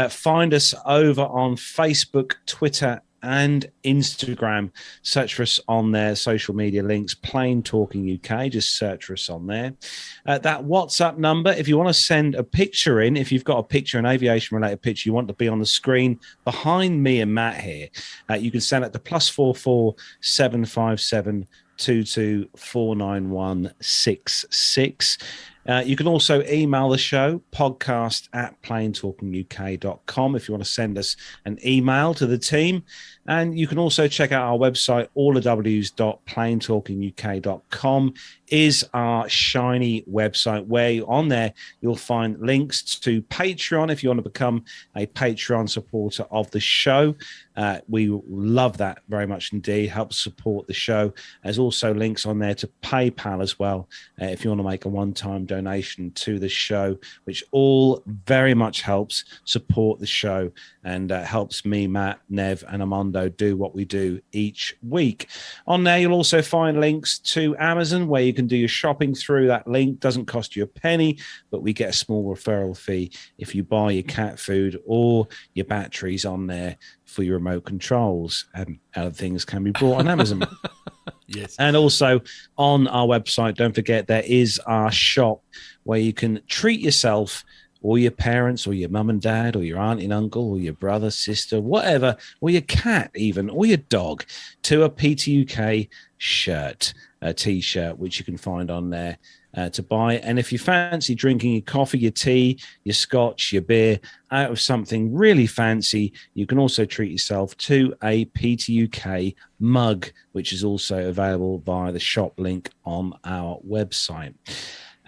Find us over on Facebook, Twitter, and Instagram. Search for us on there. Social media links, Plain Talking UK. Just search for us on there. That WhatsApp number, if you want to send a picture in, if you've got a picture, an aviation related picture you want to be on the screen behind me and Matt here, you can send it to +44 757 2249166. You can also email the show, podcast@plaintalkinguk.com, if you want to send us an email to the team. And you can also check out our website, allthews.plaintalkinguk.com is our shiny website, where on there you'll find links to Patreon if you want to become a Patreon supporter of the show. We love that very much indeed. Helps support the show. There's also links on there to PayPal as well, if you want to make a one-time donation to the show, which all very much helps support the show and helps me, Matt, Nev, and Armando do what we do each week. On there, you'll also find links to Amazon, where you can do your shopping through that link. Doesn't cost you a penny, but we get a small referral fee if you buy your cat food or your batteries on there for your remote controls. And other things can be bought on Amazon. Yes. And also on our website, don't forget, there is our shop where you can treat yourself, or your parents, or your mum and dad, or your aunt and uncle, or your brother, sister, whatever, or your cat even, or your dog, to a PTUK shirt, a t-shirt, which you can find on there to buy. And if you fancy drinking your coffee, your tea, your scotch, your beer out of something really fancy, you can also treat yourself to a PTUK mug, which is also available via the shop link on our website.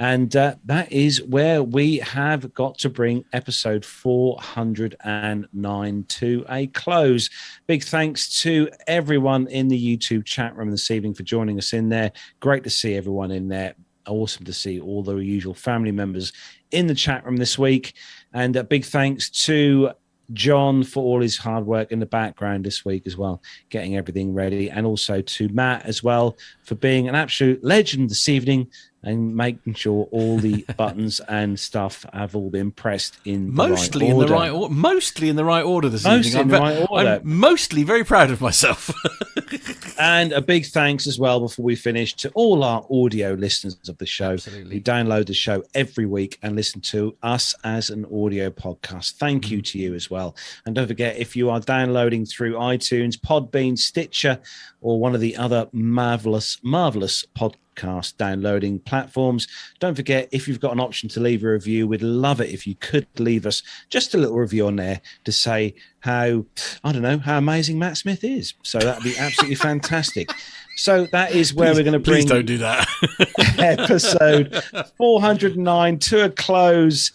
And that is where we have got to bring episode 409 to a close. Big thanks to everyone in the YouTube chat room this evening for joining us in there. Great to see everyone in there. Awesome to see all the usual family members in the chat room this week. And big thanks to John for all his hard work in the background this week as well, getting everything ready. And also to Matt as well for being an absolute legend this evening and making sure all the buttons and stuff have all been pressed in mostly in the right order. Mostly in the right order this evening. I'm mostly very proud of myself. And a big thanks as well, before we finish, to all our audio listeners of the show. Absolutely. Who download the show every week and listen to us as an audio podcast. Thank you to you as well. And don't forget, if you are downloading through iTunes, Podbean, Stitcher, or one of the other marvelous podcast downloading platforms, don't forget, if you've got an option to leave a review, we'd love it if you could leave us just a little review on there to say how amazing Matt Smith is. So that'd be absolutely fantastic. So that is where we're going to bring, please don't do that, episode 409 to a close.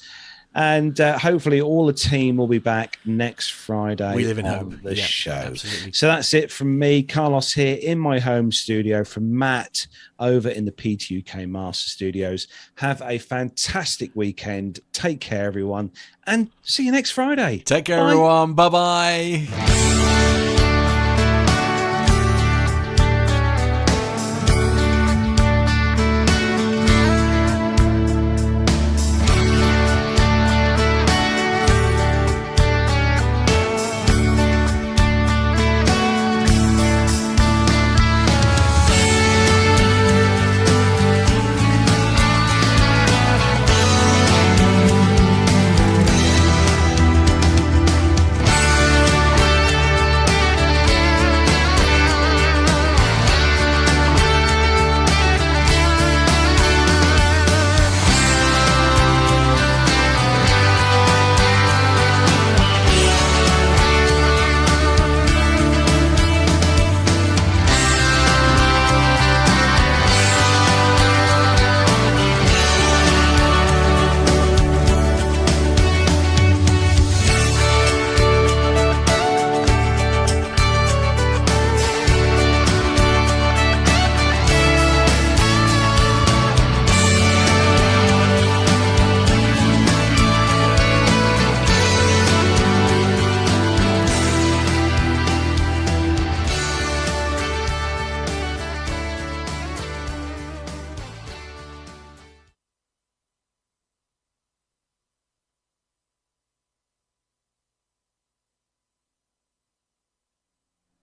And hopefully all the team will be back next Friday. We live in on hope. The show. Absolutely. So that's it from me, Carlos, here in my home studio, from Matt over in the PTUK Master Studios. Have a fantastic weekend. Take care, everyone, and see you next Friday. Take care, everyone. Bye-bye.